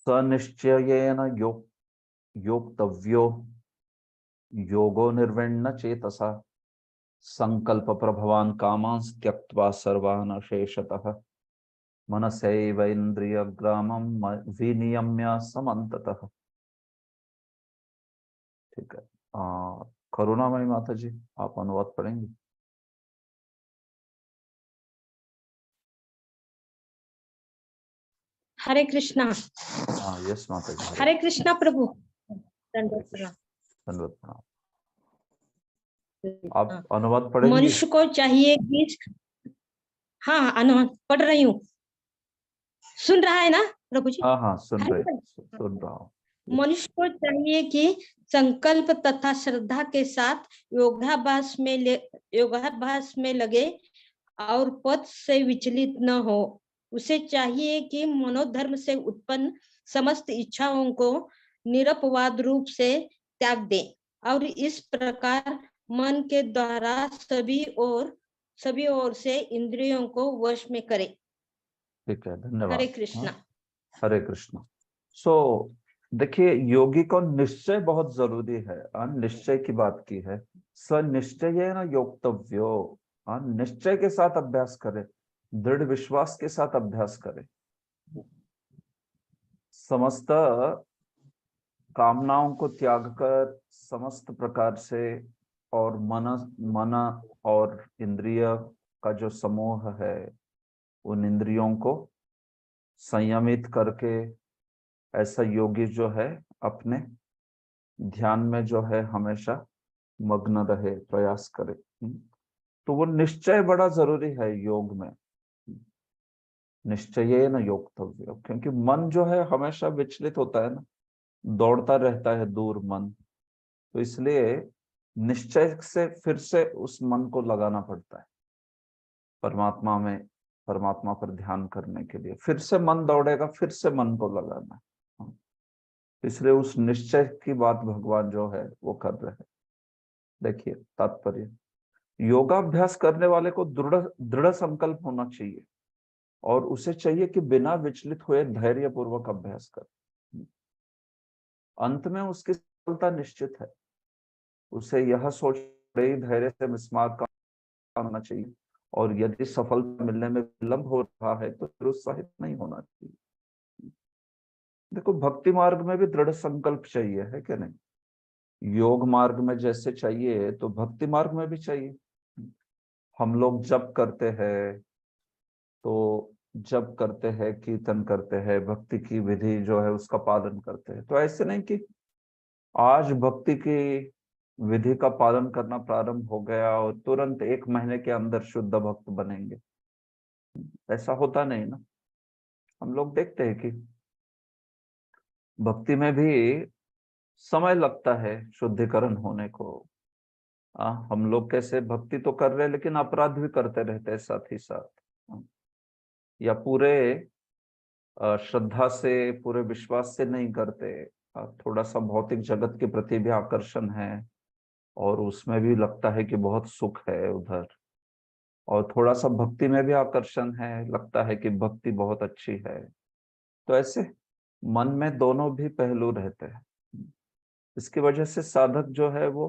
सनिश्चयेन योक्तव्यो योगो निर्विण्ण चेतसा संकल्प प्रभवान कामांस त्यक्त्वा सर्वान् अशेषतः मनसैव इंद्रियग्रामं विनियम्य समन्ततः। ठीक है। करुणामयी माता जी, आप अनुवाद पढ़ेंगे? हरे कृष्णा। हाँ, यस माता जी। हरे कृष्णा प्रभु। धन्यवाद। आप अनुवाद पढ़ेंगे? मनुष्य को चाहिए कि हाँ अनुवाद पढ़ रही हूँ। सुन रहा है ना प्रभु जी? हाँ, सुन रहा हूँ। मनुष्य को चाहिए कि संकल्प तथा श्रद्धा के साथ योगाभ्यास में लगे और पथ से विचलित न हो। उसे चाहिए कि मनोधर्म से उत्पन्न समस्त इच्छाओं को निरपवाद रूप से त्याग दे और इस प्रकार मन के द्वारा सभी ओर से इंद्रियों को वश में करे। ठीक है, धन्यवाद। हरे कृष्णा। हरे कृष्णा। देखिए, योगी को निश्चय बहुत जरूरी है। निश्चय की बात की है। सनिश्चयेन योक्तव्यो, निश्चय के साथ अभ्यास करे, दृढ़ विश्वास के साथ अभ्यास करे। समस्त कामनाओं को त्याग कर समस्त प्रकार से और मन और इंद्रिय का जो समूह है, उन इंद्रियों को संयमित करके ऐसा योगी जो है अपने ध्यान में जो है हमेशा मग्न रहे, प्रयास करे। तो वो निश्चय बड़ा जरूरी है योग में। निश्चयेन योक्तव्य, क्योंकि मन जो है हमेशा विचलित होता है ना, दौड़ता रहता है दूर मन। तो इसलिए निश्चय से फिर से उस मन को लगाना पड़ता है परमात्मा में, परमात्मा पर ध्यान करने के लिए। फिर से मन दौड़ेगा, फिर से मन को लगाना है। इसलिए उस निश्चय की बात भगवान जो है वो कर रहे हैं। देखिए तात्पर्य, योगाभ्यास करने वाले को दृढ़ दृढ़ संकल्प होना चाहिए और उसे चाहिए कि बिना विचलित हुए धैर्य पूर्वक अभ्यास कर। अंत में उसकी सफलता निश्चित है। उसे यह सोच बड़े धैर्य से मिसमार करना चाहिए और यदि सफलता मिलने में विलंब हो रहा है तो फिर उत्साहित नहीं होना चाहिए। देखो, भक्ति मार्ग में भी दृढ़ संकल्प चाहिए, है क्या नहीं? योग मार्ग में जैसे चाहिए तो भक्ति मार्ग में भी चाहिए। हम लोग जप करते हैं तो जप करते हैं, कीर्तन करते हैं, भक्ति की विधि जो है उसका पालन करते हैं। तो ऐसे नहीं कि आज भक्ति की विधि का पालन करना प्रारंभ हो गया और तुरंत 1 महीने के अंदर शुद्ध भक्त बनेंगे। ऐसा होता नहीं ना। हम लोग देखते हैं कि भक्ति में भी समय लगता है शुद्धिकरण होने को। हम लोग कैसे भक्ति तो कर रहे हैं लेकिन अपराध भी करते रहते हैं साथ ही साथ। या पूरे श्रद्धा से, पूरे विश्वास से नहीं करते। थोड़ा सा भौतिक जगत के प्रति भी आकर्षण है और उसमें भी लगता है कि बहुत सुख है उधर, और थोड़ा सा भक्ति में भी आकर्षण है, लगता है कि भक्ति बहुत अच्छी है। तो ऐसे मन में दोनों भी पहलू रहते हैं। इसकी वजह से साधक जो है वो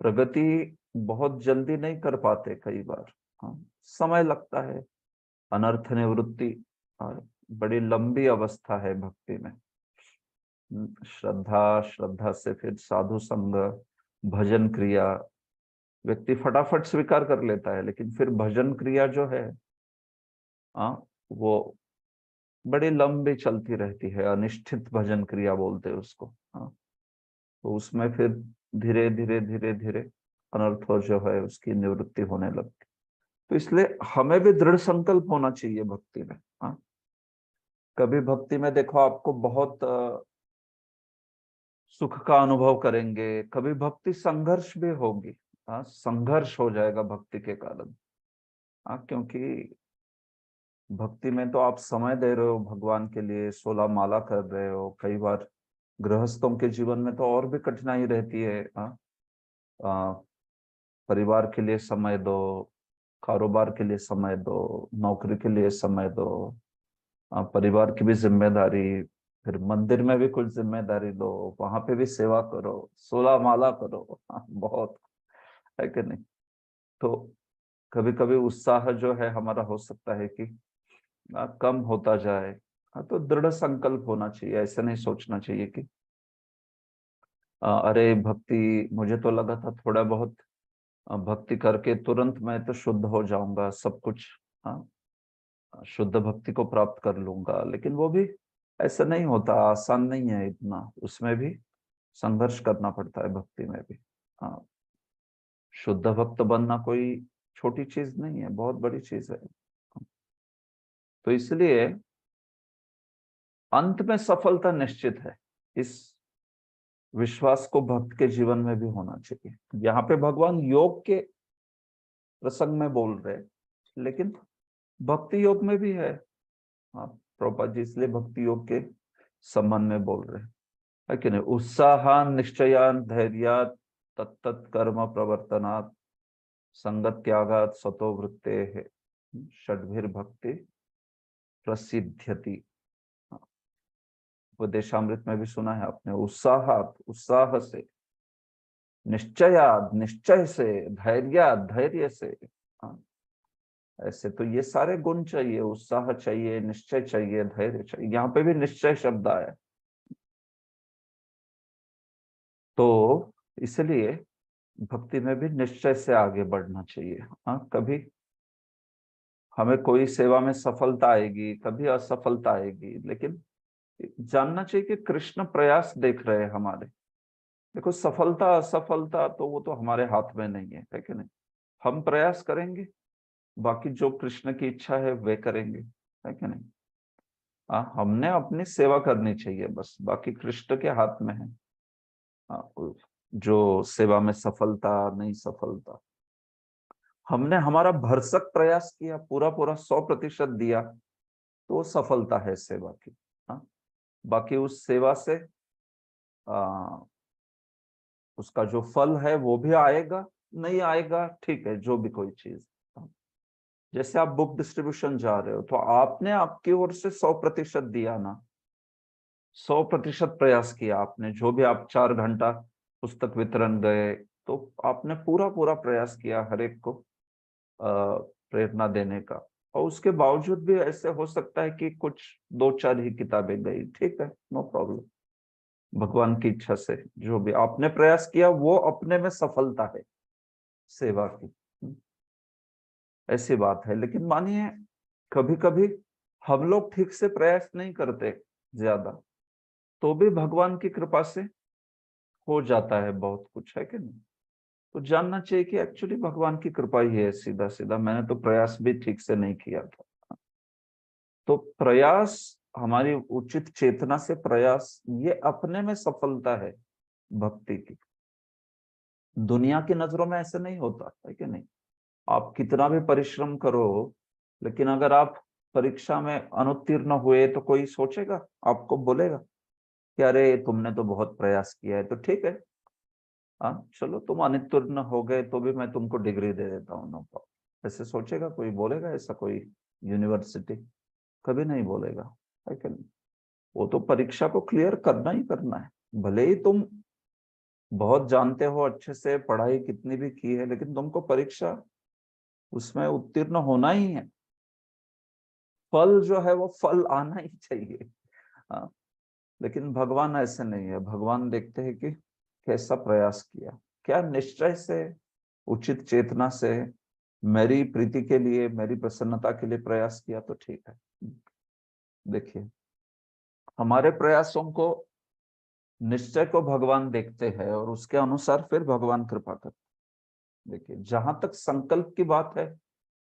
प्रगति बहुत जल्दी नहीं कर पाते कई बार। समय लगता है। अनर्थ निवृत्ति बड़ी लंबी अवस्था है भक्ति में। श्रद्धा से फिर साधु संग, भजन क्रिया। व्यक्ति फटाफट स्वीकार कर लेता है लेकिन फिर भजन क्रिया जो है वो बड़ी लंबी चलती रहती है। अनिष्ठित भजन क्रिया बोलते हैं उसको। तो उसमें फिर धीरे धीरे धीरे धीरे अनर्थ जो है उसकी निवृत्ति होने लगती। तो इसलिए हमें भी दृढ़ संकल्प होना चाहिए भक्ति में। कभी भक्ति में देखो आपको बहुत सुख का अनुभव करेंगे, कभी भक्ति संघर्ष भी होगी। संघर्ष हो जाएगा भक्ति के कारण। क्योंकि भक्ति में तो आप समय दे रहे हो भगवान के लिए, 16 माला कर रहे हो। कई बार गृहस्थों के जीवन में तो और भी कठिनाई रहती है। परिवार के लिए समय दो, कारोबार के लिए समय दो, नौकरी के लिए समय दो, परिवार की भी जिम्मेदारी, फिर मंदिर में भी कुछ जिम्मेदारी लो, वहां पे भी सेवा करो, 16 माला करो। बहुत है कि नहीं? तो कभी कभी उत्साह जो है हमारा हो सकता है कि कम होता जाए। तो दृढ़ संकल्प होना चाहिए, ऐसे नहीं सोचना चाहिए कि अरे भक्ति, मुझे तो लगा था थोड़ा बहुत भक्ति करके तुरंत मैं तो शुद्ध हो जाऊंगा, सब कुछ हाँ शुद्ध भक्ति को प्राप्त कर लूंगा, लेकिन वो भी ऐसा नहीं होता, आसान नहीं है इतना, उसमें भी संघर्ष करना पड़ता है भक्ति में भी। हाँ, शुद्ध भक्त बनना कोई छोटी चीज नहीं है, बहुत बड़ी चीज है। तो इसलिए अंत में सफलता निश्चित है, इस विश्वास को भक्त के जीवन में भी होना चाहिए। यहाँ पे भगवान योग के प्रसंग में बोल रहे हैं, लेकिन भक्ति योग में भी है। हाँ, प्रभुपाद जी इसलिए भक्ति योग के संबंध में बोल रहे हैं, है कि नहीं? उत्साहान निश्चयान धैर्यात तत्त कर्म प्रवर्तनात् संगत त्यागात सतो वृत्ते है षड्भिर भक्ति प्रसिद्ध्यति। उपदेशामृत में भी सुना है आपने, उत्साहात उत्साह से, निश्चयात निश्चय से, धैर्यात धैर्य से। हाँ, ऐसे तो ये सारे गुण चाहिए, उत्साह चाहिए, निश्चय चाहिए, धैर्य चाहिए। यहाँ पे भी निश्चय शब्द आया, तो इसलिए भक्ति में भी निश्चय से आगे बढ़ना चाहिए। हाँ, कभी हमें कोई सेवा में सफलता आएगी, कभी असफलता आएगी, लेकिन जानना चाहिए कि कृष्ण प्रयास देख रहे हैं हमारे। देखो, सफलता असफलता तो वो तो हमारे हाथ में नहीं है कि नहीं? हम प्रयास करेंगे, बाकी जो कृष्ण की इच्छा है वे करेंगे, है कि नहीं? हमने अपनी सेवा करनी चाहिए बस, बाकी कृष्ण के हाथ में है। जो सेवा में सफलता नहीं सफलता, हमने हमारा भरसक प्रयास किया, पूरा पूरा 100% दिया, तो वो सफलता है सेवा की। हाँ, बाकी उस सेवा से आ, उसका जो फल है वो भी आएगा नहीं आएगा, ठीक है, जो भी कोई चीज। जैसे आप बुक डिस्ट्रीब्यूशन जा रहे हो, तो आपने आपकी ओर से 100% दिया ना, 100% प्रयास किया आपने, जो भी आप 4 घंटा पुस्तक वितरण गए, तो आपने पूरा पूरा प्रयास किया हर एक को प्रेरणा देने का। और उसके बावजूद भी ऐसे हो सकता है कि कुछ 2-4 ही किताबें गई, ठीक है, नो प्रॉब्लम। भगवान की इच्छा से जो भी आपने प्रयास किया वो अपने में सफलता है सेवा की। ऐसी बात है। लेकिन मानिए कभी कभी हम लोग ठीक से प्रयास नहीं करते ज्यादा, तो भी भगवान की कृपा से हो जाता है बहुत कुछ, है कि नहीं? तो जानना चाहिए कि एक्चुअली भगवान की कृपा ही है, सीधा सीधा, मैंने तो प्रयास भी ठीक से नहीं किया था। तो प्रयास, हमारी उचित चेतना से प्रयास, ये अपने में सफलता है भक्ति की। दुनिया की नजरों में ऐसे नहीं होता, है कि नहीं? आप कितना भी परिश्रम करो, लेकिन अगर आप परीक्षा में अनुत्तीर्ण हुए तो कोई सोचेगा, आपको बोलेगा कि अरे तुमने तो बहुत प्रयास किया है, तो ठीक है, हाँ चलो तुम अनुत्तीर्ण हो गए तो भी मैं तुमको डिग्री दे देता हूँ, नो प्रॉब्लम। ऐसे सोचेगा कोई? बोलेगा ऐसा कोई यूनिवर्सिटी? कभी नहीं बोलेगा, है कि नहीं? वो तो परीक्षा को क्लियर करना ही करना है, भले ही तुम बहुत जानते हो, अच्छे से पढ़ाई कितनी भी की है, लेकिन तुमको परीक्षा उसमें उत्तीर्ण होना ही है। फल जो है वो फल आना ही चाहिए। हाँ, लेकिन भगवान ऐसे नहीं है, भगवान देखते हैं कि कैसा प्रयास किया, क्या निश्चय से, उचित चेतना से, मेरी प्रीति के लिए, मेरी प्रसन्नता के लिए प्रयास किया, तो ठीक है। देखिए, हमारे प्रयासों को, निश्चय को भगवान देखते हैं और उसके अनुसार फिर भगवान कृपा करते हैं। देखिए, जहां तक संकल्प की बात है,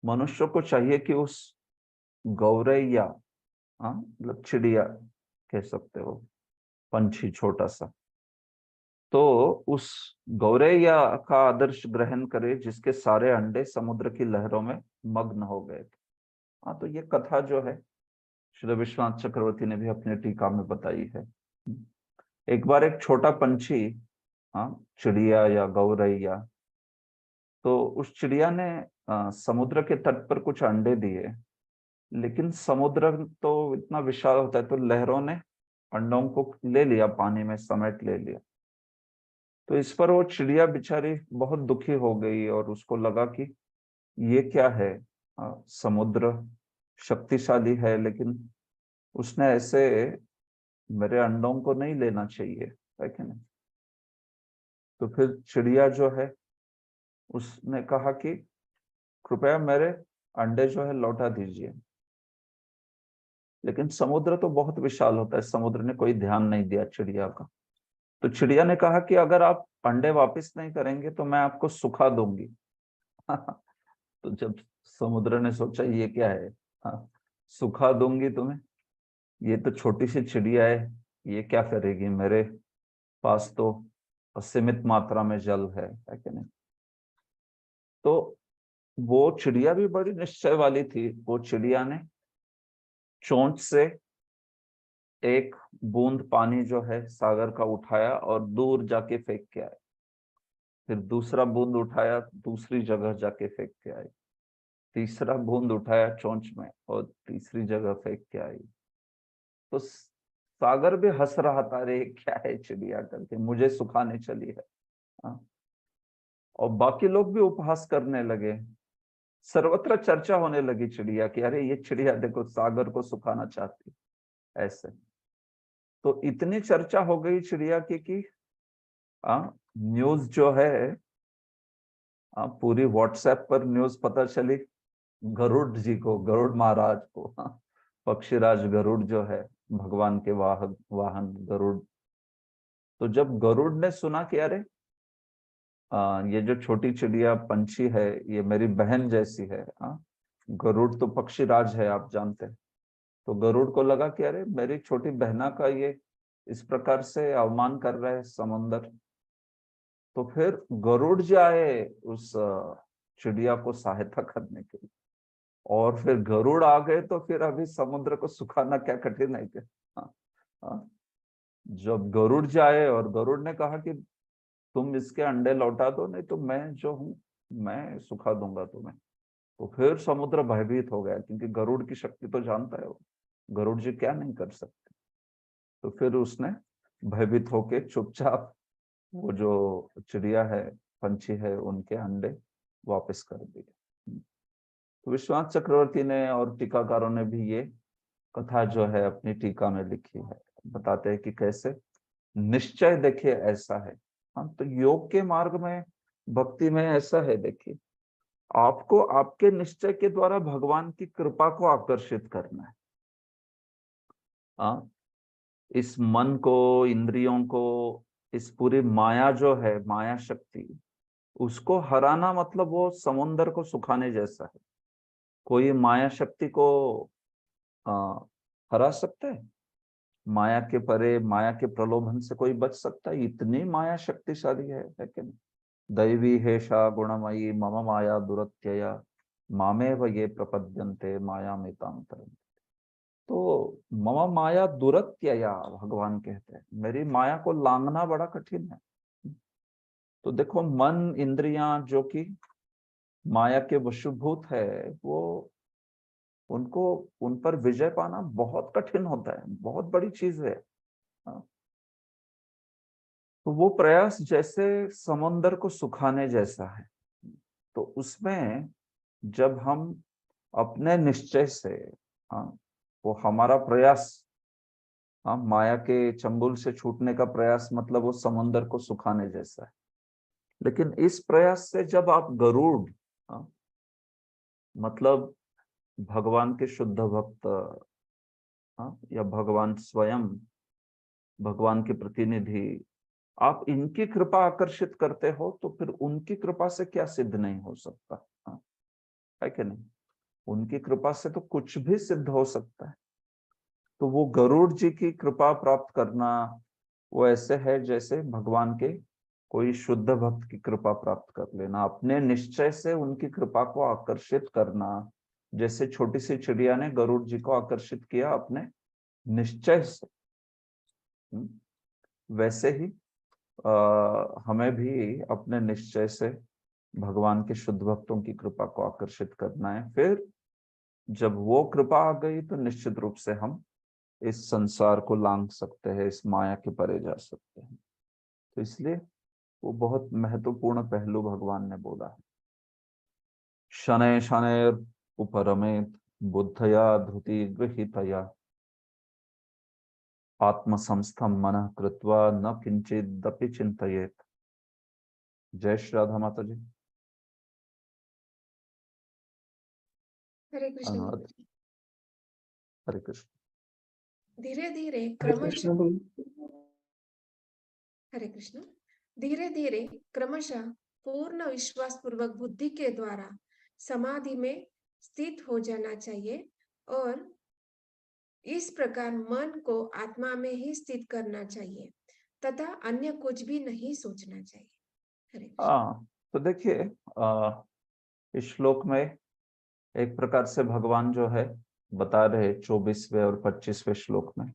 मनुष्य को चाहिए कि उस गौरैया, हाँ मतलब चिड़िया कह सकते हो, पंछी छोटा सा, तो उस गौरैया का आदर्श ग्रहण करे जिसके सारे अंडे समुद्र की लहरों में मग्न हो गए थे। हाँ, तो ये कथा जो है श्री विश्वनाथ चक्रवर्ती ने भी अपनी टीका में बताई है। एक बार एक छोटा पंछी, हाँ चिड़िया या गौरैया, तो उस चिड़िया ने समुद्र के तट पर कुछ अंडे दिए, लेकिन समुद्र तो इतना विशाल होता है, तो लहरों ने अंडों को ले लिया, पानी में समेट ले लिया। तो इस पर वो चिड़िया बेचारी बहुत दुखी हो गई और उसको लगा कि ये क्या है, समुद्र शक्तिशाली है लेकिन उसने ऐसे मेरे अंडों को नहीं लेना चाहिए, है कि नहीं। तो फिर चिड़िया जो है उसने कहा कि कृपया मेरे अंडे जो है लौटा दीजिए। लेकिन समुद्र तो बहुत विशाल होता है, समुद्र ने कोई ध्यान नहीं दिया चिड़िया का। तो चिड़िया ने कहा कि अगर आप अंडे वापस नहीं करेंगे तो मैं आपको सुखा दूंगी। तो जब समुद्र ने सोचा ये क्या है, सुखा दूंगी तुम्हें, ये तो छोटी सी चिड़िया है, ये क्या करेगी, मेरे पास तो असीमित मात्रा में जल है कि नहीं। तो वो चिड़िया भी बड़ी निश्चय वाली थी। वो चिड़िया ने चोंच से एक बूंद पानी जो है सागर का उठाया और दूर जाके फेंक के आया। फिर दूसरा बूंद उठाया, दूसरी जगह जाके फेंक के आई। तीसरा बूंद उठाया चोंच में और तीसरी जगह फेंक के आई। तो सागर भी हंस रहा था, अरे क्या है चिड़िया करके, मुझे सुखाने चली है। हाँ? और बाकी लोग भी उपहास करने लगे। सर्वत्र चर्चा होने लगी चिड़िया की, अरे ये चिड़िया देखो सागर को सुखाना चाहती ऐसे। तो इतनी चर्चा हो गई चिड़िया की कि न्यूज जो है, पूरी व्हाट्सएप पर न्यूज पता चली गरुड़ जी को, गरुड़ महाराज को। पक्षीराज गरुड़ जो है, भगवान के वाहन गरुड़। तो जब गरुड़ ने सुना कि अरे ये जो छोटी चिड़िया पंछी है ये मेरी बहन जैसी है, गरुड़ तो पक्षीराज है आप जानते हैं। तो गरुड़ को लगा कि अरे मेरी छोटी बहना का ये इस प्रकार से अवमान कर रहे हैं समंदर। तो फिर गरुड़ जी आए उस चिड़िया को सहायता करने के लिए। और फिर गरुड़ आ गए तो फिर अभी समुद्र को सुखाना क्या कठिन है क्या। हाँ, हाँ। जब गरुड़ जी आए और गरुड़ ने कहा कि तुम इसके अंडे लौटा दो, नहीं तो मैं जो हूं मैं सुखा दूंगा तुम्हें। तो फिर समुद्र भयभीत हो गया, क्योंकि गरुड़ की शक्ति तो जानता है वो, गरुड़ जी क्या नहीं कर सकते। तो फिर उसने भयभीत होके चुपचाप वो जो चिड़िया है, पंछी है, उनके अंडे वापस कर दिए। तो विश्वनाथ चक्रवर्ती ने और टीकाकारों ने भी ये कथा जो है अपनी टीका में लिखी है। बताते हैं कि कैसे निश्चय देखिए ऐसा है। हाँ, तो योग के मार्ग में, भक्ति में ऐसा है, देखिए आपको आपके निश्चय के द्वारा भगवान की कृपा को आकर्षित करना है। हाँ, इस मन को, इंद्रियों को, इस पूरी माया जो है, माया शक्ति, उसको हराना मतलब वो समुद्र को सुखाने जैसा है। कोई माया शक्ति को हरा सकता है? माया के परे, माया के प्रलोभन से कोई बच सकता है? इतनी माया शक्तिशाली है कि नहीं। दैवी हेषा गुणमयी मम माया दुरत्यया मामेव ये प्रपद्यन्ते माया मिताम तरन्ते। तो मम माया दुरत्यया, भगवान कहते हैं मेरी माया को लांघना बड़ा कठिन है। तो देखो मन, इंद्रियां जो कि माया के वशीभूत है, वो उनको, उन पर विजय पाना बहुत कठिन होता है, बहुत बड़ी चीज है। हाँ। तो वो प्रयास जैसे समंदर को सुखाने जैसा है। तो उसमें जब हम अपने निश्चय से, हाँ, वो हमारा प्रयास, हाँ, माया के चंगुल से छूटने का प्रयास मतलब वो समंदर को सुखाने जैसा है। लेकिन इस प्रयास से जब आप गरुड़, हाँ, मतलब भगवान के शुद्ध भक्त, हाँ, या भगवान स्वयं, भगवान के प्रतिनिधि, आप इनकी कृपा आकर्षित करते हो तो फिर उनकी कृपा से क्या सिद्ध नहीं हो सकता। हाँ, है कि नहीं। उनकी कृपा से तो कुछ भी सिद्ध हो सकता है। तो वो गरुड़ जी की कृपा प्राप्त करना वो ऐसे है जैसे भगवान के कोई शुद्ध भक्त की कृपा प्राप्त कर लेना, अपने निश्चय से उनकी कृपा को आकर्षित करना। जैसे छोटी सी चिड़िया ने गरुड़ जी को आकर्षित किया अपने निश्चय से, वैसे ही हमें भी अपने निश्चय से भगवान के शुद्ध भक्तों की कृपा को आकर्षित करना है। फिर जब वो कृपा आ गई तो निश्चित रूप से हम इस संसार को लांघ सकते हैं, इस माया के परे जा सकते हैं। तो इसलिए वो बहुत महत्वपूर्ण पहलू भगवान ने बोला है। शनैः शनैः उपरमेत बुद्धया धृति गृहीतया आत्मसंस्थं मनः कृत्वा न किंचिदपि चिंतयेत। जय श्री राधा माता जी। हरे कृष्ण। अनुवाद। हरे कृष्ण। धीरे धीरे हरे क्रमशः कृष्ण बोलो। हरे कृष्ण। धीरे धीरे क्रमशः पूर्ण विश्वास पूर्वक बुद्धि के द्वारा समाधि में स्थित हो जाना चाहिए और इस प्रकार मन को आत्मा में ही स्थित करना चाहिए तथा अन्य कुछ भी नहीं सोचना चाहिए। हरे कृष्ण। तो देखिए इस श्लोक में एक प्रकार से भगवान जो है बता रहे 24वें और 25वें श्लोक में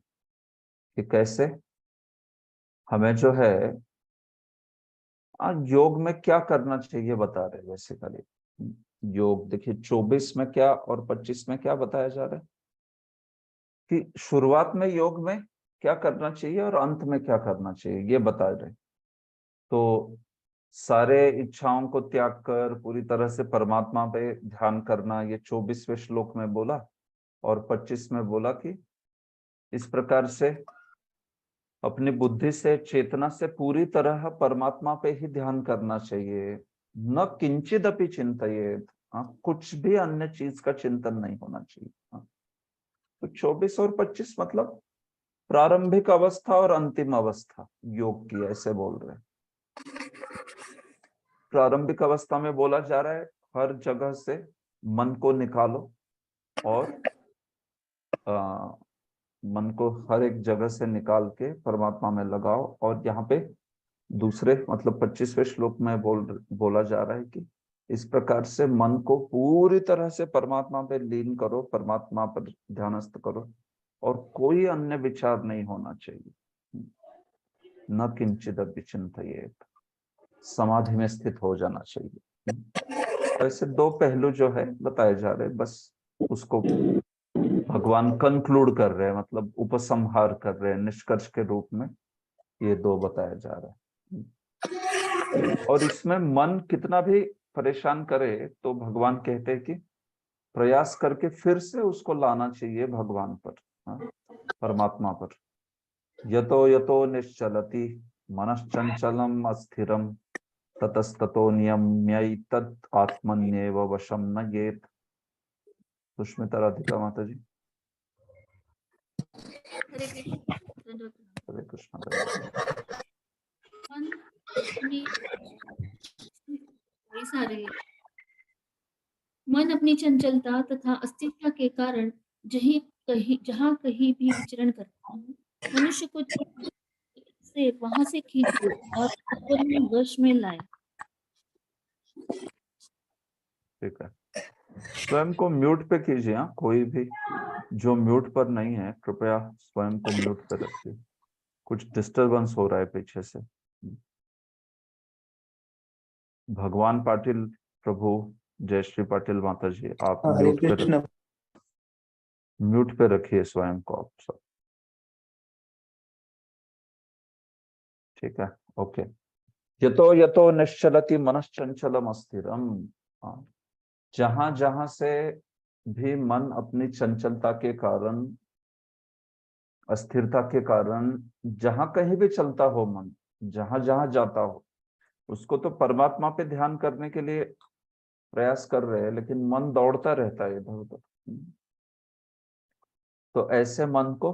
कि कैसे हमें जो है योग में क्या करना चाहिए बता रहे। बेसिकली योग देखिए 24 में क्या और 25 में क्या बताया जा रहा है कि शुरुआत में योग में क्या करना चाहिए और अंत में क्या करना चाहिए ये बता रहे। तो सारे इच्छाओं को त्याग कर पूरी तरह से परमात्मा पे ध्यान करना ये 24वें श्लोक में बोला और 25 में बोला कि इस प्रकार से अपनी बुद्धि से चेतना से पूरी तरह परमात्मा पे ही ध्यान करना चाहिए। न किंचित अपि चिंतयेत, कुछ भी अन्य चीज का चिंतन नहीं होना चाहिए। तो 24 और 25 मतलब प्रारंभिक अवस्था और अंतिम अवस्था योग की ऐसे बोल रहे हैं। प्रारंभिक अवस्था में बोला जा रहा है हर जगह से मन को निकालो और मन को हर एक जगह से निकाल के परमात्मा में लगाओ। और यहाँ पे दूसरे मतलब 25वें श्लोक में बोला जा रहा है कि इस प्रकार से मन को पूरी तरह से परमात्मा पे लीन करो, परमात्मा पर ध्यानस्थ करो और कोई अन्य विचार नहीं होना चाहिए। न किंचित अपि चिंतयेत, समाधि में स्थित हो जाना चाहिए। ऐसे दो पहलू जो है बताए जा रहे हैं, बस उसको भगवान कंक्लूड कर रहे हैं, मतलब उपसंहार कर रहे हैं, निष्कर्ष के रूप में ये दो बताया जा रहा है। और इसमें मन कितना भी परेशान करे तो भगवान कहते हैं कि प्रयास करके फिर से उसको लाना चाहिए भगवान पर, परमात्मा पर। यतो यतो निश्चलति मनश्चंचलम अस्थिरम ततस्ततो नियम्यैतत् आत्मन्येव वशम नयेत। सुष्मिता राधिका माता जी। हरे कृष्ण। हरे कृष्ण। मन अपनी चंचलता तथा अस्थिरता के कारण जहाँ कहीं भी विचरण करता है, मनुष्य को से वहां से खींचे और अपने वश में लाए। ठीक है, स्वयं को म्यूट पे कीजिए। कोई भी जो म्यूट पर नहीं है कृपया स्वयं को म्यूट पे रखिए, कुछ डिस्टरबेंस हो रहा है पीछे से। भगवान पाटिल प्रभु, जयश्री पाटिल माता जी, आप हरे कृष्ण। म्यूट पे रखिए स्वयं को आप सब। ठीक है, ओके। यतो यतो निश्चलति मनश्चंचलम अस्थिरम, जहां जहां से भी मन अपनी चंचलता के कारण, अस्थिरता के कारण जहां कहीं भी चलता हो, मन जहां जहां जाता हो, उसको तो परमात्मा पे ध्यान करने के लिए प्रयास कर रहे हैं, लेकिन मन दौड़ता रहता है इधर उधर। तो ऐसे मन को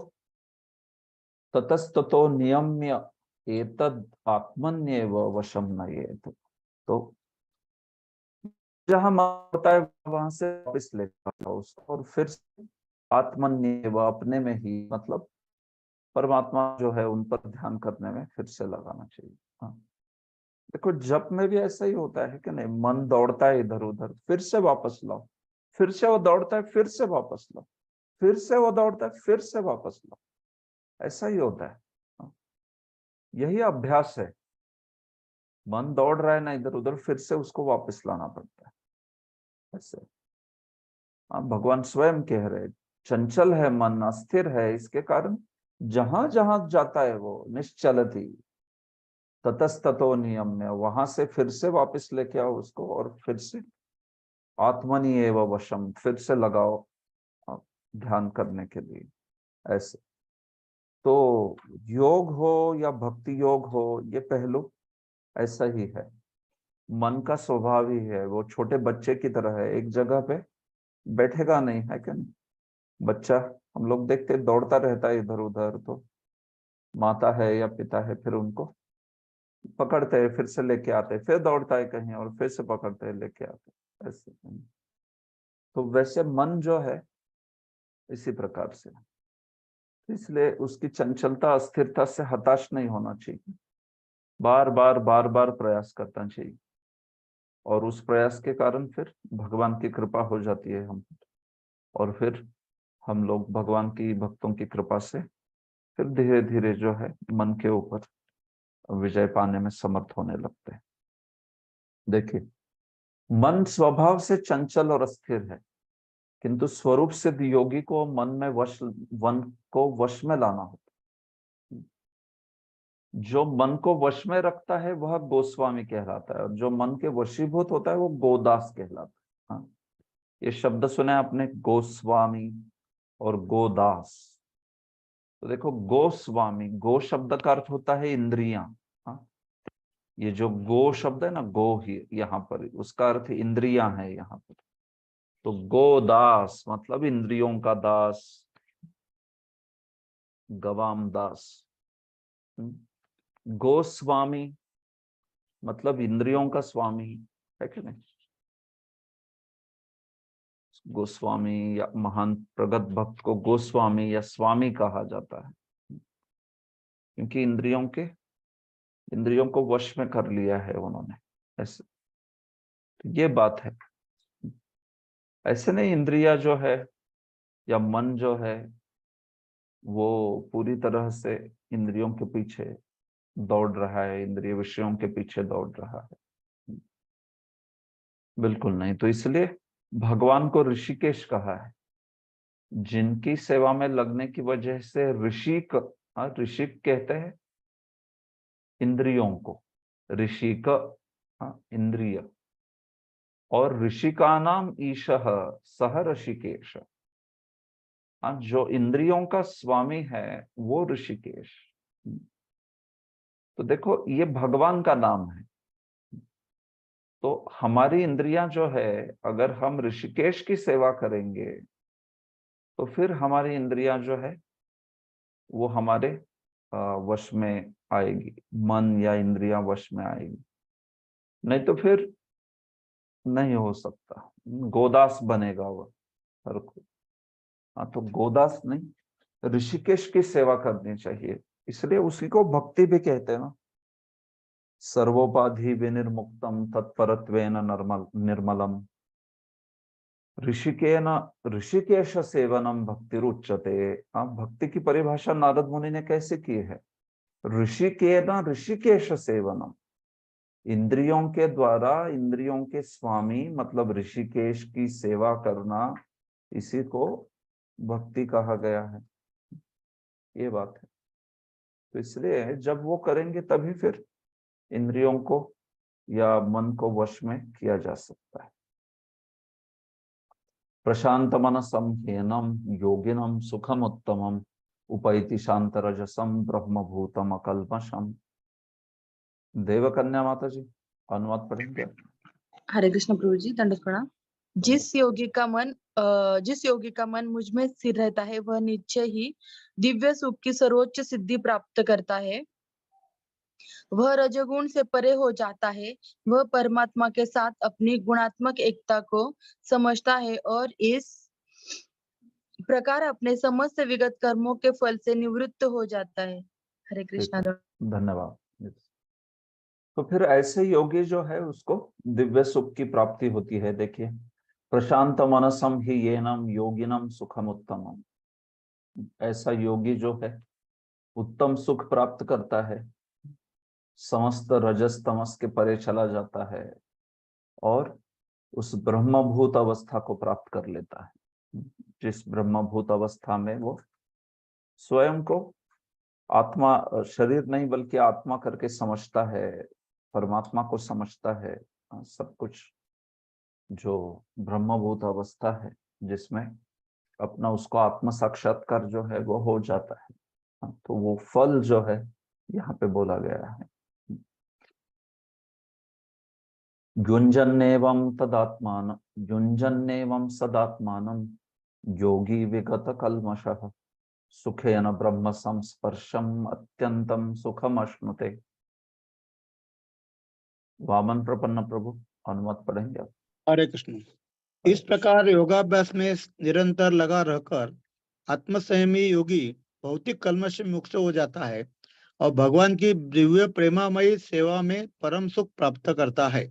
ततस्ततो नियम्य एतद आत्मन्येव वशम नयेत। तो जहां मन होता है वहां से वापस लेकर उसको और फिर आत्मन्येव अपने में ही, मतलब परमात्मा जो है उन पर ध्यान करने में फिर से लगाना चाहिए। हाँ, देखो जप में भी ऐसा ही होता है कि नहीं, मन दौड़ता है इधर उधर, फिर से वापस लाओ, फिर से वो दौड़ता है, फिर से वापस लाओ, फिर से वो दौड़ता है, फिर से वापस लाओ, ऐसा ही होता है। हाँ, यही अभ्यास है। मन दौड़ रहा है ना इधर उधर, फिर से उसको वापस लाना पड़ता है ऐसे। हाँ, भगवान स्वयं कह रहे चंचल है मन, अस्थिर है, इसके कारण जहां जहां जाता है वो निश्चलती ततस्ततो नियम्य, वहां से फिर से वापस लेके आओ उसको और फिर से आत्मनि एव वशम, फिर से लगाओ आप ध्यान करने के लिए। ऐसे तो योग हो या भक्ति योग हो, ये पहलू ऐसा ही है। मन का स्वभाव ही है, वो छोटे बच्चे की तरह है, एक जगह पे बैठेगा नहीं, है क्या नहीं? बच्चा हम लोग देखते दौड़ता रहता है इधर उधर, तो माता है या पिता है फिर उनको पकड़ते हैं, फिर से लेके आते हैं, फिर दौड़ता है कहीं और फिर से पकड़ते हैं लेके आते हैं, ऐसे। तो वैसे मन जो है इसी प्रकार से, इसलिए उसकी चंचलता अस्थिरता से हताश नहीं होना चाहिए, बार बार प्रयास करना चाहिए, और उस प्रयास के कारण फिर भगवान की कृपा हो जाती है हम, और फिर हम लोग भगवान की भक्तों की कृपा से फिर धीरे धीरे जो है मन के ऊपर विजय पाने में समर्थ होने लगते हैं। देखिए, मन स्वभाव से चंचल और अस्थिर है, किंतु स्वरूप सिद्ध योगी को मन को वश में लाना होता है। जो मन को वश में रखता है वह गोस्वामी कहलाता है, और जो मन के वशीभूत होता है वो गोदास कहलाता है। हाँ, ये शब्द सुने आपने, गोस्वामी और गोदास। तो देखो, गोस्वामी, गो शब्द का अर्थ होता है इंद्रियां। हाँ, ये जो गो शब्द है ना, गो ही यहाँ पर उसका अर्थ इंद्रियां है यहाँ पर। तो गोदास मतलब इंद्रियों का दास, गवाम दास। गोस्वामी मतलब इंद्रियों का स्वामी, है कि नहीं? गोस्वामी या महान प्रगत भक्त को गोस्वामी या स्वामी कहा जाता है, क्योंकि इंद्रियों को वश में कर लिया है उन्होंने, ऐसे। तो ये बात है, ऐसे नहीं इंद्रिया जो है या मन जो है वो पूरी तरह से इंद्रियों के पीछे दौड़ रहा है, इंद्रिय विषयों के पीछे दौड़ रहा है, बिल्कुल नहीं। तो इसलिए भगवान को ऋषिकेश कहा है, जिनकी सेवा में लगने की वजह से ऋषिक, ऋषिक कहते हैं इंद्रियों को, ऋषिक इंद्रिय, और ऋषि का नाम ईशः सह ऋषिकेश। जो इंद्रियों का स्वामी है वो ऋषिकेश। तो देखो, ये भगवान का नाम है। तो हमारी इंद्रियां जो है, अगर हम ऋषिकेश की सेवा करेंगे तो फिर हमारी इंद्रियां जो है वो हमारे वश में आएगी, मन या इंद्रियां वश में आएगी, नहीं तो फिर नहीं हो सकता, गोदास बनेगा वह हर कोई। हाँ, तो गोदास नहीं, ऋषिकेश की सेवा करनी चाहिए, इसलिए उसी को भक्ति भी कहते हैं ना। सर्वोपाधि विनिर्मुक्तम तत्परत्वेन निर्मलम ऋषिकेन ऋषिकेश सेवनम भक्तिरुच्यते। भक्ति की परिभाषा नारद मुनि ने कैसे की है? ऋषिकेन ऋषिकेश सेवनम, इंद्रियों के द्वारा इंद्रियों के स्वामी मतलब ऋषिकेश की सेवा करना, इसी को भक्ति कहा गया है। ये बात है। तो इसलिए जब वो करेंगे तभी फिर इंद्रियों को या मन को वश में किया जा सकता है। प्रशांत मनसम ह्येनम योगिनम सुखम उत्तमम उपैति शांत रजसम ब्रह्मभूतम अकल्मषम। देवकन्या माता जी अनुवाद पढ़ेंगे? हरे कृष्ण प्रभु जी, दंडवत प्रणाम। जिस योगी का मन मुझ में स्थिर रहता है वह निश्चय ही दिव्य सुख की सर्वोच्च सिद्धि प्राप्त करता है। वह रजोगुण से परे हो जाता है, वह परमात्मा के साथ अपनी गुणात्मक एकता को समझता है और इस प्रकार अपने समस्त विगत कर्मों के फल से निवृत्त हो जाता है। हरे कृष्णा। धन्यवाद। तो फिर ऐसे योगी जो है उसको दिव्य सुख की प्राप्ति होती है। देखिए, प्रशांत मनसम ही येनम योगिनम सुखम उत्तमम, ऐसा योगी जो है उत्तम सुख प्राप्त करता है, समस्त रजस तमस के परे चला जाता है और उस ब्रह्मभूत अवस्था को प्राप्त कर लेता है। जिस ब्रह्मभूत अवस्था में वो स्वयं को आत्मा, शरीर नहीं बल्कि आत्मा करके समझता है, परमात्मा को समझता है, सब कुछ जो ब्रह्मभूत अवस्था है जिसमें अपना उसको आत्म साक्षात्कार जो है वो हो जाता है। तो वो फल जो है यहाँ पे बोला गया है, युञ्जन्नेवं तदात्मान युञ्जन्नेवं सदात्मानं योगी विगत कल्मषः सुखेन ब्रह्म संस्पर्शम अत्यंतम सुखम अश्नुते। वामन प्रपन्न प्रभु अनुमत पढ़ेंगे आप। हरे कृष्ण। इस प्रकार योगाभ्यास में निरंतर लगा रहकर आत्मसंयमी योगी भौतिक कलमश से मुक्त हो जाता है और भगवान की दिव्य प्रेमामयी सेवा में परम सुख प्राप्त करता है।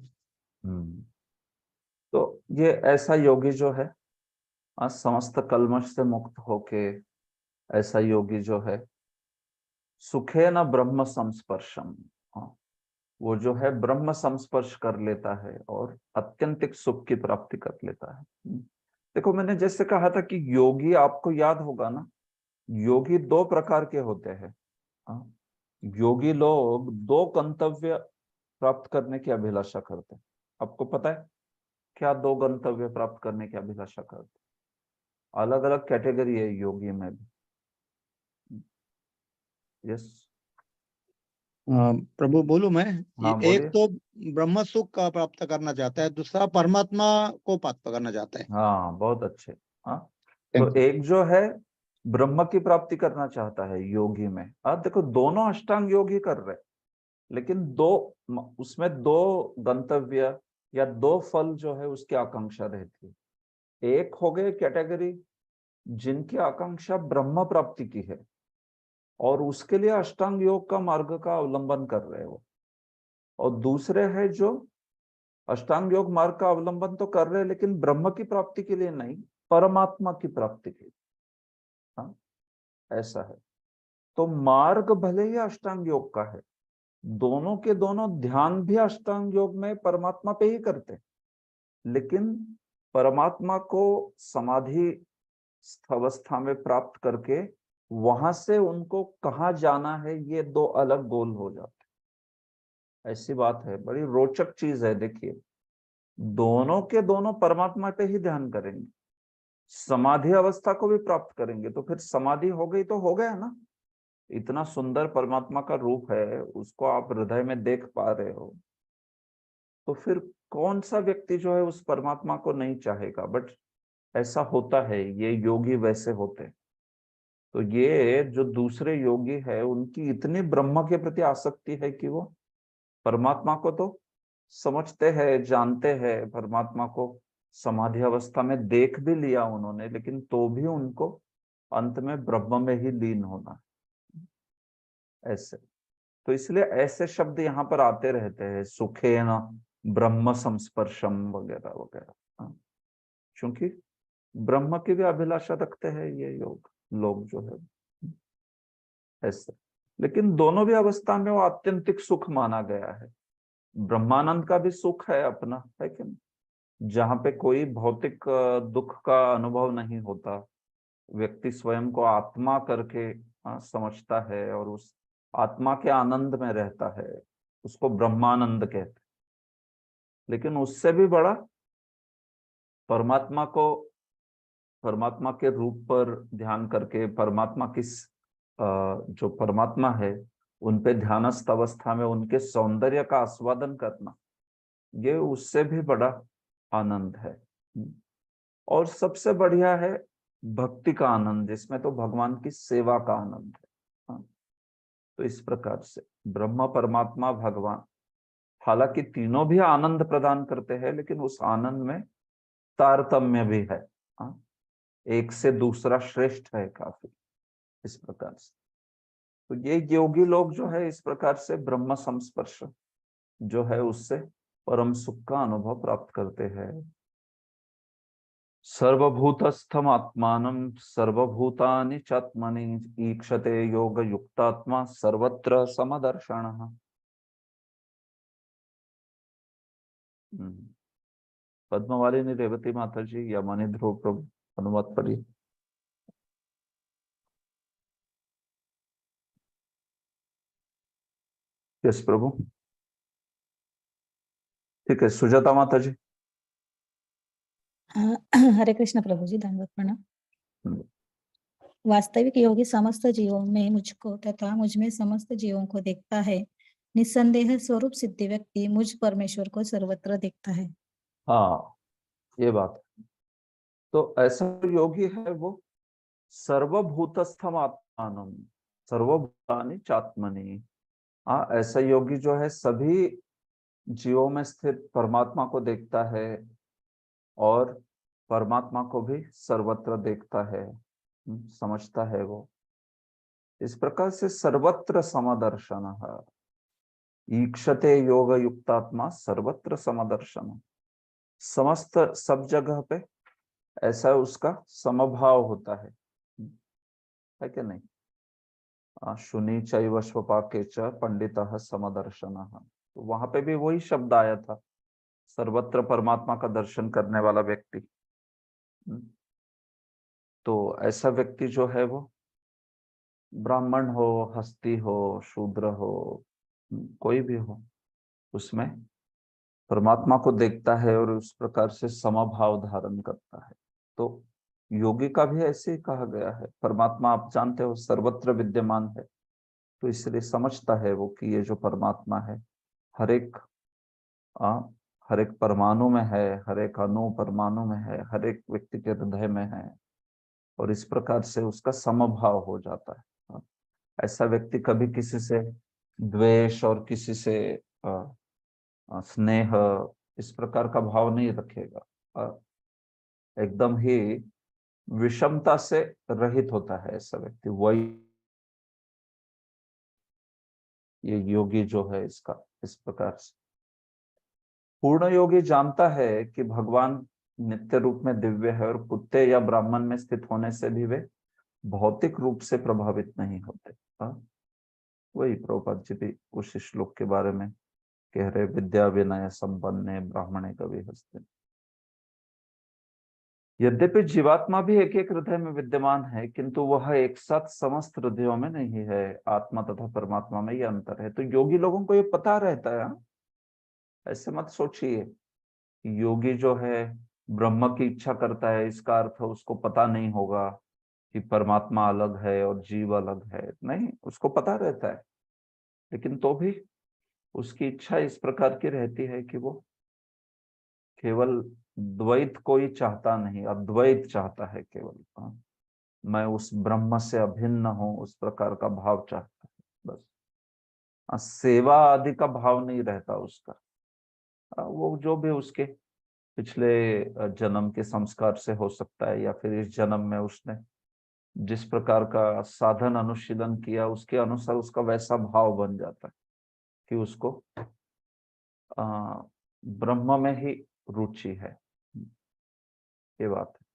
तो ये ऐसा योगी जो है समस्त कलमश से मुक्त होके, ऐसा योगी जो है सुखे न ब्रह्म संस्पर्शम, वो जो है ब्रह्म संस्पर्श कर लेता है और अत्यंतिक सुख की प्राप्ति कर लेता है। देखो मैंने जैसे कहा था कि योगी, आपको याद होगा ना, योगी दो प्रकार के होते हैं। योगी लोग दो गंतव्य प्राप्त करने की अभिलाषा करते हैं। आपको पता है क्या दो गंतव्य प्राप्त करने की अभिलाषा करते हैं? अलग अलग कैटेगरी है योगी में भी। यस प्रभु बोलूं मैं? हाँ, एक बोलिए। तो ब्रह्म सुख का प्राप्त करना चाहता है, दूसरा परमात्मा को प्राप्त करना चाहता है। हाँ, बहुत अच्छे। हाँ, तो एक जो है ब्रह्म की प्राप्ति करना चाहता है योगी में। देखो दोनों अष्टांग योग ही कर रहे, लेकिन उसमें दो गंतव्य या दो फल जो है उसकी आकांक्षा रहती है। एक हो गए कैटेगरी जिनकी आकांक्षा ब्रह्म प्राप्ति की है और उसके लिए अष्टांग योग का मार्ग का अवलंबन कर रहे हो, और दूसरे है जो अष्टांग योग मार्ग का अवलंबन तो कर रहे हैं लेकिन ब्रह्म की प्राप्ति के लिए नहीं, परमात्मा की प्राप्ति के लिए। हाँ, ऐसा है। तो मार्ग भले ही अष्टांग योग का है, दोनों के दोनों ध्यान भी अष्टांग योग में परमात्मा पे ही करते, लेकिन परमात्मा को समाधि अवस्था में प्राप्त करके वहां से उनको कहाँ जाना है ये दो अलग गोल हो जाते। ऐसी बात है, बड़ी रोचक चीज है। देखिए दोनों के दोनों परमात्मा पे ही ध्यान करेंगे, समाधि अवस्था को भी प्राप्त करेंगे, तो फिर समाधि हो गई तो हो गया ना। इतना सुंदर परमात्मा का रूप है, उसको आप हृदय में देख पा रहे हो, तो फिर कौन सा व्यक्ति जो है उस परमात्मा को नहीं चाहेगा। बट ऐसा होता है, ये योगी वैसे होते। तो ये जो दूसरे योगी है उनकी इतनी ब्रह्म के प्रति आसक्ति है कि वो परमात्मा को तो समझते हैं, जानते हैं, परमात्मा को समाधि अवस्था में देख भी लिया उन्होंने, लेकिन तो भी उनको अंत में ब्रह्म में ही लीन होना है। ऐसे तो इसलिए ऐसे शब्द यहाँ पर आते रहते हैं, सुखे न ब्रह्म संस्पर्शम वगैरह वगैरह, क्योंकि ब्रह्म की भी अभिलाषा रखते हैं ये लोग जो है ऐसे। लेकिन दोनों भी अवस्था में वो आत्यंतिक सुख माना गया है। ब्रह्मानंद का भी सुख है अपना, है कि नहीं, जहाँ पे कोई भौतिक दुख का अनुभव नहीं होता, व्यक्ति स्वयं को आत्मा करके समझता है और उस आत्मा के आनंद में रहता है, उसको ब्रह्मानंद कहते। लेकिन उससे भी बड़ा परमात्मा के रूप पर ध्यान करके, परमात्मा जो परमात्मा है उन पे ध्यानस्थ अवस्था में उनके सौंदर्य का आस्वादन करना, ये उससे भी बड़ा आनंद है। और सबसे बढ़िया है भक्ति का आनंद, जिसमें तो भगवान की सेवा का आनंद है। तो इस प्रकार से ब्रह्म, परमात्मा, भगवान, हालांकि तीनों भी आनंद प्रदान करते हैं, लेकिन उस आनंद में तारतम्य भी है। एक से दूसरा श्रेष्ठ है काफी, इस प्रकार से। तो ये योगी लोग जो है इस प्रकार से ब्रह्म संस्पर्श जो है उससे परम सुख का अनुभव प्राप्त करते हैं। सर्वभूतस्थम आत्मानं सर्वभूतानि चात्मनि ईक्षते योग युक्तात्मा सर्वत्र समदर्शनः। पद्मवालिनी रेवती माता जी या मणि ध्रुव प्रभु अनुवाद पढ़िए। यस प्रभु। ठीक है, सुजाता माता जी। हरे कृष्ण प्रभु जी, दंडवत प्रणाम। हम्म। वास्तविक योगी समस्त जीवों में मुझको तथा मुझ में समस्त जीवों को देखता है। निस्संदेह स्वरूप सिद्धि व्यक्ति मुझ परमेश्वर को सर्वत्र देखता है। हाँ, ये बात। तो ऐसा योगी है वो सर्वभूतस्थम आत्मानम सर्वभूतानि चात्मनि। हाँ, ऐसा योगी जो है सभी जीवों में स्थित परमात्मा को देखता है और परमात्मा को भी सर्वत्र देखता है, समझता है वो। इस प्रकार से सर्वत्र समदर्शन ईक्षते योग युक्तात्मा सर्वत्र समदर्शन। समस्त सब जगह पे ऐसा उसका समभाव होता है कि नहीं? शुनि चैव स्वपाके च पंडितः समदर्शनः। तो वहां पे भी वही शब्द आया था, सर्वत्र परमात्मा का दर्शन करने वाला व्यक्ति। तो ऐसा व्यक्ति जो है वो ब्राह्मण हो, हस्ती हो, शूद्र हो, कोई भी हो, उसमें परमात्मा को देखता है और उस प्रकार से समभाव धारण करता है। तो योगी का भी ऐसे ही कहा गया है, परमात्मा आप जानते हो सर्वत्र विद्यमान है, तो इसलिए समझता है वो कि ये जो परमात्मा है हर एक परमाणु में है, हर एक अणु परमाणु में है, हर एक व्यक्ति के हृदय में है, और इस प्रकार से उसका समभाव हो जाता है। ऐसा व्यक्ति कभी किसी से द्वेष और किसी से स्नेह इस प्रकार का भाव नहीं रखेगा, एकदम ही विषमता से रहित होता है ऐसा व्यक्ति। वही ये योगी जो है इसका इस प्रकार से पूर्ण योगी जानता है कि भगवान नित्य रूप में दिव्य है और कुत्ते या ब्राह्मण में स्थित होने से भी वे भौतिक रूप से प्रभावित नहीं होते। वही प्रभुपाद जी भी उस श्लोक के बारे में कह रहे, विद्या विनय संपन्ने ब्राह्मणे कवि हस्ते। यद्यपि जीवात्मा भी एक एक हृदय में विद्यमान है, किंतु वह एक साथ समस्त हृदयों में नहीं है। आत्मा तथा परमात्मा में यह अंतर है। तो योगी लोगों को ये पता रहता है। ऐसे मत सोचिए योगी जो है ब्रह्म की इच्छा करता है, इसका अर्थ उसको पता नहीं होगा कि परमात्मा अलग है और जीव अलग है। नहीं, उसको पता रहता है, लेकिन तो भी उसकी इच्छा इस प्रकार की रहती है कि वो केवल द्वैत को ही चाहता नहीं, अद्वैत चाहता है केवल। मैं उस ब्रह्म से अभिन्न हूं, उस प्रकार का भाव चाहता है बस। सेवा आदि का भाव नहीं रहता उसका। वो जो भी उसके पिछले जन्म के संस्कार से हो सकता है, या फिर इस जन्म में उसने जिस प्रकार का साधन अनुशीलन किया उसके अनुसार उसका वैसा भाव बन जाता है कि उसको ब्रह्म में ही रुचि है। ये बात है।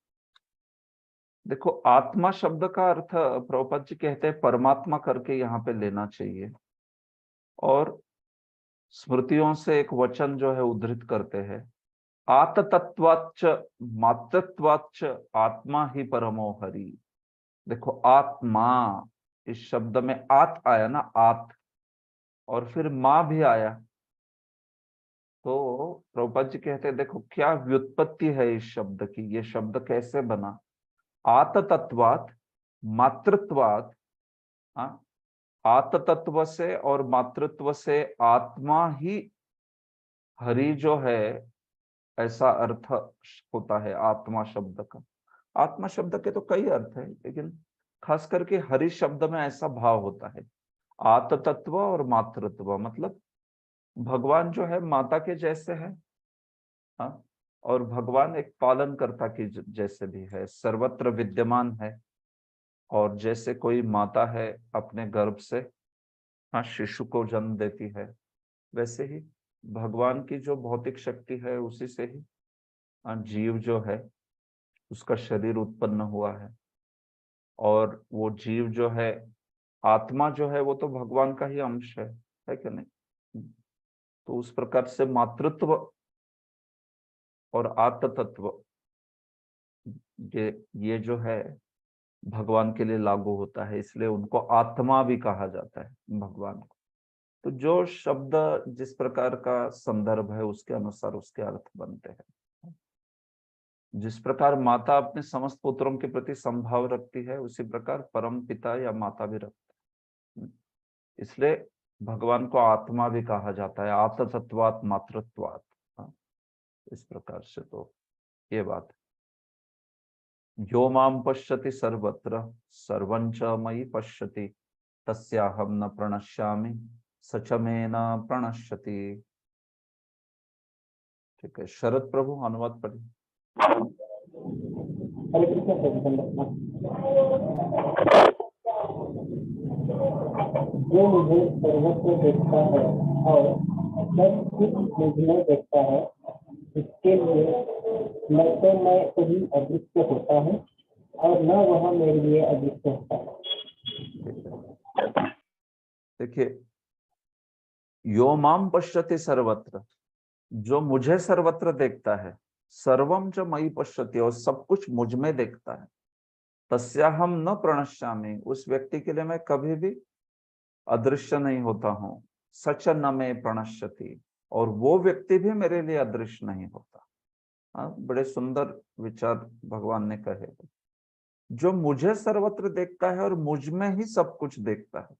देखो, आत्मा शब्द का अर्थ प्रभुपाद जी कहते हैं परमात्मा करके यहाँ पे लेना चाहिए, और स्मृतियों से एक वचन जो है उद्धृत करते हैं, आततत्वाच्च मातृत्वाच्च आत्मा ही परमो हरि। देखो, आत्मा इस शब्द में आत आया ना, आत, और फिर मां भी आया। तो प्रभुपाद जी कहते हैं देखो क्या व्युत्पत्ति है इस शब्द की, ये शब्द कैसे बना। आततत्वात मातृत्वात, आततत्व से और मातृत्व से आत्मा ही हरि जो है, ऐसा अर्थ होता है आत्मा शब्द का। आत्मा शब्द के तो कई अर्थ है, लेकिन खास करके हरि शब्द में ऐसा भाव होता है। आततत्व और मातृत्व मतलब भगवान जो है माता के जैसे है, और भगवान एक पालनकर्ता की जैसे भी है, सर्वत्र विद्यमान है। और जैसे कोई माता है अपने गर्भ से शिशु को जन्म देती है, वैसे ही भगवान की जो भौतिक शक्ति है उसी से ही जीव जो है उसका शरीर उत्पन्न हुआ है। और वो जीव जो है, आत्मा जो है, वो तो भगवान का ही अंश है कि नहीं? तो उस प्रकार से मातृत्व और आत्तत्व ये जो है भगवान के लिए लागू होता है, इसलिए उनको आत्मा भी कहा जाता है भगवान को। तो जो शब्द जिस प्रकार का संदर्भ है उसके अनुसार उसके अर्थ बनते हैं। जिस प्रकार माता अपने समस्त पुत्रों के प्रति संभाव रखती है, उसी प्रकार परम पिता या माता भी रखते हैं। इसलिए भगवान को आत्मा भी कहा जाता है, आत्तत्वात् मातृत्वात्। इस प्रकार से तो ये बात है। यो माम पश्यति सर्वत्र सर्वं च मयि पश्यति तस्याहं न प्रणश्यामि स च मे न प्रणश्यति। ठीक है, शरद प्रभु अनुवाद पढ़िए। हरे कृष्ण प्रभु। जो मुझे सर्वत्र देखता है और सब कुछ मुझ में देखता है, इसके लिए न तो मैं कभी अदृश्य होता हूँ और न वह मेरे लिए अदृश्य होता है। देखिए, यो माम पश्यति सर्वत्र, जो मुझे सर्वत्र देखता है, सर्वम च मयि पश्यति, और सब कुछ मुझ में देखता है, तस्याहम न प्रणश्यामि, उस व्यक्ति के लिए मैं कभी भी अदृश्य नहीं होता हूँ। सच न में प्रणश्यति, और वो व्यक्ति भी मेरे लिए अदृश्य नहीं होता। बड़े सुंदर विचार भगवान ने कहे। जो मुझे सर्वत्र देखता है और मुझ में ही सब कुछ देखता है,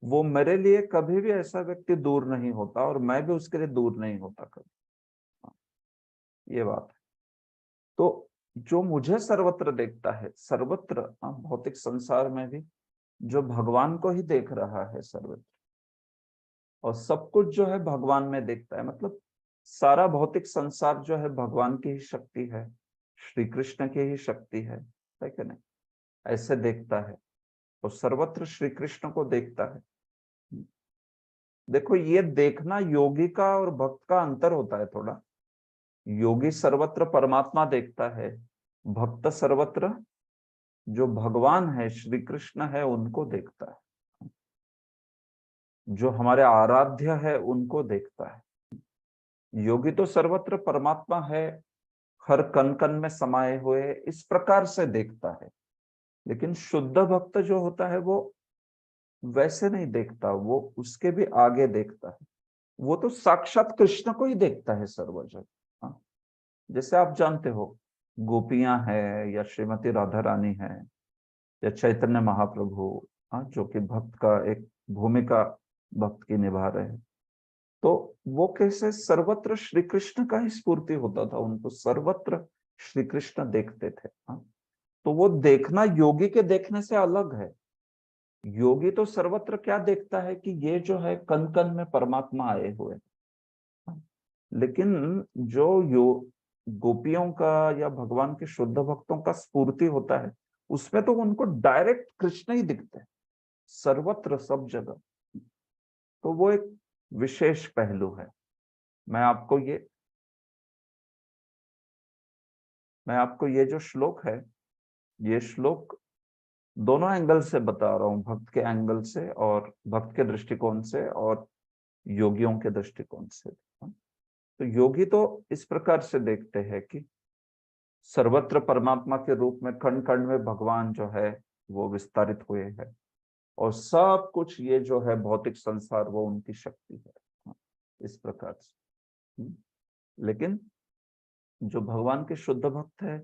वो मेरे लिए कभी भी ऐसा व्यक्ति दूर नहीं होता और मैं भी उसके लिए दूर नहीं होता कभी। ये बात है। तो जो मुझे सर्वत्र देखता है, सर्वत्र भौतिक संसार में भी जो भगवान को ही देख रहा है सर्वत्र, और सब कुछ जो है भगवान में देखता है, मतलब सारा भौतिक संसार जो है भगवान की ही शक्ति है, श्री कृष्ण की ही शक्ति है कि नहीं? ऐसे देखता है और सर्वत्र श्री कृष्ण को देखता है। देखो, ये देखना योगी का और भक्त का अंतर होता है थोड़ा। योगी सर्वत्र परमात्मा देखता है, भक्त सर्वत्र जो भगवान है, श्री कृष्ण है, उनको देखता है, जो हमारे आराध्य है उनको देखता है। योगी तो सर्वत्र परमात्मा है, हर कण कण में समाये हुए, इस प्रकार से देखता है। लेकिन शुद्ध भक्त जो होता है वो वैसे नहीं देखता, वो उसके भी आगे देखता है। वो तो साक्षात कृष्ण को ही देखता है सर्वजग। जैसे आप जानते हो, गोपियां हैं या श्रीमती राधा रानी है या चैतन्य महाप्रभु, जो कि भक्त का एक भूमिका भक्त की निभा रहे हैं, तो वो कैसे सर्वत्र श्री कृष्ण का ही स्फूर्ति होता था, उनको सर्वत्र श्री कृष्ण देखते थे। तो वो देखना योगी के देखने से अलग है। योगी तो सर्वत्र क्या देखता है कि ये जो है कण कण में परमात्मा आए हुए। लेकिन जो गोपियों का या भगवान के शुद्ध भक्तों का स्फूर्ति होता है, उसमें तो उनको डायरेक्ट कृष्ण ही दिखते हैं सर्वत्र सब जगह। तो वो एक विशेष पहलू है। मैं आपको ये जो श्लोक है, ये श्लोक दोनों एंगल से बता रहा हूं, भक्त के एंगल से और भक्त के दृष्टिकोण से और योगियों के दृष्टिकोण से। तो योगी तो इस प्रकार से देखते हैं कि सर्वत्र परमात्मा के रूप में कण कण में भगवान जो है वो विस्तारित हुए हैं, और सब कुछ ये जो है भौतिक संसार वो उनकी शक्ति है, इस प्रकार से। लेकिन जो भगवान के शुद्ध भक्त है,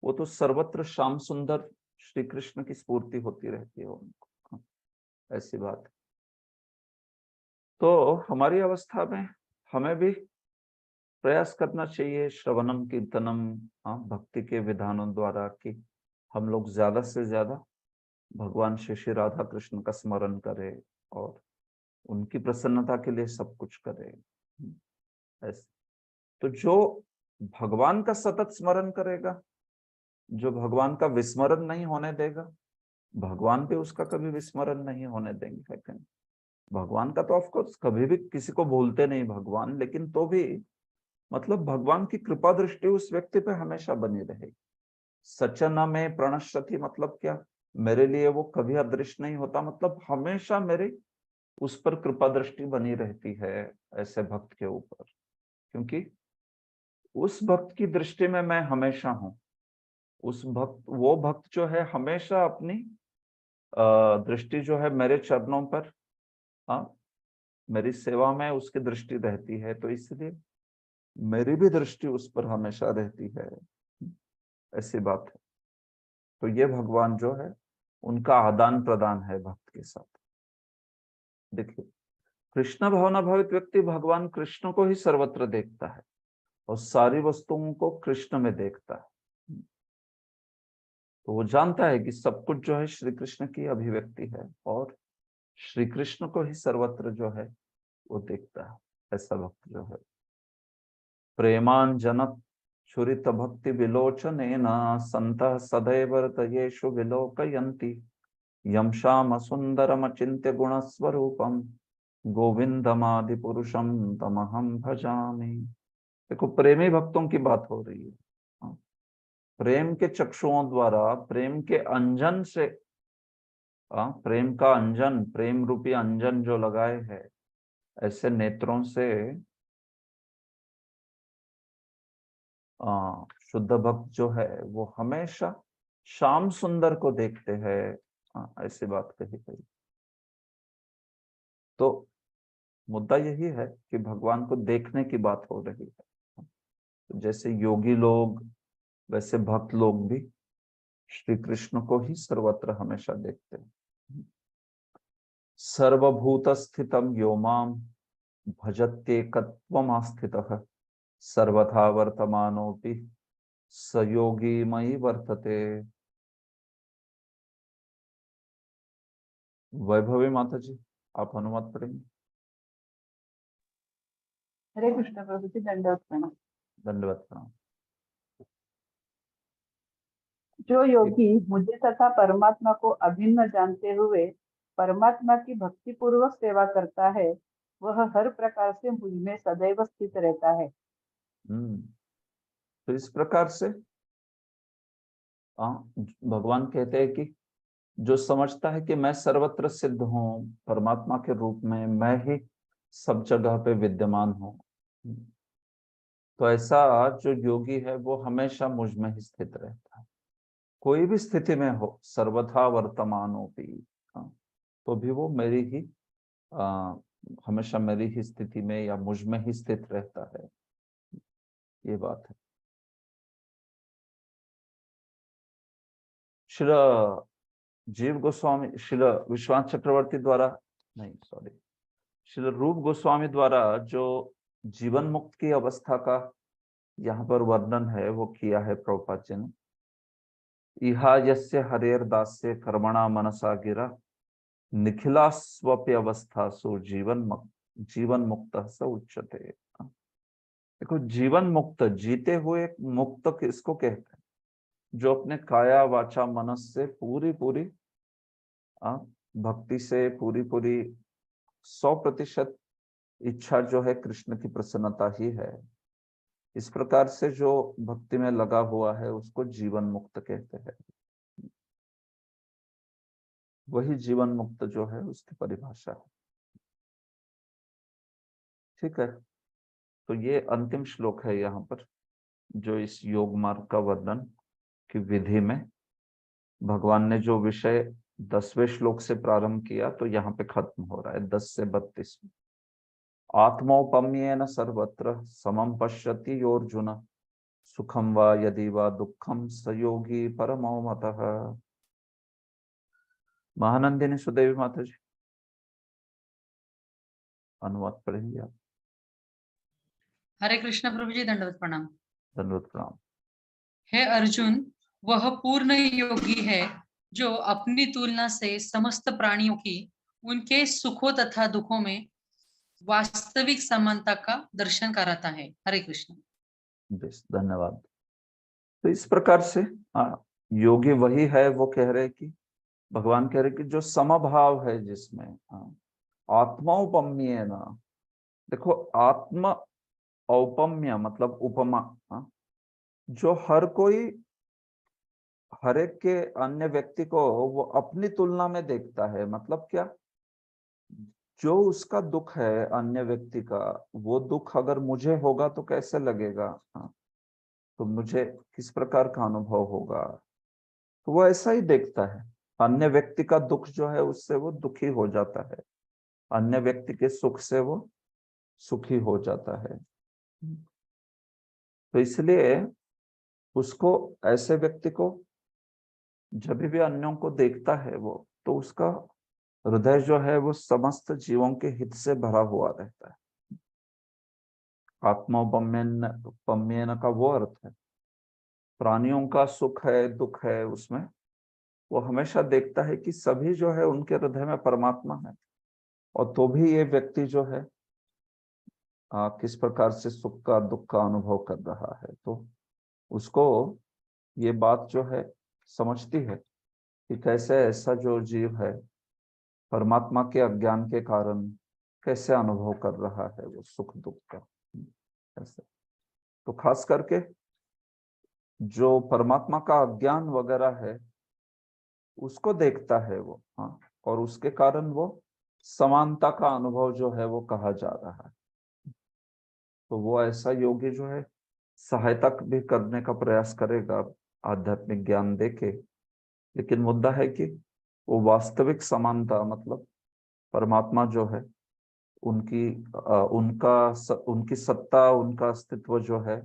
वो तो सर्वत्र श्याम सुंदर श्री कृष्ण की स्फूर्ति होती रहती है उनको। ऐसी बात है। तो हमारी अवस्था में हमें भी प्रयास करना चाहिए श्रवणम कीर्तनम, भक्ति के विधानों द्वारा, कि हम लोग ज्यादा से ज्यादा भगवान श्री राधा कृष्ण का स्मरण करें और उनकी प्रसन्नता के लिए सब कुछ करें। ऐसे तो जो भगवान का सतत स्मरण करेगा, जो भगवान का विस्मरण नहीं होने देगा, भगवान भी उसका कभी विस्मरण नहीं होने देंगे। लेकिन भगवान का तो ऑफकोर्स कभी भी किसी को भूलते नहीं भगवान, लेकिन तो भी मतलब भगवान की कृपा दृष्टि उस व्यक्ति पे हमेशा बनी रहेगी। सचना में प्रणश्यति मतलब क्या? मेरे लिए वो कभी अदृश्य नहीं होता, मतलब हमेशा मेरी उस पर कृपा दृष्टि बनी रहती है ऐसे भक्त के ऊपर, क्योंकि उस भक्त की दृष्टि में मैं हमेशा हूं। वो भक्त जो है हमेशा अपनी दृष्टि जो है मेरे चरणों पर, हाँ, मेरी सेवा में उसकी दृष्टि रहती है, तो इसलिए मेरी भी दृष्टि उस पर हमेशा रहती है, ऐसी बात है। तो ये भगवान जो है उनका आदान प्रदान है भक्त के साथ। देखिए, कृष्ण भावना भावित व्यक्ति भगवान कृष्ण को ही सर्वत्र देखता है और सारी वस्तुओं को कृष्ण में देखता है। तो वो जानता है कि सब कुछ जो है श्री कृष्ण की अभिव्यक्ति है और श्री कृष्ण को ही सर्वत्र जो है वो देखता है। ऐसा भक्त जो है प्रेमांजनत छुरित भक्ति विलोचनेन संतः सदैव रतयेषु विलोकयन्ति यम श्याम सुंदरम अचिंत्य गुण स्वरूपम गोविंदमादि पुरुषम तमहम भजामि। देखो, प्रेमी भक्तों की बात हो रही है। हाँ, प्रेम के चक्षुओं द्वारा, प्रेम के अंजन से, प्रेम का अंजन, प्रेम रूपी अंजन जो लगाए है, ऐसे नेत्रों से शुद्ध भक्त जो है वो हमेशा श्याम सुंदर को देखते हैं। ऐसी बात कही गई। तो मुद्दा यही है कि भगवान को देखने की बात हो रही है। तो जैसे योगी लोग, वैसे भक्त लोग भी श्री कृष्ण को ही सर्वत्र हमेशा देखते हैं। सर्वभूत स्थितम यो माम भजत्येकत्वमास्थितः सर्वथा वर्तमानोपि सयोगी मयि वर्तते। वैभवी माता जी, आप अनुवाद पढ़ेंगे। हरे कृष्ण प्रभु जी, दंडवत प्रणाम। धन्यवाद प्रणाम। जो योगी मुझे तथा परमात्मा को अभिन्न जानते हुए परमात्मा की भक्ति पूर्वक सेवा करता है, वह हर प्रकार से मुझ में सदैव स्थित रहता है। तो इस प्रकार से भगवान कहते हैं कि जो समझता है कि मैं सर्वत्र सिद्ध हूँ, परमात्मा के रूप में मैं ही सब जगह पे विद्यमान हूँ, तो ऐसा जो योगी है वो हमेशा मुझ में ही स्थित रहता है। कोई भी स्थिति में हो, सर्वथा वर्तमानोपि, तो भी वो मेरी ही हमेशा मेरी ही स्थिति में या मुझ में ही स्थित रहता है। ये बात है। श्री जीव गोस्वामी, श्री विश्वास चक्रवर्ती द्वारा, नहीं सॉरी, श्री रूप गोस्वामी द्वारा जो जीवन मुक्त की अवस्था का यहाँ पर वर्णन है वो किया है प्रभुपाद जी ने। इहा यस्य हरेर दास्य कर्मणा मनसा गिरा निखिला स्वप्य अवस्था सो जीवन मुक्त स उच्यते। देखो, जीवन मुक्त, जीते हुए मुक्त किसको कहते हैं? जो अपने काया वाचा मनस से पूरी पूरी भक्ति से पूरी पूरी 100% इच्छा जो है कृष्ण की प्रसन्नता ही है, इस प्रकार से जो भक्ति में लगा हुआ है उसको जीवन मुक्त कहते हैं। वही जीवन मुक्त जो है उसकी परिभाषा है। ठीक है, तो ये अंतिम श्लोक है यहाँ पर, जो इस योग मार्ग का वर्णन की विधि में भगवान ने जो विषय 10वें श्लोक से प्रारंभ किया, तो यहाँ पे खत्म हो रहा है 10 से 32। आत्मौपम्येन सर्वत्र समं पश्यति योर्जुन सुखम वा यदि वा दुखम स योगी परमो मतः। महानंदिनी सुदेवी माता जी, अनुवाद पढ़ेंगे आप। हरे कृष्ण प्रभु जी, दंडवत प्रणाम। दंडवत प्रणाम। हे अर्जुन, वह पूर्ण योगी है जो अपनी तुलना से समस्त प्राणियों की उनके सुखों तथा दुखों में वास्तविक समानता का दर्शन कराता है। हरे कृष्ण। धन्यवाद। तो इस प्रकार से योगी वही है, वो कह रहे कि भगवान कह रहे कि जो समभाव है जिसमें आत्मौपम्य ना। देखो, आत्म औपम्य मतलब उपमा, जो हर कोई हर एक के अन्य व्यक्ति को वो अपनी तुलना में देखता है। मतलब क्या, जो उसका दुख है अन्य व्यक्ति का, वो दुख अगर मुझे होगा तो कैसे लगेगा। तो मुझे किस प्रकार का अनुभव होगा, तो वो ऐसा ही देखता है। अन्य व्यक्ति का दुख जो है उससे वो दुखी हो जाता है, अन्य व्यक्ति के सुख से वो सुखी हो जाता है। तो इसलिए उसको, ऐसे व्यक्ति को जब भी अन्यों को देखता है वो, तो उसका हृदय जो है वो समस्त जीवों के हित से भरा हुआ रहता है। आत्मोपम्यन का वो अर्थ है, प्राणियों का सुख है दुख है, उसमें वो हमेशा देखता है कि सभी जो है उनके हृदय में परमात्मा है, और तो भी ये व्यक्ति जो है किस प्रकार से सुख का दुख का अनुभव कर रहा है। तो उसको ये बात जो है समझती है कि कैसे ऐसा जो जीव है परमात्मा के अज्ञान के कारण कैसे अनुभव कर रहा है वो सुख दुख का ऐसे। तो खास करके जो परमात्मा का अज्ञान वगैरह है उसको देखता है वो, हाँ, और उसके कारण वो समानता का अनुभव जो है वो कहा जा रहा है। तो वो ऐसा योगी जो है सहायता भी करने का प्रयास करेगा आध्यात्मिक ज्ञान देके, लेकिन मुद्दा है कि वो वास्तविक समानता, मतलब परमात्मा जो है उनकी सत्ता, उनका अस्तित्व जो है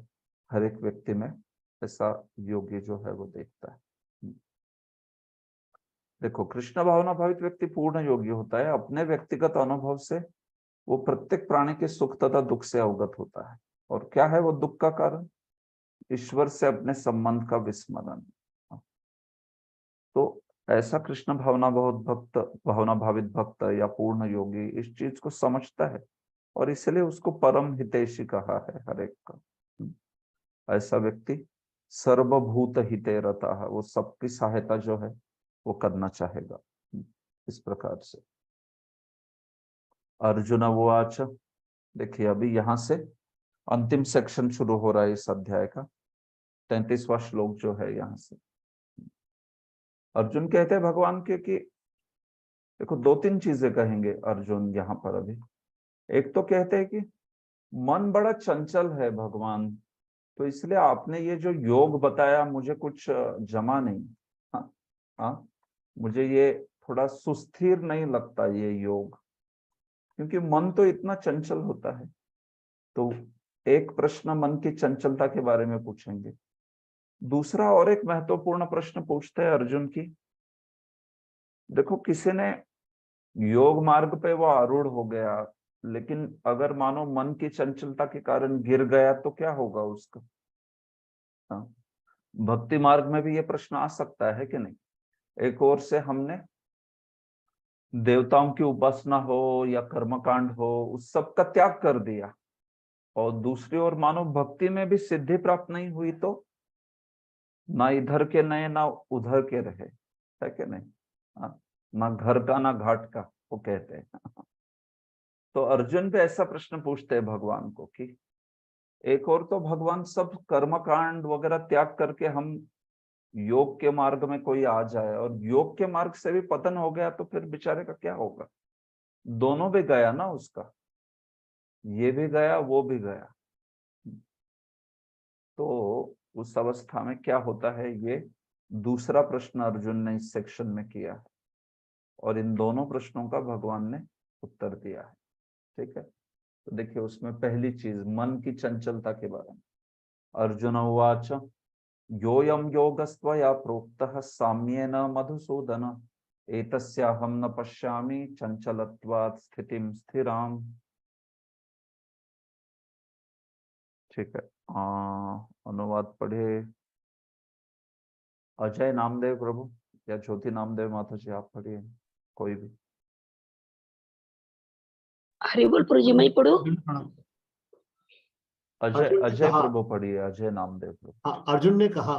हर एक व्यक्ति में, ऐसा योगी जो है वो देखता है। देखो, कृष्ण भावना भावित व्यक्ति पूर्ण योगी होता है। अपने व्यक्तिगत अनुभव से वो प्रत्येक प्राणी के सुख तथा दुख से अवगत होता है। और क्या है वो दुख का कारण? ईश्वर से अपने संबंध का विस्मरण। तो ऐसा कृष्ण भावना भावित भक्त या पूर्ण योगी इस चीज को समझता है, और इसलिए उसको परम हितैषी कहा है हर एक का। ऐसा व्यक्ति सर्वभूत हिते रहता है, वो सबकी सहायता जो है वो करना चाहेगा। इस प्रकार से अर्जुन उवाच, देखिए अभी यहाँ से अंतिम सेक्शन शुरू हो रहा है इस अध्याय का, 33वां श्लोक जो है यहाँ से। अर्जुन कहते हैं भगवान के कि देखो, दो तीन चीजें कहेंगे अर्जुन यहाँ पर अभी। एक तो कहते हैं कि मन बड़ा चंचल है भगवान, तो इसलिए आपने ये जो योग बताया मुझे कुछ जमा नहीं। हाँ, मुझे ये थोड़ा सुस्थिर नहीं लगता ये योग, क्योंकि मन तो इतना चंचल होता है। तो एक प्रश्न मन की चंचलता के बारे में पूछेंगे। दूसरा और एक महत्वपूर्ण प्रश्न पूछते हैं अर्जुन की, देखो किसी ने योग मार्ग पे वो आरूढ़ हो गया, लेकिन अगर मानो मन की चंचलता के कारण गिर गया तो क्या होगा उसका? हाँ, भक्ति मार्ग में भी ये प्रश्न आ सकता है कि नहीं। एक ओर से हमने देवताओं की उपासना हो या कर्मकांड हो, उस सब का त्याग कर दिया, और दूसरी ओर मानो भक्ति में भी सिद्धि प्राप्त नहीं हुई, तो ना इधर के नए ना उधर के रहे, है कि नहीं। हाँ, ना घर का ना घाट का, वो कहते हैं। तो अर्जुन भी ऐसा प्रश्न पूछते हैं भगवान को कि एक और तो भगवान सब कर्मकांड वगैरह त्याग करके हम योग के मार्ग में कोई आ जाए, और योग के मार्ग से भी पतन हो गया तो फिर बेचारे का क्या होगा? दोनों भी गया ना उसका, ये भी गया वो भी गया। तो उस अवस्था में क्या होता है, ये दूसरा प्रश्न अर्जुन ने इस सेक्शन में किया है, और इन दोनों प्रश्नों का भगवान ने उत्तर दिया है। ठीक है, तो देखिए उसमें पहली चीज मन की चंचलता के बारे में। अर्जुन उवाच, योऽयं योगस्त्वया प्रोक्तः साम्येन मधुसूदन, एतस्याहं न पश्यामि चंचलत्वात् स्थितिं स्थिराम्। ठीक है, अनुवाद पढ़े अजय नामदेव प्रभु या ज्योति नामदेव माता जी, आप पढ़िए कोई भी। हरि बोल प्रभु जी, मैं पढ़ू? अजय प्रभु पढ़िए, अजय नामदेव प्रभु। अर्जुन ने कहा,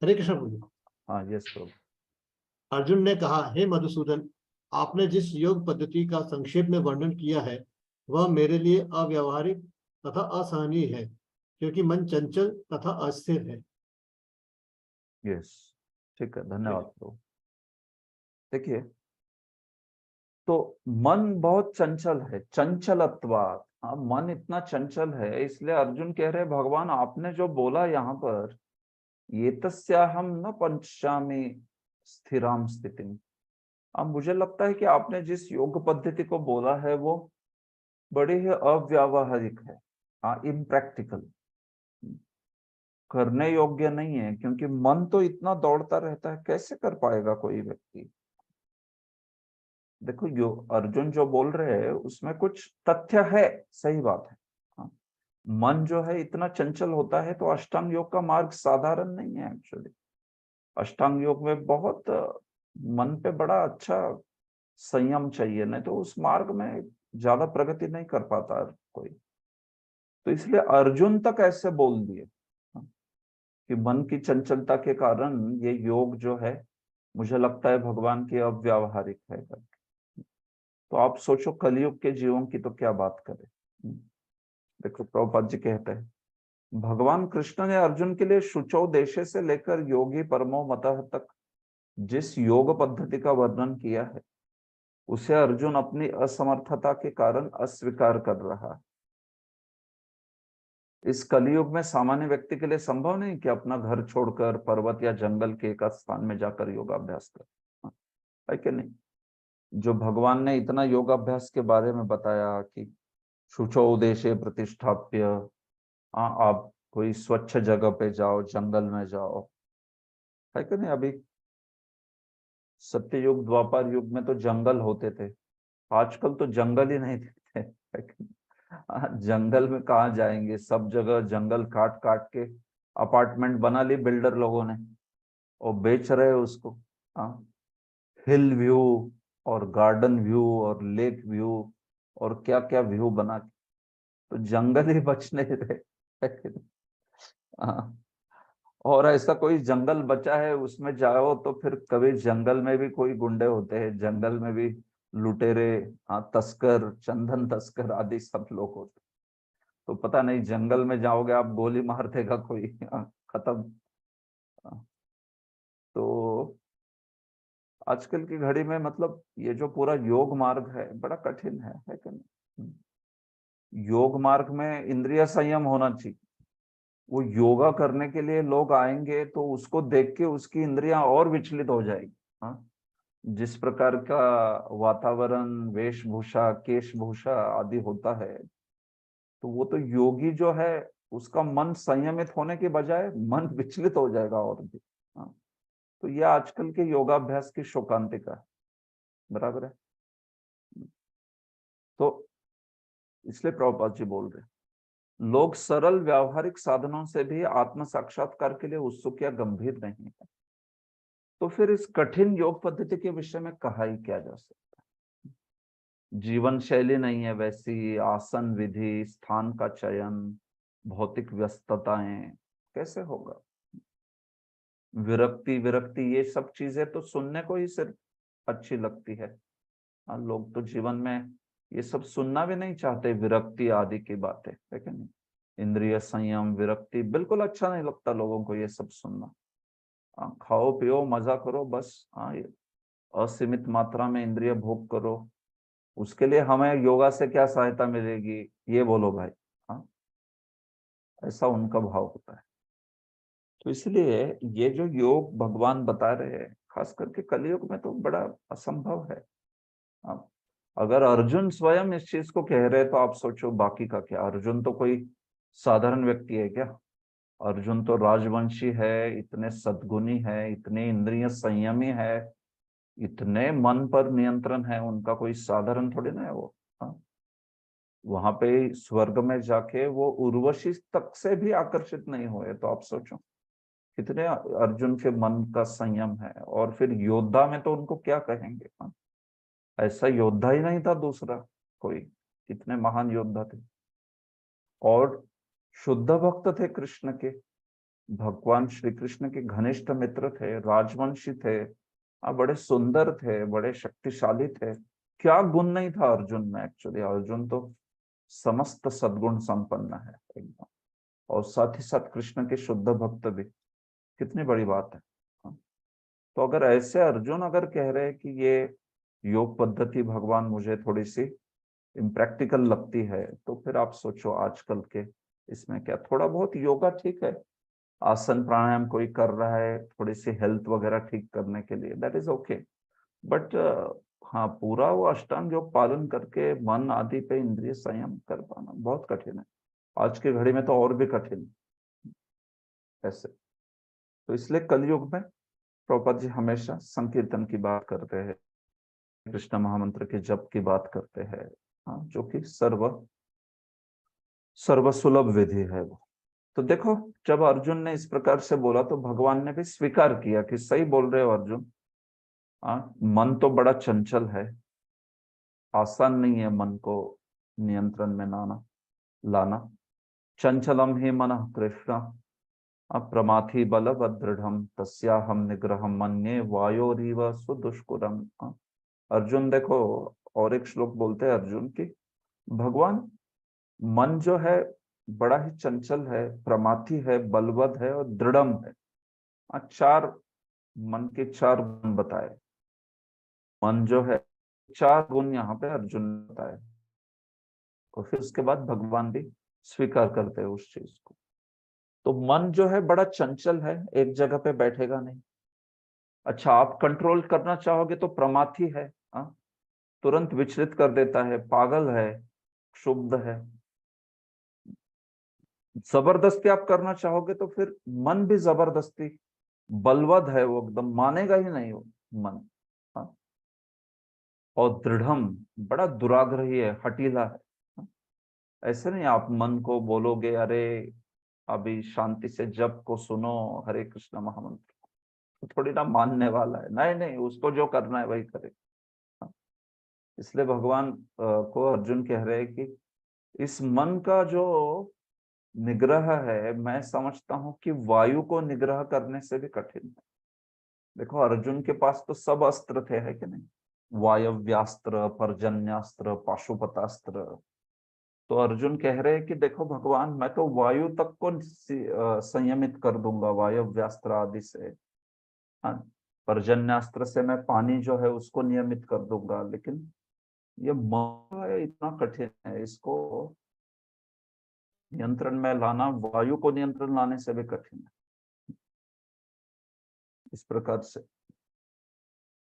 हरे कृष्ण प्रभु। हाँ, यस प्रभु। अर्जुन ने कहा, हे मधुसूदन, आपने जिस योग पद्धति का संक्षेप में वर्णन किया है वह मेरे लिए अव्यावहारिक तथा असहनीय है, क्योंकि मन चंचल तथा अस्थिर है। यस, ठीक है, धन्यवाद प्रभु। देखिए, तो मन बहुत चंचल है, चंचलत्वात्। हाँ, मन इतना चंचल है, इसलिए अर्जुन कह रहे भगवान आपने जो बोला यहाँ पर, ये तस्याहम न पंचामी स्थिराम स्थितिम। अब मुझे लगता है कि आपने जिस योग पद्धति को बोला है वो बड़ी ही अव्यावहारिक है, हाँ, इम्प्रैक्टिकल, करने योग्य नहीं है, क्योंकि मन तो इतना दौड़ता रहता है, कैसे कर पाएगा कोई व्यक्ति। देखो, यो अर्जुन जो बोल रहे हैं उसमें कुछ तथ्य है, सही बात है। हाँ, मन जो है इतना चंचल होता है, तो अष्टांग योग का मार्ग साधारण नहीं है एक्चुअली। अष्टांग योग में बहुत मन पे बड़ा अच्छा संयम चाहिए, नहीं तो उस मार्ग में ज्यादा प्रगति नहीं कर पाता कोई। तो इसलिए अर्जुन तक ऐसे बोल दिए कि मन की चंचलता के कारण ये योग जो है, मुझे लगता है भगवान की अव्यावहारिक है। तो आप सोचो कलयुग के जीवों की तो क्या बात करें। देखो प्रभुपाद जी कहते हैं, भगवान कृष्ण ने अर्जुन के लिए शुचौ देशे से लेकर योगी परमो मतः तक जिस योग पद्धति का वर्णन किया है, उसे अर्जुन अपनी असमर्थता के कारण अस्वीकार कर रहा है। इस कलयुग में सामान्य व्यक्ति के लिए संभव नहीं कि अपना घर छोड़कर पर्वत या जंगल के एक स्थान में जाकर योगाभ्यास करे, है कि नहीं। जो भगवान ने इतना योगाभ्यास के बारे में बताया कि शुचौ देशे प्रतिष्ठाप्य, आप कोई स्वच्छ जगह पे जाओ, जंगल में जाओ, है कि नहीं। अभी सत्ययुग द्वापर युग में तो जंगल होते थे, आजकल तो जंगल ही नहीं दिखते, है कि नहीं? जंगल में कहाँ जाएंगे, सब जगह जंगल काट काट के अपार्टमेंट बना ली बिल्डर लोगों ने और बेच रहे उसको। हिल व्यू और गार्डन व्यू और लेक व्यू और क्या क्या व्यू बना के, तो जंगल ही बच नहीं रहे। और ऐसा कोई जंगल बचा है उसमें जाओ तो फिर कभी जंगल में भी कोई गुंडे होते हैं, जंगल में भी लुटेरे, तस्कर, चंदन तस्कर आदि सब लोग होते। तो पता नहीं जंगल में जाओगे आप, गोली मार देगा कोई, खत्म। तो आजकल की घड़ी में मतलब ये जो पूरा योग मार्ग है बड़ा कठिन है कि नहीं। योग मार्ग में इंद्रिय संयम होना चाहिए। वो योगा करने के लिए लोग आएंगे तो उसको देख के उसकी इंद्रियां और विचलित हो जाएगी। हाँ, जिस प्रकार का वातावरण, वेशभूषा, केशभूषा आदि होता है, तो वो तो योगी जो है उसका मन संयमित होने के बजाय मन विचलित हो जाएगा और भी। हाँ, तो ये आजकल के योगाभ्यास की शोकांतिका है, बराबर है। तो इसलिए प्रभुपाद जी बोल रहे हैं, लोग सरल व्यावहारिक साधनों से भी आत्म साक्षात्कार के लिए उत्सुक या गंभीर नहीं है। तो फिर इस कठिन योग पद्धति के विषय में कहा ही क्या जा सकता है। जीवन शैली नहीं है वैसी, आसन विधि, स्थान का चयन, भौतिक व्यस्तताएं, कैसे होगा। विरक्ति विरक्ति ये सब चीजें तो सुनने को ही सिर्फ अच्छी लगती है। लोग तो जीवन में ये सब सुनना भी नहीं चाहते, विरक्ति आदि की बातें, है कि नहीं। इंद्रिय संयम, विरक्ति, बिल्कुल अच्छा नहीं लगता लोगों को ये सब सुनना। खाओ पियो मजा करो बस, असीमित मात्रा में इंद्रिय भोग करो, उसके लिए हमें योगा से क्या सहायता मिलेगी, ये बोलो भाई। ऐसा उनका भाव होता है। तो इसलिए ये जो योग भगवान बता रहे हैं, खास करके कलयुग में तो बड़ा असंभव है। अगर अर्जुन स्वयं इस चीज को कह रहे तो आप सोचो बाकी का क्या। अर्जुन तो कोई साधारण व्यक्ति है क्या। अर्जुन तो राजवंशी है, इतने सद्गुणी है, इतने इंद्रिय संयमी है, इतने मन पर नियंत्रण है उनका, कोई साधारण थोड़ी ना है वो। वहां पे स्वर्ग में जाके वो उर्वशी तक से भी आकर्षित नहीं हुए, तो आप सोचो कितने अर्जुन के मन का संयम है। और फिर योद्धा में तो उनको क्या कहेंगे, ऐसा योद्धा ही नहीं था दूसरा कोई, इतने महान योद्धा थे और शुद्ध भक्त थे कृष्ण के, भगवान श्री कृष्ण के घनिष्ठ मित्र थे, राजवंशी थे, बड़े सुंदर थे, बड़े शक्तिशाली थे। क्या गुण नहीं था अर्जुन में एक्चुअली। अर्जुन तो समस्त सद्गुण संपन्न है एकदम, और साथ ही साथ कृष्ण के शुद्ध भक्त भी, कितनी बड़ी बात है। तो अगर ऐसे अर्जुन अगर कह रहे हैं कि ये योग पद्धति भगवान मुझे थोड़ी सी इम्प्रैक्टिकल लगती है, तो फिर आप सोचो आजकल के इसमें क्या, थोड़ा बहुत योगा ठीक है, आसन प्राणायाम कोई कर रहा है थोड़ी सी हेल्थ वगैरह ठीक करने के लिए, दैट इज ओके। बट हाँ, पूरा वो अष्टांग योग पालन करके मन आदि पे इंद्रिय संयम कर पाना बहुत कठिन है, आज की घड़ी में तो और भी कठिन ऐसे। तो इसलिए कलयुग में प्रभुपाद जी हमेशा संकीर्तन की बात करते हैं, कृष्ण महामंत्र के जप की बात करते हैं, हाँ, जो कि सर्वसुलभ विधि है वो। तो देखो, जब अर्जुन ने इस प्रकार से बोला तो भगवान ने भी स्वीकार किया कि सही बोल रहे हो अर्जुन, मन तो बड़ा चंचल है, आसान नहीं है मन को नियंत्रण में लाना। चंचलम ही मन कृष्ण अप्रमाथि बलवदृढ़ तस्याहम निग्रहम मन्ये वायोरीव सुदुष्कुरम। अर्जुन देखो, और एक श्लोक बोलते हैं अर्जुन की, भगवान मन जो है बड़ा ही चंचल है, प्रमाथी है, बलवद है और दृढ़म है। चार मन के चार गुण बताए, मन जो है चार गुण यहाँ पे अर्जुन ने बताए, और फिर उसके बाद भगवान भी स्वीकार करते हैं उस चीज को। तो मन जो है बड़ा चंचल है, एक जगह पे बैठेगा नहीं। अच्छा, आप कंट्रोल करना चाहोगे तो प्रमाथी है, तुरंत विचलित कर देता है, पागल है, क्षुब्ध है। जबरदस्ती आप करना चाहोगे तो फिर मन भी जबरदस्ती बलवद है, वो एकदम मानेगा ही नहीं वो मन। और दृढ़म, बड़ा दुराग्रही है, हठीला है। ऐसे नहीं आप मन को बोलोगे अरे अभी शांति से जप को सुनो, हरे कृष्ण महामंत्र, तो थोड़ी ना मानने वाला है, नहीं नहीं, उसको जो करना है वही करे। इसलिए भगवान को अर्जुन कह रहे हैं कि इस मन का जो निग्रह है, मैं समझता हूं कि वायु को निग्रह करने से भी कठिन है। देखो अर्जुन के पास तो सब अस्त्र थे, है कि नहीं, वायव्यास्त्र, पर्जन्यास्त्र, पाशुपतास्त्र। तो अर्जुन कह रहे हैं कि देखो भगवान, मैं तो वायु तक को संयमित कर दूंगा वायव्यास्त्र आदि से, हाँ, पर्जन्यास्त्र से मैं पानी जो है उसको नियमित कर दूंगा, लेकिन ये मन है इतना कठिन है, इसको नियंत्रण में लाना वायु को नियंत्रण लाने से भी कठिन है, इस प्रकार से।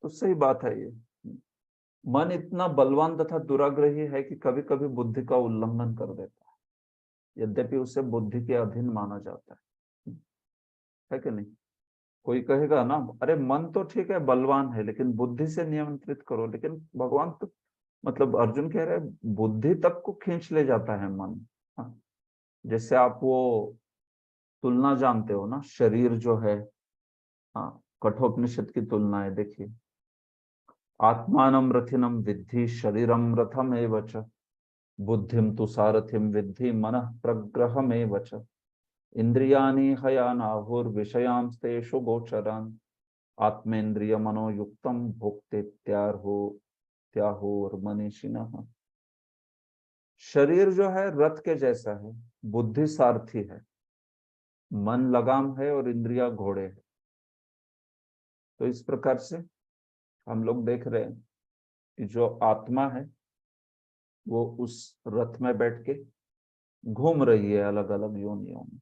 तो सही बात है ये, मन इतना बलवान तथा दुराग्रही है कि कभी कभी बुद्धि का उल्लंघन कर देता है, यद्यपि उसे बुद्धि के अधीन माना जाता है कि नहीं। कोई कहेगा ना, अरे मन तो ठीक है बलवान है लेकिन बुद्धि से नियंत्रित करो, लेकिन भगवान तो मतलब अर्जुन कह रहे हैं बुद्धि तक को खींच ले जाता है मन। हाँ, जैसे आप वो तुलना जानते हो ना, शरीर जो है, हाँ, कठोपनिषद की तुलना है, देखिए, आत्मानम रथिनम विद्धि शरीरम रथम एव च बुद्धिम तु सारथिम विद्धि मनः प्रग्रहम एव च इंद्रियाणि हयानाहुर्विषयांस्तेषु गोचरान् आत्मेन्द्रिय मनोयुक्तम भोक्तेत्याहुर्मनीषिणः। शरीर जो है रथ के जैसा है, बुद्धि सारथी है, मन लगाम है और इंद्रिया घोड़े है। तो इस प्रकार से हम लोग देख रहे हैं कि जो आत्मा है वो उस रथ में बैठ के घूम रही है अलग अलग योनियों में।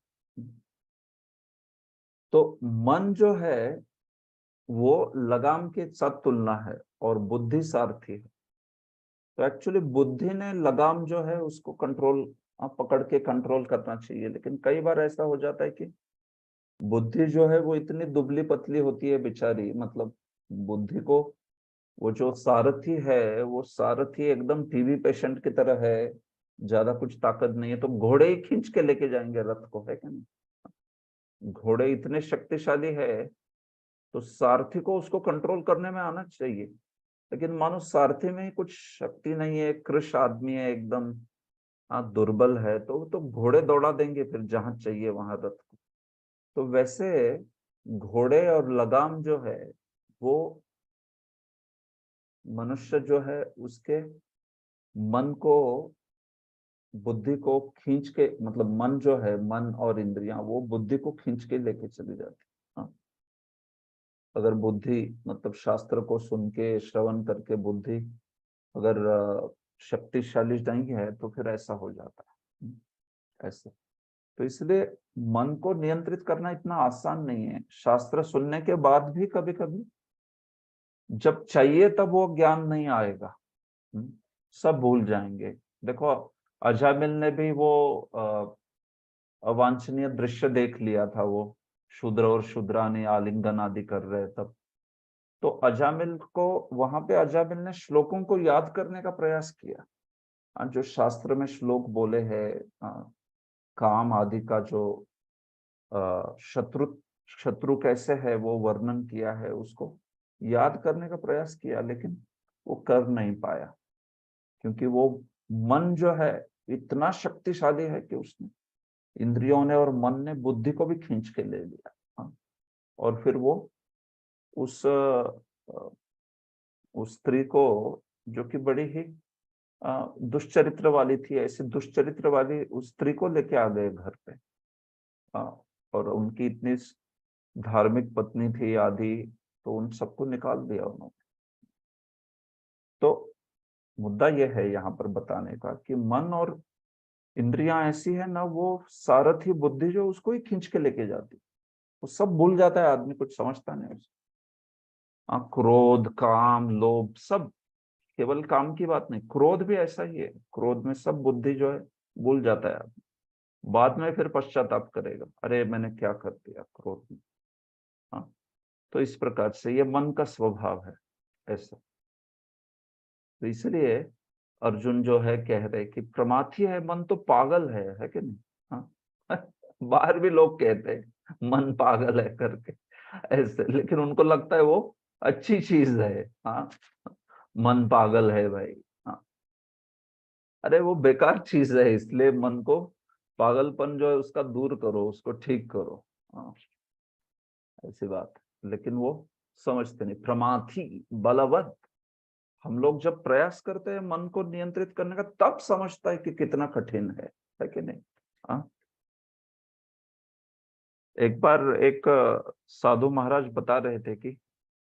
तो मन जो है वो लगाम के साथ तुलना है और बुद्धि सारथी है। तो एक्चुअली बुद्धि ने लगाम जो है उसको कंट्रोल, पकड़ के कंट्रोल करना चाहिए, लेकिन कई बार ऐसा हो जाता है कि बुद्धि जो है वो इतनी दुबली पतली होती है बेचारी, मतलब बुद्धि को, वो जो सारथी है वो सारथी एकदम टीबी पेशेंट की तरह है, ज्यादा कुछ ताकत नहीं है, तो घोड़े ही खींच के लेके जाएंगे रथ को, है क्या नहीं। घोड़े इतने शक्तिशाली है तो सारथी को उसको कंट्रोल करने में आना चाहिए, लेकिन मानो सारथी में ही कुछ शक्ति नहीं है, कृष आदमी है एकदम, दुर्बल है, तो घोड़े दौड़ा देंगे फिर जहां चाहिए वहां रथ को। तो वैसे घोड़े और लगाम जो है वो मनुष्य जो है उसके मन को, बुद्धि को खींच के, मतलब मन जो है, मन और इंद्रियां वो बुद्धि को खींच के लेके चली जाती। हाँ, अगर बुद्धि मतलब शास्त्र को सुन के श्रवण करके बुद्धि अगर शक्तिशाली नहीं है तो फिर ऐसा हो जाता है ऐसे। तो इसलिए मन को नियंत्रित करना इतना आसान नहीं है। शास्त्र सुनने के बाद भी कभी कभी जब चाहिए तब वो ज्ञान नहीं आएगा, सब भूल जाएंगे। देखो अजामिल ने भी वो अवांछनीय दृश्य देख लिया था, वो शूद्र और शूद्रानी आलिंगन आदि कर रहे तब। तो अजामिल को वहां पे अजामिल ने श्लोकों को याद करने का प्रयास किया, जो शास्त्र में श्लोक बोले हैं, काम आदि का जो शत्रु कैसे है वो वर्णन किया है, उसको याद करने का प्रयास किया, लेकिन वो कर नहीं पाया, क्योंकि वो मन जो है इतना शक्तिशाली है कि उसने इंद्रियों ने और मन ने बुद्धि को भी खींच के ले लिया। और फिर वो उस स्त्री को, जो कि बड़ी ही दुष्चरित्र वाली थी, ऐसी दुष्चरित्र वाली उस स्त्री को लेके आ गए घर पे, और उनकी इतनी धार्मिक पत्नी थी आदि, तो उन सबको निकाल दिया उन्होंने। तो मुद्दा यह है यहाँ पर बताने का कि मन और इंद्रियां ऐसी है ना, वो सारथी बुद्धि जो उसको ही खींच के लेके जाती, वो सब भूल जाता है आदमी, कुछ समझता नहीं उसे। क्रोध, काम, लोभ, सब, केवल काम की बात नहीं, क्रोध भी ऐसा ही है। क्रोध में सब बुद्धि जो है भूल जाता है आदमी, बाद में फिर पश्चाताप करेगा, अरे मैंने क्या कर दिया क्रोध में। हाँ, तो इस प्रकार से ये मन का स्वभाव है ऐसा। तो इसलिए अर्जुन जो है कह रहे कि प्रमाथी है मन, तो पागल है कि नहीं। हाँ बाहर भी लोग कहते हैं मन पागल है करके ऐसे, लेकिन उनको लगता है वो अच्छी चीज है। हाँ, मन पागल है भाई। हाँ, अरे वो बेकार चीज है, इसलिए मन को पागलपन जो है उसका दूर करो, उसको ठीक करो। हाँ, ऐसी बात है, लेकिन वो समझते नहीं। प्रमाथी, बलवत। हम लोग जब प्रयास करते हैं मन को नियंत्रित करने का, तब समझता है कि कितना कठिन है कि नहीं। हाँ, एक बार एक साधु महाराज बता रहे थे कि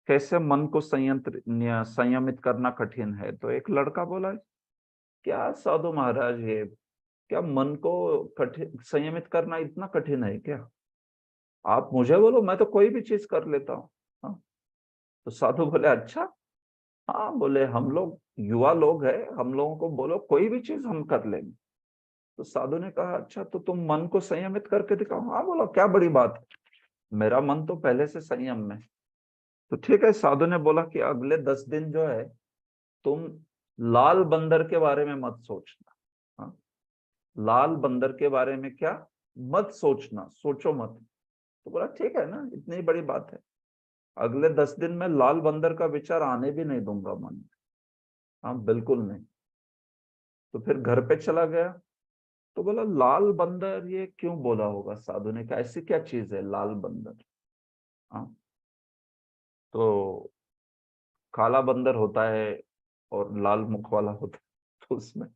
कैसे मन को संयमित करना कठिन है। तो एक लड़का बोला, क्या साधु महाराज, ये क्या मन को कठिन संयमित करना इतना कठिन है क्या? आप मुझे बोलो, मैं तो कोई भी चीज कर लेता हूँ। हाँ, तो साधु बोले अच्छा। हाँ, बोले हम लोग युवा लोग हैं, हम लोगों को बोलो कोई भी चीज हम कर लेंगे। तो साधु ने कहा अच्छा, तो तुम मन को संयमित करके दिखाओ। हाँ, बोला क्या बड़ी बात है, मेरा मन तो पहले से संयम में। तो ठीक है, साधु ने बोला कि अगले 10 दिन जो है तुम लाल बंदर के बारे में मत सोचना। हाँ, लाल बंदर के बारे में क्या मत सोचना, सोचो मत। तो बोला ठीक है ना, इतनी बड़ी बात है, अगले 10 दिन में लाल बंदर का विचार आने भी नहीं दूंगा मन में। हाँ, बिल्कुल नहीं। तो फिर घर पे चला गया, तो बोला लाल बंदर ये क्यों बोला होगा साधु ने, कहा ऐसी क्या चीज है लाल बंदर। हाँ, तो काला बंदर होता है और लाल मुख वाला होता है, तो उसमें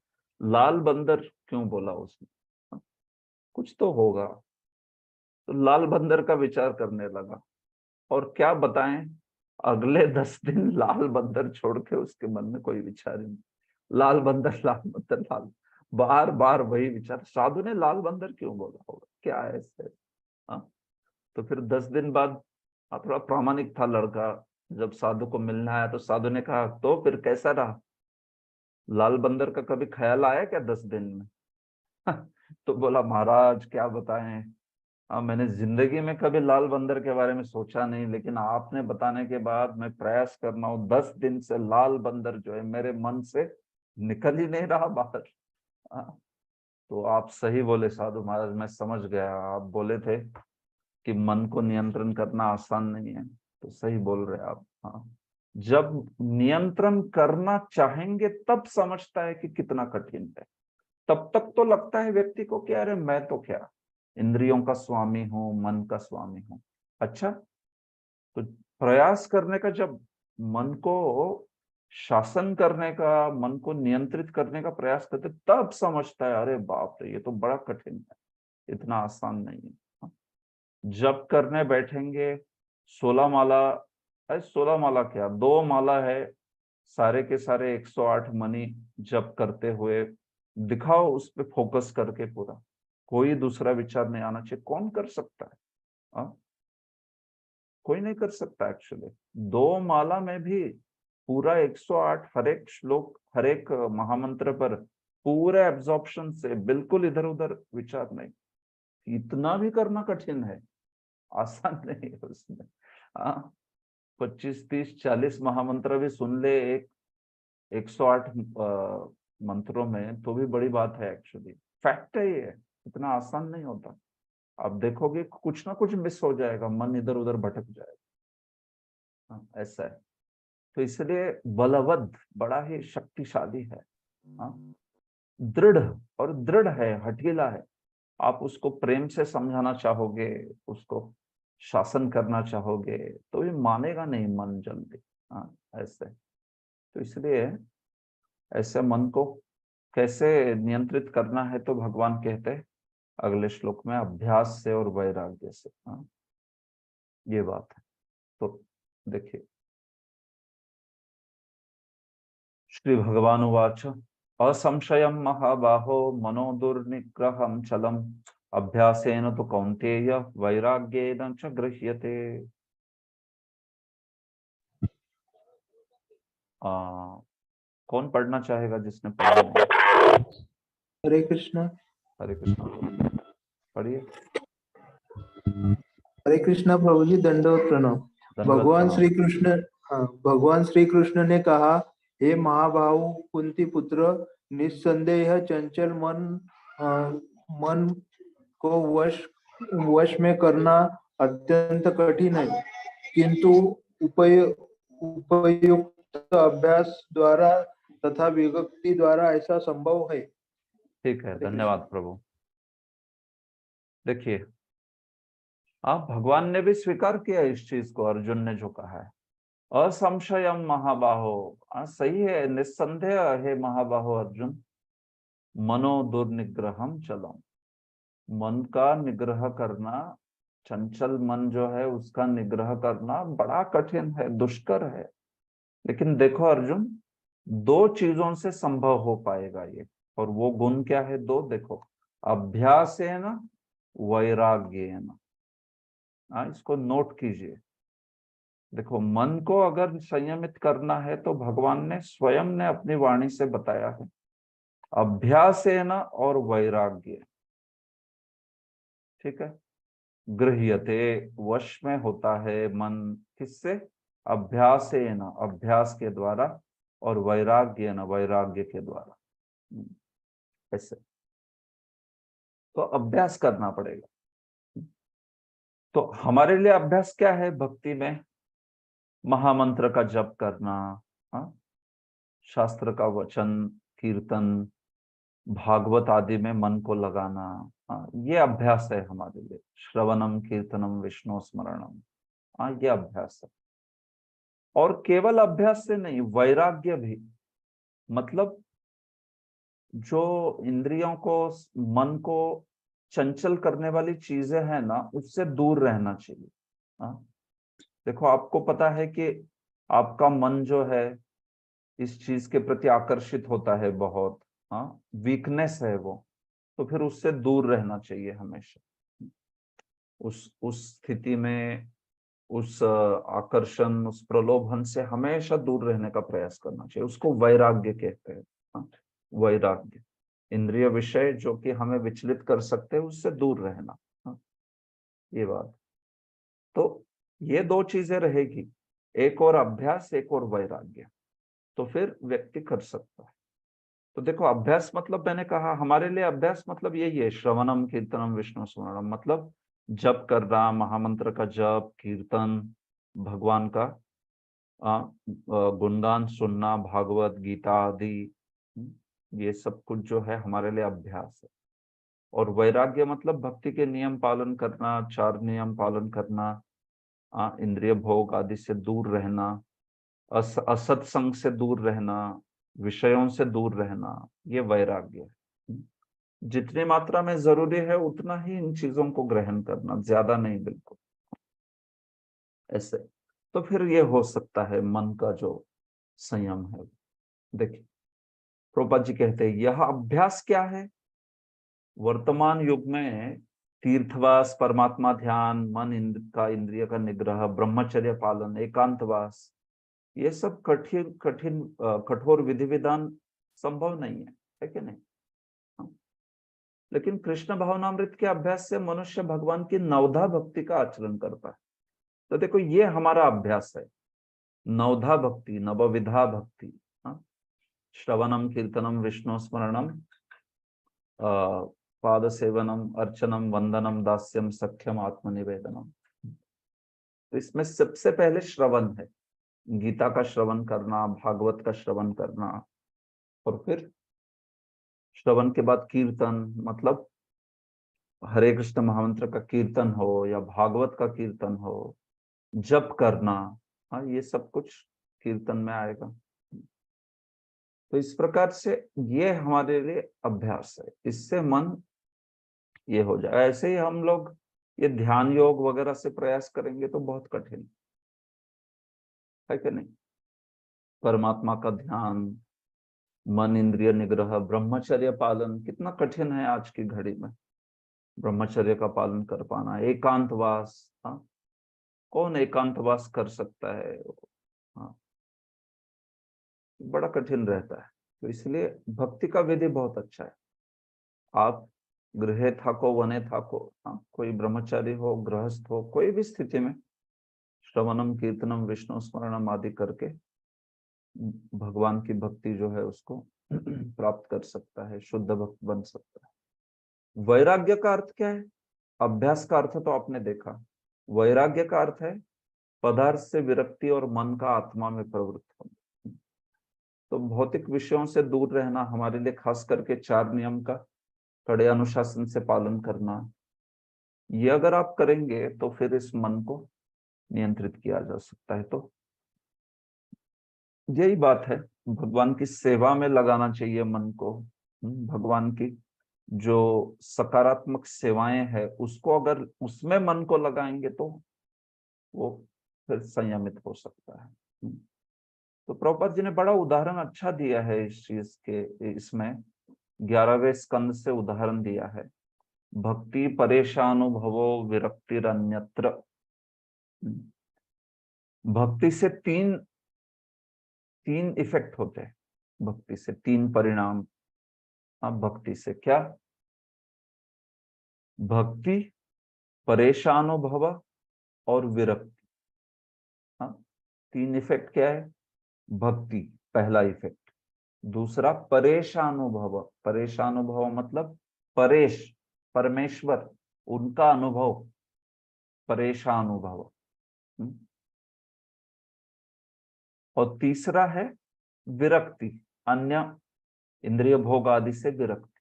लाल बंदर क्यों बोला उसने। हाँ, कुछ तो होगा। तो लाल बंदर का विचार करने लगा, और क्या बताएं, अगले 10 दिन लाल बंदर छोड़ के उसके मन में कोई विचार ही नहीं। लाल बंदर, लाल बंदर, लाल, बार बार वही विचार। साधु ने लाल बंदर क्यों बोला होगा, क्या है ऐसे। हाँ, तो फिर 10 दिन बाद थोड़ा प्रामाणिक था लड़का, जब साधु को मिलना आया तो साधु ने कहा तो फिर कैसा रहा, लाल बंदर का कभी ख्याल आया क्या 10 दिन में? तो बोला महाराज क्या बताएं, मैंने जिंदगी में कभी लाल बंदर के बारे में सोचा नहीं, लेकिन आपने बताने के बाद मैं प्रयास कर रहा हूँ। 10 दिन से लाल बंदर जो है मेरे मन से निकल ही नहीं रहा बाहर। तो आप सही बोले साधु महाराज, मैं समझ गया, आप बोले थे कि मन को नियंत्रण करना आसान नहीं है, तो सही बोल रहे आप। हाँ, जब नियंत्रण करना चाहेंगे तब समझता है कि कितना कठिन है। तब तक तो लगता है व्यक्ति को कि अरे मैं तो क्या इंद्रियों का स्वामी हूं, मन का स्वामी हूं। अच्छा, तो प्रयास करने का, जब मन को शासन करने का, मन को नियंत्रित करने का प्रयास करते, तब समझता है अरे बाप रे, ये तो बड़ा कठिन है, इतना आसान नहीं है। जब करने बैठेंगे 16 माला अरे 16 माला क्या, 2 माला है, सारे के सारे 108 मनी जप करते हुए दिखाओ, उस पे फोकस करके पूरा, कोई दूसरा विचार नहीं आना चाहिए। कौन कर सकता है? कोई नहीं कर सकता एक्चुअली। 2 माला में भी पूरा 108 हर एक श्लोक, हर एक महामंत्र पर पूरे एब्जॉर्प्शन से, बिल्कुल इधर उधर विचार नहीं। इतना भी करना कठिन है, आसान नहीं है उसमें। 25, 30, 40 महामंत्र भी सुन ले एक 108 मंत्रों में, तो भी बड़ी बात है एक्चुअली। फैक्ट है ये, इतना आसान नहीं होता। आप देखोगे कुछ ना कुछ मिस हो जाएगा, मन इधर उधर भटक जाएगा। ऐसा है। तो इसलिए बलवद बड़ा ही शक्तिशाली है, दृढ़, और दृढ़ है, हठीला है। आप उसको प्रेम से समझाना चाहोगे, उसको शासन करना चाहोगे, तो ये मानेगा नहीं मन जल्दी। ऐसे। तो इसलिए ऐसे मन को कैसे नियंत्रित करना है, तो भगवान कहते हैं अगले श्लोक में, अभ्यास से और वैराग्य से। ये बात है। तो देखिए, श्री भगवान उवाच असंशयं महाबाहो मनो दुर्निग्रहं चलम् अभ्यासेन तो कौन्तेय वैराग्येन च गृह्यते। कौन पढ़ना चाहेगा जिसने पढ़ा नहीं? हरे कृष्णा। हरे कृष्णा, पढ़िए। हरे कृष्णा प्रभु जी, दंडवत प्रणाम। भगवान श्री कृष्ण, भगवान श्री कृष्ण ने कहा, हे महाबाहु कुंती पुत्र, निस्संदेह चंचल मन को वश में करना अत्यंत कठिन है, किंतु उपयुक्त अभ्यास द्वारा तथा विभक्ति द्वारा ऐसा संभव है। ठीक है, धन्यवाद प्रभु। देखिए, आप भगवान ने भी स्वीकार किया इस चीज को, अर्जुन ने जो कहा है, असंशयम महाबाहो। सही है, निस्संदेह है महाबाहो अर्जुन। मनो दुर्निग्रहम चलम, मन का निग्रह करना, चंचल मन जो है उसका निग्रह करना बड़ा कठिन है, दुष्कर है। लेकिन देखो अर्जुन, 2 चीजों से संभव हो पाएगा ये, और वो गुण क्या है? 2 देखो, अभ्यासेन वैराग्येन। इसको नोट कीजिए। देखो, मन को अगर संयमित करना है तो भगवान ने स्वयं ने अपनी वाणी से बताया है, अभ्यासेन और वैराग्य। ठीक है, गृह्यते, वश में होता है मन, किससे? अभ्यासेन, अभ्यास के द्वारा, और वैराग्येन, वैराग्य के द्वारा। ऐसे तो अभ्यास करना पड़ेगा। तो हमारे लिए अभ्यास क्या है भक्ति में? महामंत्र का जप करना, शास्त्र का वचन, कीर्तन, भागवत आदि में मन को लगाना, ये अभ्यास है हमारे लिए। श्रवणम कीर्तनम विष्णु स्मरणम, ये अभ्यास है। और केवल अभ्यास से नहीं, वैराग्य भी, मतलब जो इंद्रियों को, मन को चंचल करने वाली चीजें हैं ना, उससे दूर रहना चाहिए। देखो, आपको पता है कि आपका मन जो है इस चीज के प्रति आकर्षित होता है बहुत, वीकनेस है वो, तो फिर उससे दूर रहना चाहिए हमेशा। उस स्थिति में, उस आकर्षण, उस प्रलोभन से हमेशा दूर रहने का प्रयास करना चाहिए। उसको वैराग्य कहते हैं। वैराग्य, इंद्रिय विषय जो कि हमें विचलित कर सकते हैं, उससे दूर रहना। ये बात। तो ये 2 चीजें रहेगी, एक और अभ्यास, एक और वैराग्य, तो फिर व्यक्ति कर सकता है। तो देखो, अभ्यास मतलब मैंने कहा, हमारे लिए अभ्यास मतलब यही है, श्रवणम कीर्तनम विष्णु स्मरणम, मतलब जप करना, महामंत्र का जप, कीर्तन, भगवान का गुणगान सुनना, भागवत गीता आदि, ये सब कुछ जो है हमारे लिए अभ्यास है। और वैराग्य मतलब भक्ति के नियम पालन करना, 4 नियम पालन करना, इंद्रिय भोग आदि से दूर रहना, असत्संग से दूर रहना, विषयों से दूर रहना, ये वैराग्य है। जितनी मात्रा में जरूरी है उतना ही इन चीजों को ग्रहण करना, ज्यादा नहीं, बिल्कुल ऐसे। तो फिर ये हो सकता है मन का जो संयम है। देखिए प्रभुपाद जी कहते हैं यह अभ्यास क्या है? वर्तमान युग में तीर्थवास, परमात्मा ध्यान, मन का इंद्रिय का निग्रह, ब्रह्मचर्य पालन, एकांतवास, ये सब कठोर विधि विधान संभव नहीं है कि नहीं? लेकिन कृष्ण भावनामृत के अभ्यास से मनुष्य भगवान की नवधा भक्ति का आचरण करता है। तो देखो ये हमारा अभ्यास है, नवधा भक्ति, नवविधा भक्ति। श्रवणम, कीर्तनम, विष्णु स्मरणम, पाद सेवनम, अर्चनम, वंदनम, दास्यम, सख्यम, आत्मनिवेदनम। तो इसमें सबसे पहले श्रवण है, गीता का श्रवण करना, भागवत का श्रवण करना, और फिर श्रवण के बाद कीर्तन, मतलब हरे कृष्ण महामंत्र का कीर्तन हो या भागवत का कीर्तन हो, जप करना, ये सब कुछ कीर्तन में आएगा। तो इस प्रकार से ये हमारे लिए अभ्यास है, इससे मन ये हो जाए। ऐसे ही हम लोग ये ध्यान योग वगैरह से प्रयास करेंगे तो बहुत कठिन है कि नहीं? परमात्मा का ध्यान, मन इंद्रिय निग्रह, ब्रह्मचर्य पालन कितना कठिन है आज की घड़ी में। ब्रह्मचर्य का पालन कर पाना, एकांतवास, कौन एकांतवास कर सकता है? बड़ा कठिन रहता है। तो इसलिए भक्ति का विधि बहुत अच्छा है। आप गृहे थाको वने थाको, कोई ब्रह्मचारी हो, गृहस्थ हो, कोई भी स्थिति में श्रवणम, कीर्तनम, विष्णु स्मरणम आदि करके भगवान की भक्ति जो है उसको प्राप्त कर सकता है, शुद्ध भक्त बन सकता है। वैराग्य का अर्थ क्या है? अभ्यास का अर्थ तो आपने देखा। वैराग्य का अर्थ है पदार्थ से विरक्ति और मन का आत्मा में प्रवृत्त होना। तो भौतिक विषयों से दूर रहना हमारे लिए खास करके 4 नियम का कड़े अनुशासन से पालन करना, ये अगर आप करेंगे तो फिर इस मन को नियंत्रित किया जा सकता है। तो यही बात है, भगवान की सेवा में लगाना चाहिए मन को। भगवान की जो सकारात्मक सेवाएं हैं उसको अगर उसमें मन को लगाएंगे तो वो फिर संयमित हो सकता है। तो प्रभुपाद जी ने बड़ा उदाहरण अच्छा दिया है इस चीज के, इसमें 11वें स्कंद से उदाहरण दिया है। भक्ति परेशानुभवो विरक्तिरन्यत्र। भक्ति से तीन इफेक्ट होते हैं, भक्ति से 3 परिणाम। भक्ति से क्या? भक्ति, परेशानुभव और विरक्ति। 3 इफेक्ट क्या है? भक्ति पहला इफेक्ट, दूसरा परेशानुभव। परेशानुभव मतलब परेश, परमेश्वर, उनका अनुभव, परेशानुभव। और तीसरा है विरक्ति, अन्य इंद्रिय भोग आदि से विरक्ति।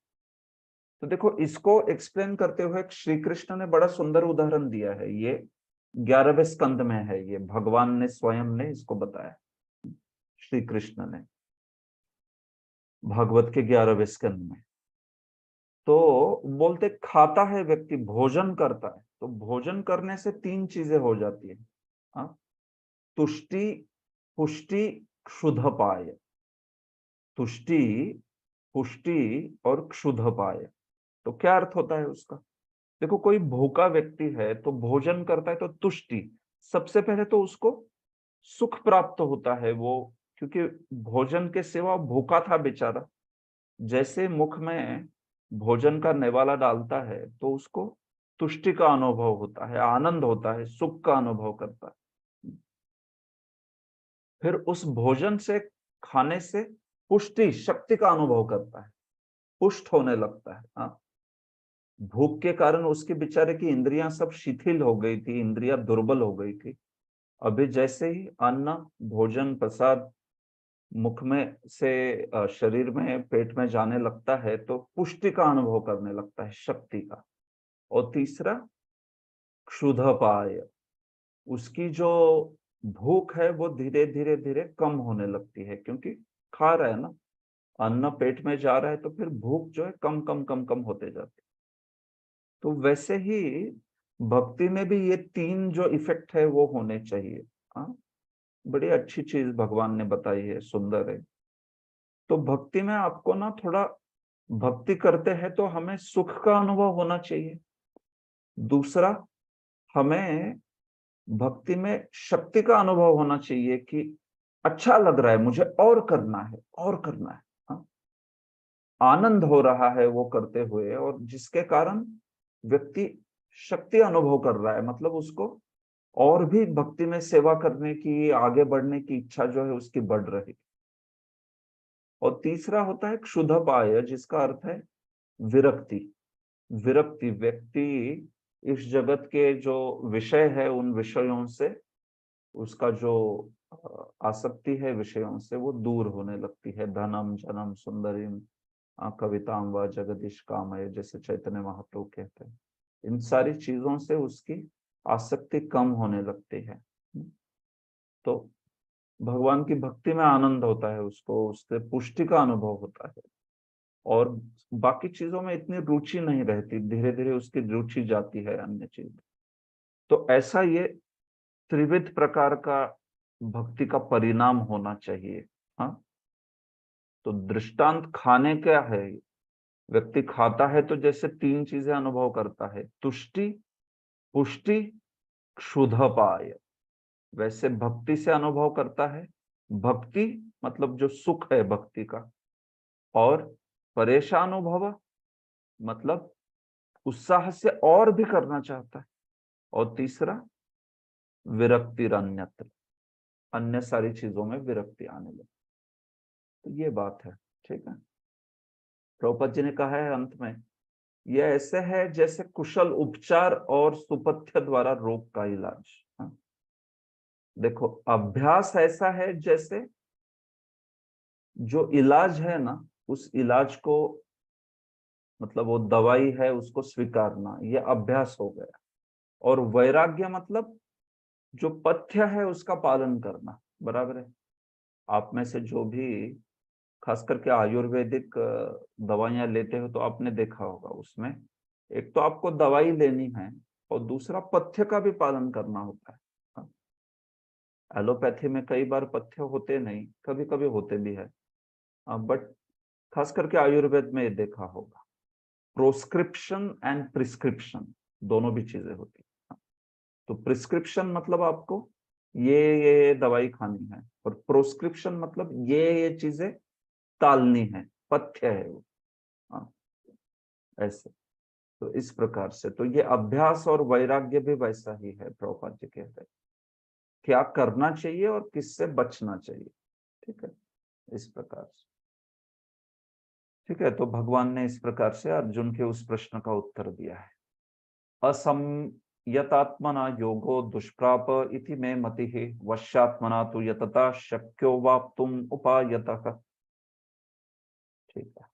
तो देखो इसको एक्सप्लेन करते हुए श्री कृष्ण ने बड़ा सुंदर उदाहरण दिया है। ये 11वें स्कंद में है, ये भगवान ने स्वयं ने इसको बताया, श्री कृष्ण ने भागवत के 11वें स्कंद में। तो बोलते खाता है व्यक्ति, भोजन करता है, तो भोजन करने से 3 चीजें हो जाती है, तुष्टि, पुष्टि, क्षुधपाय। तुष्टि, पुष्टि और क्षुधपाय। तो क्या अर्थ होता है उसका? देखो कोई भूखा व्यक्ति है तो भोजन करता है तो तुष्टि, सबसे पहले तो उसको सुख प्राप्त होता है, वो क्योंकि भोजन के सिवा भूखा था बेचारा। जैसे मुख में भोजन का नेवाला डालता है तो उसको तुष्टि का अनुभव होता है, आनंद होता है, सुख का अनुभव करता है। फिर उस भोजन से, खाने से पुष्टि, शक्ति का अनुभव करता है, पुष्ट होने लगता है। भूख के कारण उसके बेचारे की इंद्रियां सब शिथिल हो गई थी, इंद्रियां दुर्बल हो गई थी। अभी जैसे ही अन्न, भोजन, प्रसाद मुख में से शरीर में, पेट में जाने लगता है तो पुष्टि का अनुभव करने लगता है, शक्ति का। और तीसरा क्षुधपाय, उसकी जो भूख है वो धीरे धीरे धीरे कम होने लगती है, क्योंकि खा रहा है ना, अन्न पेट में जा रहा है तो फिर भूख जो है कम कम कम कम होते जाती है। तो वैसे ही भक्ति में भी ये 3 जो इफेक्ट है वो होने चाहिए। हाँ, बड़ी अच्छी चीज भगवान ने बताई है, सुंदर है। तो भक्ति में आपको ना थोड़ा, भक्ति करते हैं तो हमें सुख का अनुभव होना चाहिए। दूसरा, हमें भक्ति में शक्ति का अनुभव होना चाहिए कि अच्छा लग रहा है, मुझे और करना है, और करना है। हाँ? आनंद हो रहा है वो करते हुए, और जिसके कारण व्यक्ति शक्ति अनुभव कर रहा है, मतलब उसको और भी भक्ति में सेवा करने की, आगे बढ़ने की इच्छा जो है उसकी बढ़ रही। और तीसरा होता है क्षुधपाय, जिसका अर्थ है विरक्ति। विरक्ति, व्यक्ति इस जगत के जो विषय है उन विषयों से, उसका जो आसक्ति है विषयों से, वो दूर होने लगती है। धनम जनम सुंदरीम कविताम व जगदीश कामय, जैसे चैतन्य महाप्रभु कहते हैं। इन सारी चीजों से उसकी आसक्ति कम होने लगती है। तो भगवान की भक्ति में आनंद होता है उसको, उससे पुष्टि का अनुभव होता है, और बाकी चीजों में इतनी रुचि नहीं रहती, धीरे धीरे उसकी रुचि जाती है अन्य चीज। तो ऐसा ये त्रिविध प्रकार का भक्ति का परिणाम होना चाहिए। हाँ, तो दृष्टांत खाने क्या है? व्यक्ति खाता है तो जैसे 3 चीजें अनुभव करता है, तुष्टि, पुष्टि, क्षुधपाय। वैसे भक्ति से अनुभव करता है। भक्ति मतलब जो सुख है भक्ति का, और परेशानुभव मतलब उत्साह से और भी करना चाहता है, और तीसरा विरक्तिरन्यत्र, अन्य सारी चीजों में विरक्ति आने लगी। तो ये बात है, ठीक है। प्रभुपाद जी ने कहा है अंत में, यह ऐसे है जैसे कुशल उपचार और सुपथ्य द्वारा रोग का इलाज। हाँ? देखो, अभ्यास ऐसा है जैसे जो इलाज है ना, उस इलाज को, मतलब वो दवाई है उसको स्वीकारना, ये अभ्यास हो गया। और वैराग्य मतलब जो पथ्य है उसका पालन करना, बराबर है। आप में से जो भी खास करके आयुर्वेदिक दवाइयां लेते हो तो आपने देखा होगा, उसमें एक तो आपको दवाई लेनी है और दूसरा पथ्य का भी पालन करना होता है। हाँ? एलोपैथी में कई बार पथ्य होते नहीं, कभी कभी होते भी है, बट खास करके आयुर्वेद में ये देखा होगा, प्रोस्क्रिप्शन एंड प्रिस्क्रिप्शन दोनों भी चीजें होती है। तो प्रिस्क्रिप्शन मतलब आपको ये दवाई खानी है, और प्रोस्क्रिप्शन मतलब ये चीजें टालनी है, पथ्य है वो। हाँ, ऐसे। तो इस प्रकार से तो ये अभ्यास और वैराग्य भी वैसा ही है। प्रभुपाद जी कहते हैं क्या करना चाहिए और किससे बचना चाहिए, ठीक है, इस प्रकार से। ठीक है, तो भगवान ने इस प्रकार से अर्जुन के उस प्रश्न का उत्तर दिया है। असंयतात्मना योगो दुष्प्राप इति मे मतिः वश्यात्मना तु यतता शक्यो वाप्तुम उपायतः। ठीक है,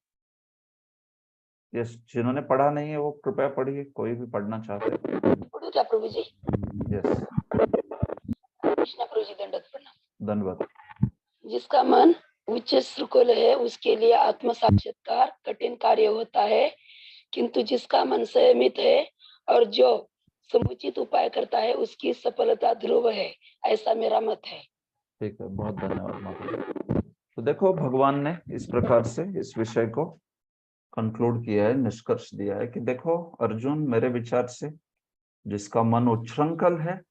यस, जिन्होंने पढ़ा नहीं है वो कृपया पढ़िए, कोई भी पढ़ना चाहते हैं। पढ़ो क्या प्रभु जी? यस, कृष्ण प्रभु जी, दंडवत प्रणाम। धन्यवाद। जिसका मन उच्च श्रुकुल है उसके लिए आत्म साक्षात्कार कठिन कार्य होता है, किंतु जिसका मन संयमित है और जो समुचित उपाय करता है उसकी सफलता ध्रुव है, ऐसा मेरा मत है। ठीक है, बहुत धन्यवाद माता। तो देखो, भगवान ने इस प्रकार से इस विषय को कंक्लूड किया है, निष्कर्ष दिया है कि देखो अर्जुन, मेरे विचार से जिसका मन उच्छृंखल है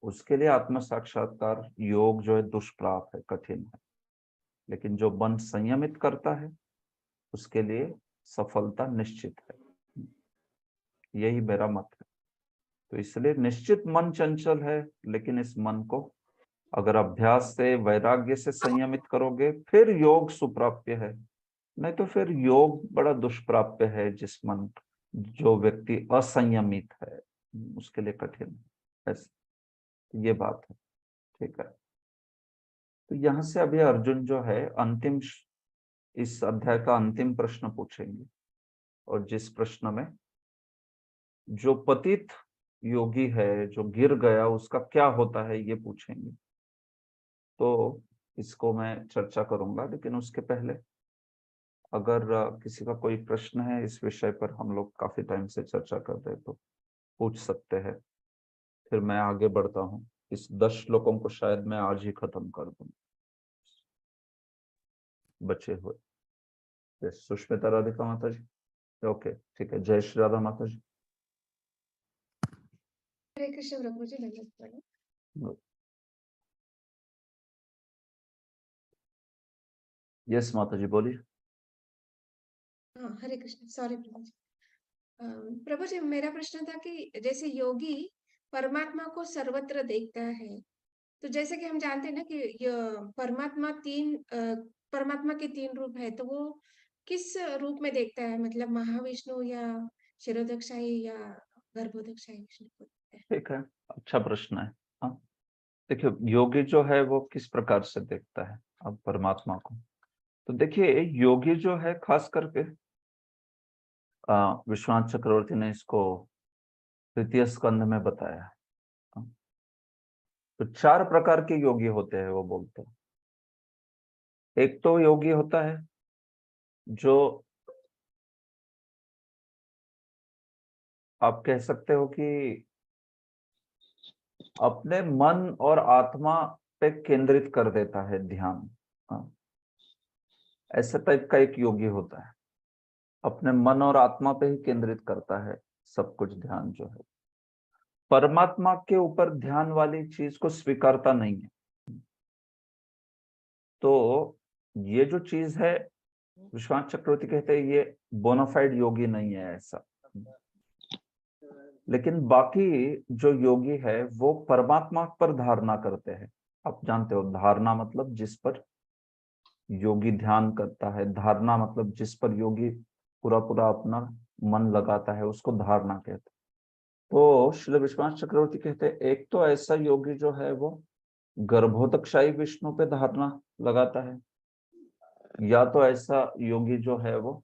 उसके लिए आत्म साक्षात्कार योग जो है दुष्प्राप है, कठिन है, लेकिन जो मन संयमित करता है उसके लिए सफलता निश्चित है। यही मेरा मत है। तो इसलिए निश्चित मन चंचल है, लेकिन इस मन को अगर अभ्यास से, वैराग्य से संयमित करोगे फिर योग सुप्राप्य है, नहीं तो फिर योग बड़ा दुष्प्राप्य है। जिस मन, जो व्यक्ति असंयमित है उसके लिए कठिन है, ऐसे ये बात है, ठीक है। तो यहाँ से अभी अर्जुन जो है अंतिम, इस अध्याय का अंतिम प्रश्न पूछेंगे, और जिस प्रश्न में जो पतित योगी है, जो गिर गया, उसका क्या होता है ये पूछेंगे। तो इसको मैं चर्चा करूंगा, लेकिन उसके पहले अगर किसी का कोई प्रश्न है इस विषय पर, हम लोग काफी टाइम से चर्चा कर रहे हैं, तो पूछ सकते हैं, फिर मैं आगे बढ़ता हूँ। इस 10 श्लोकों को शायद मैं आज ही खत्म कर दूं बचे हुए। सुष्मिता राधिका माता जी, ओके ठीक है। जय श्री राधा माता जी। हरे कृष्ण प्रभु जी, धन्यवाद प्रभु। यस माता जी बोलिए। हाँ, हरे कृष्ण, सॉरी प्रभु जी। प्रभु जी, मेरा प्रश्न था कि जैसे योगी परमात्मा को सर्वत्र देखता है, तो जैसे कि हम जानते हैं ना कि परमात्मा के 3 रूप है, तो वो किस रूप में देखता है? मतलब महाविष्णु या क्षीरोदक्षाई या गर्भोदक्षाई विष्णु को देखता है? ठीक है, अच्छा प्रश्न है। हाँ देखिए, योगी जो है वो किस प्रकार से देखता है अब परमात्मा को, तो देखिए योगी जो है खास करके विश्वनाथ चक्रवर्ती ने इसको तृतीय स्कंध में बताया। तो 4 प्रकार के योगी होते हैं वो बोलते हैं। एक तो योगी होता है जो आप कह सकते हो कि अपने मन और आत्मा पे केंद्रित कर देता है ध्यान। ऐसे टाइप का एक योगी होता है, अपने मन और आत्मा पे ही केंद्रित करता है सब कुछ ध्यान जो है। परमात्मा के ऊपर ध्यान वाली चीज को स्वीकारता नहीं है। तो ये जो चीज है, विश्वनाथ चक्रवर्ती कहते हैं ये बोनाफाइड योगी नहीं है ऐसा। लेकिन बाकी जो योगी है वो परमात्मा पर धारणा करते हैं। आप जानते हो धारणा मतलब जिस पर योगी ध्यान करता है, धारणा मतलब जिस पर योगी पूरा पूरा अपना मन लगाता है, उसको धारणा कहते हैं। तो श्री विश्वनाथ चक्रवर्ती कहते हैं एक तो ऐसा योगी जो है वो गर्भोदकशाही विष्णु पे धारणा लगाता है, या तो ऐसा योगी जो है वो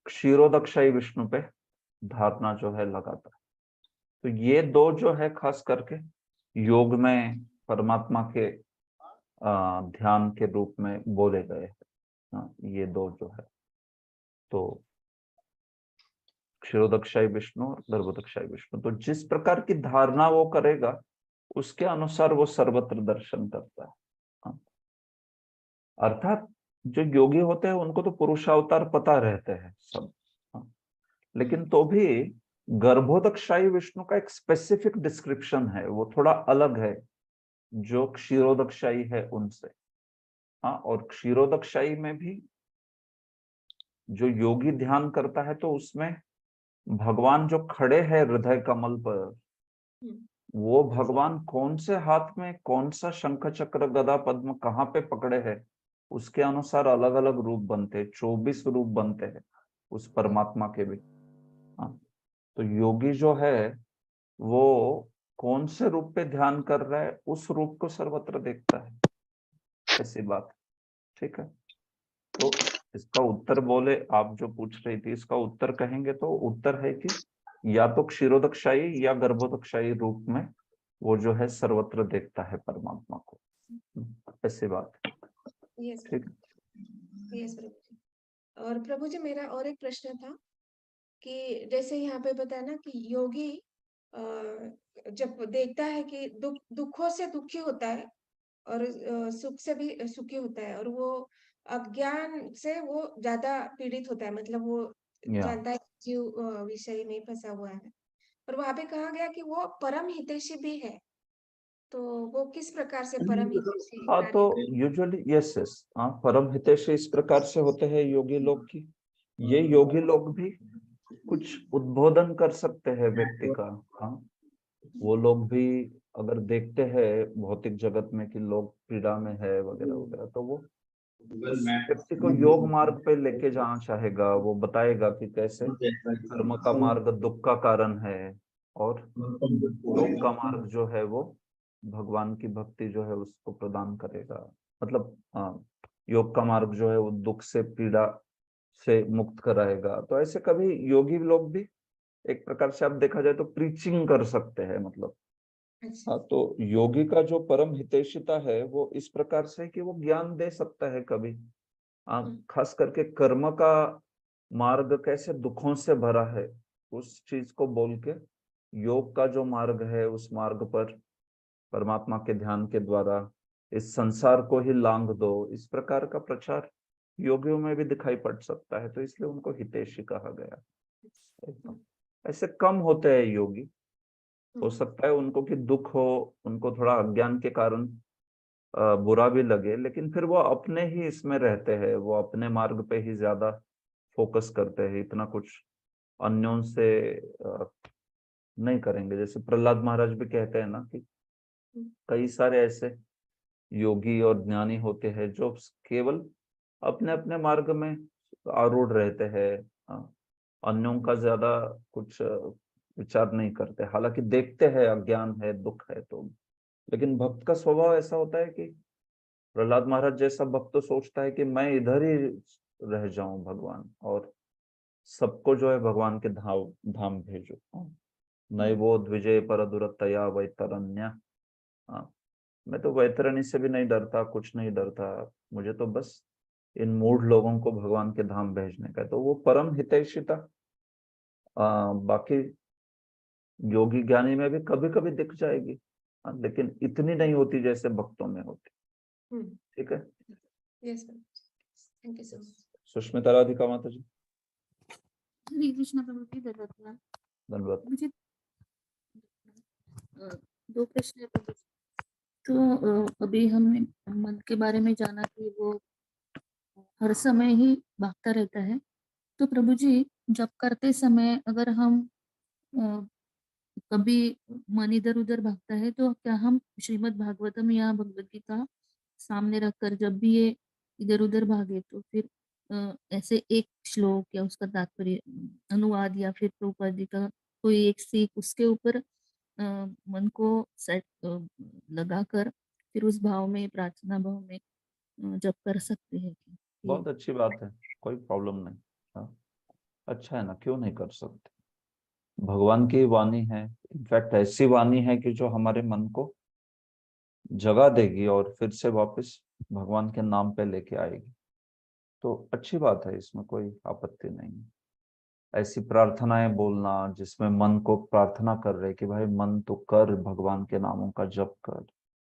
क्षीरोदकशाही विष्णु पे धारणा जो है लगाता है। तो ये 2 जो है खास करके योग में परमात्मा के ध्यान के रूप में बोले गए हैं। ये 2 जो है, तो क्षीरोदकशाही विष्णु और गर्भोदकशाही विष्णु। तो जिस प्रकार की धारणा वो करेगा उसके अनुसार वो सर्वत्र दर्शन करता है। अर्थात जो योगी होते हैं उनको तो पुरुषावतार पता रहते हैं सब, लेकिन तो भी गर्भोदकशाही विष्णु का एक स्पेसिफिक डिस्क्रिप्शन है, वो थोड़ा अलग है जो क्षीरोदकशाही है उनसे। और क्षीरोदकशाही में भी जो योगी ध्यान करता है तो उसमें भगवान जो खड़े हैं हृदय कमल पर, वो भगवान कौन से हाथ में कौन सा शंख चक्र गदा पद्म कहाँ पे पकड़े हैं, उसके अनुसार अलग अलग रूप बनते हैं। 24 रूप बनते हैं उस परमात्मा के भी। तो योगी जो है वो कौन से रूप पे ध्यान कर रहा है उस रूप को सर्वत्र देखता है, ऐसी बात। ठीक है, तो इसका उत्तर बोले, आप जो पूछ रही थी इसका उत्तर कहेंगे तो उत्तर है कि या तो क्षीरोदकशाही या गर्भोदकशाही रूप में वो जो है सर्वत्र देखता है परमात्मा को, ऐसी बात। ठीक है। यस प्रभु जी। और प्रभु जी, मेरा और एक प्रश्न था कि जैसे यहाँ पे बताया ना कि योगी जब देखता है कि दुखों से दुखी होता है और सुख से भी सुखी होता है, और वो अज्ञान से वो ज्यादा पीड़ित होता है, मतलब वो जानता है जीव विषय में फंसा हुआ है, और वहां पे कहा गया कि वो परम हितैषी भी है। तो वो किस प्रकार से परम हितैषी कार्य तो करता है? यूजुअली यस परम हितैषी इस प्रकार से होते हैं योगी लोग की। ये योगी लोग भी कुछ उद्बोधन कर सकते हैं व्यक्ति का। वो लोग भी अगर देखते हैं भौतिक जगत में कि लोग पीड़ा में है वगैरह वगैरह, तो वो उस व्यक्ति को योग मार्ग पे लेके जाना चाहेगा। वो बताएगा कि कैसे कर्म का मार्ग दुख का कारण है और योग का मार्ग जो है वो भगवान की भक्ति जो है उसको प्रदान करेगा। मतलब योग का मार्ग जो है वो दुख से पीड़ा से मुक्त कराएगा। तो ऐसे कभी योगी लोग भी एक प्रकार से आप देखा जाए तो प्रीचिंग कर सकते हैं। मतलब तो योगी का जो परम हितैषिता है वो इस प्रकार से कि वो ज्ञान दे सकता है कभी। खास करके कर्म का मार्ग कैसे दुखों से भरा है उस चीज को बोल के योग का जो मार्ग है उस मार्ग पर परमात्मा के ध्यान के द्वारा इस संसार को ही लांघ दो, इस प्रकार का प्रचार योगियों में भी दिखाई पड़ सकता है, तो इसलिए उनको हितैषी कहा गया। ऐसे कम होते हैं योगी, हो सकता है उनको कि दुख हो, उनको थोड़ा अज्ञान के कारण बुरा भी लगे, लेकिन फिर वो अपने ही इसमें रहते हैं, वो अपने मार्ग पे ही ज्यादा फोकस करते हैं, इतना कुछ अन्यों से नहीं करेंगे। जैसे प्रहलाद महाराज भी कहते हैं ना कि कई सारे ऐसे योगी और ज्ञानी होते हैं जो केवल अपने अपने मार्ग में आरूढ़ रहते हैं, अन्यों का ज्यादा कुछ विचार नहीं करते, हालांकि देखते हैं अज्ञान है, दुख है तो। लेकिन भक्त का स्वभाव ऐसा होता है कि प्रहलाद महाराज जैसा भक्त तो सोचता है कि मैं इधर ही रह जाऊं भगवान, और सबको जो है भगवान के धाम भेजो। नैवो द्विजय पर दुरतया वैतरण्य। मैं तो वैतरणी से भी नहीं डरता, कुछ नहीं डरता, मुझे तो बस इन मूढ़ लोगों को भगवान के धाम भेजने का है। तो वो परम हितैषिता बाकी योगी ज्ञानी में भी कभी कभी दिख जाएगी, लेकिन इतनी नहीं होती जैसे भक्तों में होती। ठीक है, yes sir, thank you so much. Sushmita Radhika माता जी। हरे कृष्ण प्रभु जी, धन्यवाद। मुझे दो प्रश्न है प्रभु जी। तो अभी हमने मन के बारे में जाना कि वो हर समय ही भागता रहता है, तो प्रभु जी जब करते समय अगर हम कभी मन इधर उधर भागता है, तो क्या हम श्रीमद् भागवतम या भगवत गीता सामने रखकर जब भी ये इधर उधर भागे तो फिर ऐसे एक श्लोक या उसका तात्पर्य अनुवाद या फिर प्रभुपाद जी का कोई एक सीख उसके ऊपर मन को सेट लगाकर फिर उस भाव में, प्रार्थना भाव में जब कर सकते हैं कि बहुत अच्छी बात है, कोई प्रॉब्लम नहीं। हाँ, अच्छा है ना, क्यों नहीं कर सकते। भगवान की वाणी है, इनफैक्ट ऐसी वाणी है कि जो हमारे मन को जगा देगी और फिर से वापस भगवान के नाम पे लेके आएगी। तो अच्छी बात है, इसमें कोई आपत्ति नहीं है। ऐसी प्रार्थनाएं बोलना जिसमें मन को प्रार्थना कर रहे कि भाई मन तो कर, भगवान के नामों का जप कर,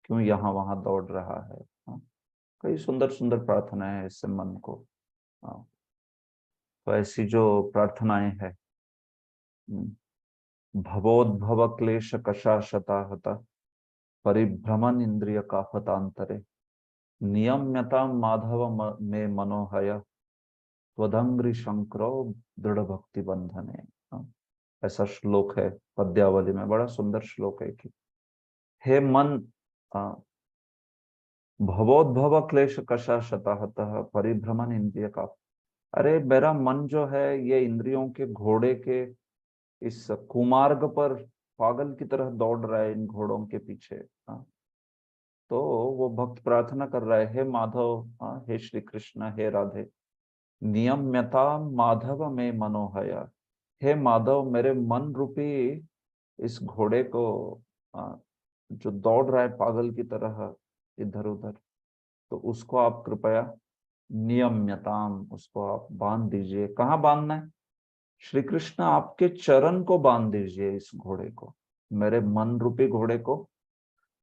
क्यों यहाँ वहां दौड़ रहा है। हाँ, कई सुंदर सुंदर प्रार्थनाएं हैं इससे मन को। हाँ, तो ऐसी जो प्रार्थनाएं है, भवोद्भव क्लेश कषाशता हता परिभ्रमण इंद्रिय का हतांतरे नियम्यता माधव में मनोहय त्वदंग्रि शंकरो दृढ़ भक्ति बंधने। ऐसा श्लोक है पद्यावली में, बड़ा सुंदर श्लोक है कि हे मन, भवोद्भव क्लेश कषाशता हता परिभ्रमण इंद्रिय का। अरे मेरा मन जो है ये इंद्रियों के घोड़े के इस कुमार्ग पर पागल की तरह दौड़ रहा है, इन घोड़ों के पीछे। तो वो भक्त प्रार्थना कर रहा है, हे माधव, हे श्री कृष्ण, हे राधे, नियम्यता माधव में मनोहया। हे माधव, मेरे मन रूपी इस घोड़े को जो दौड़ रहा है पागल की तरह इधर उधर, तो उसको आप कृपया नियम्यताम, उसको आप बांध दीजिए। कहाँ बांधना है? श्री कृष्ण आपके चरण को बांध दीजिए, इस घोड़े को, मेरे मन रूपी घोड़े को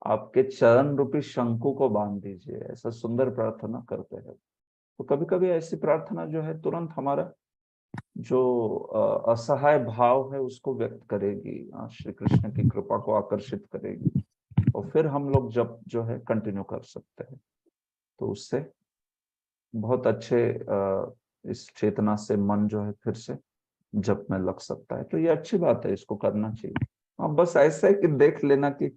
आपके चरण रूपी शंकु को बांध दीजिए। ऐसा सुंदर प्रार्थना करते हैं। तो कभी कभी ऐसी प्रार्थना जो है तुरंत हमारा जो असहाय भाव है उसको व्यक्त करेगी, श्री कृष्ण की कृपा को आकर्षित करेगी, और फिर हम लोग जब जो है कंटिन्यू कर सकते हैं। तो उससे बहुत अच्छे इस चेतना से मन जो है फिर से जप में लग सकता है। तो ये अच्छी बात है, इसको करना चाहिए। हाँ, बस ऐसा है कि देख लेना कि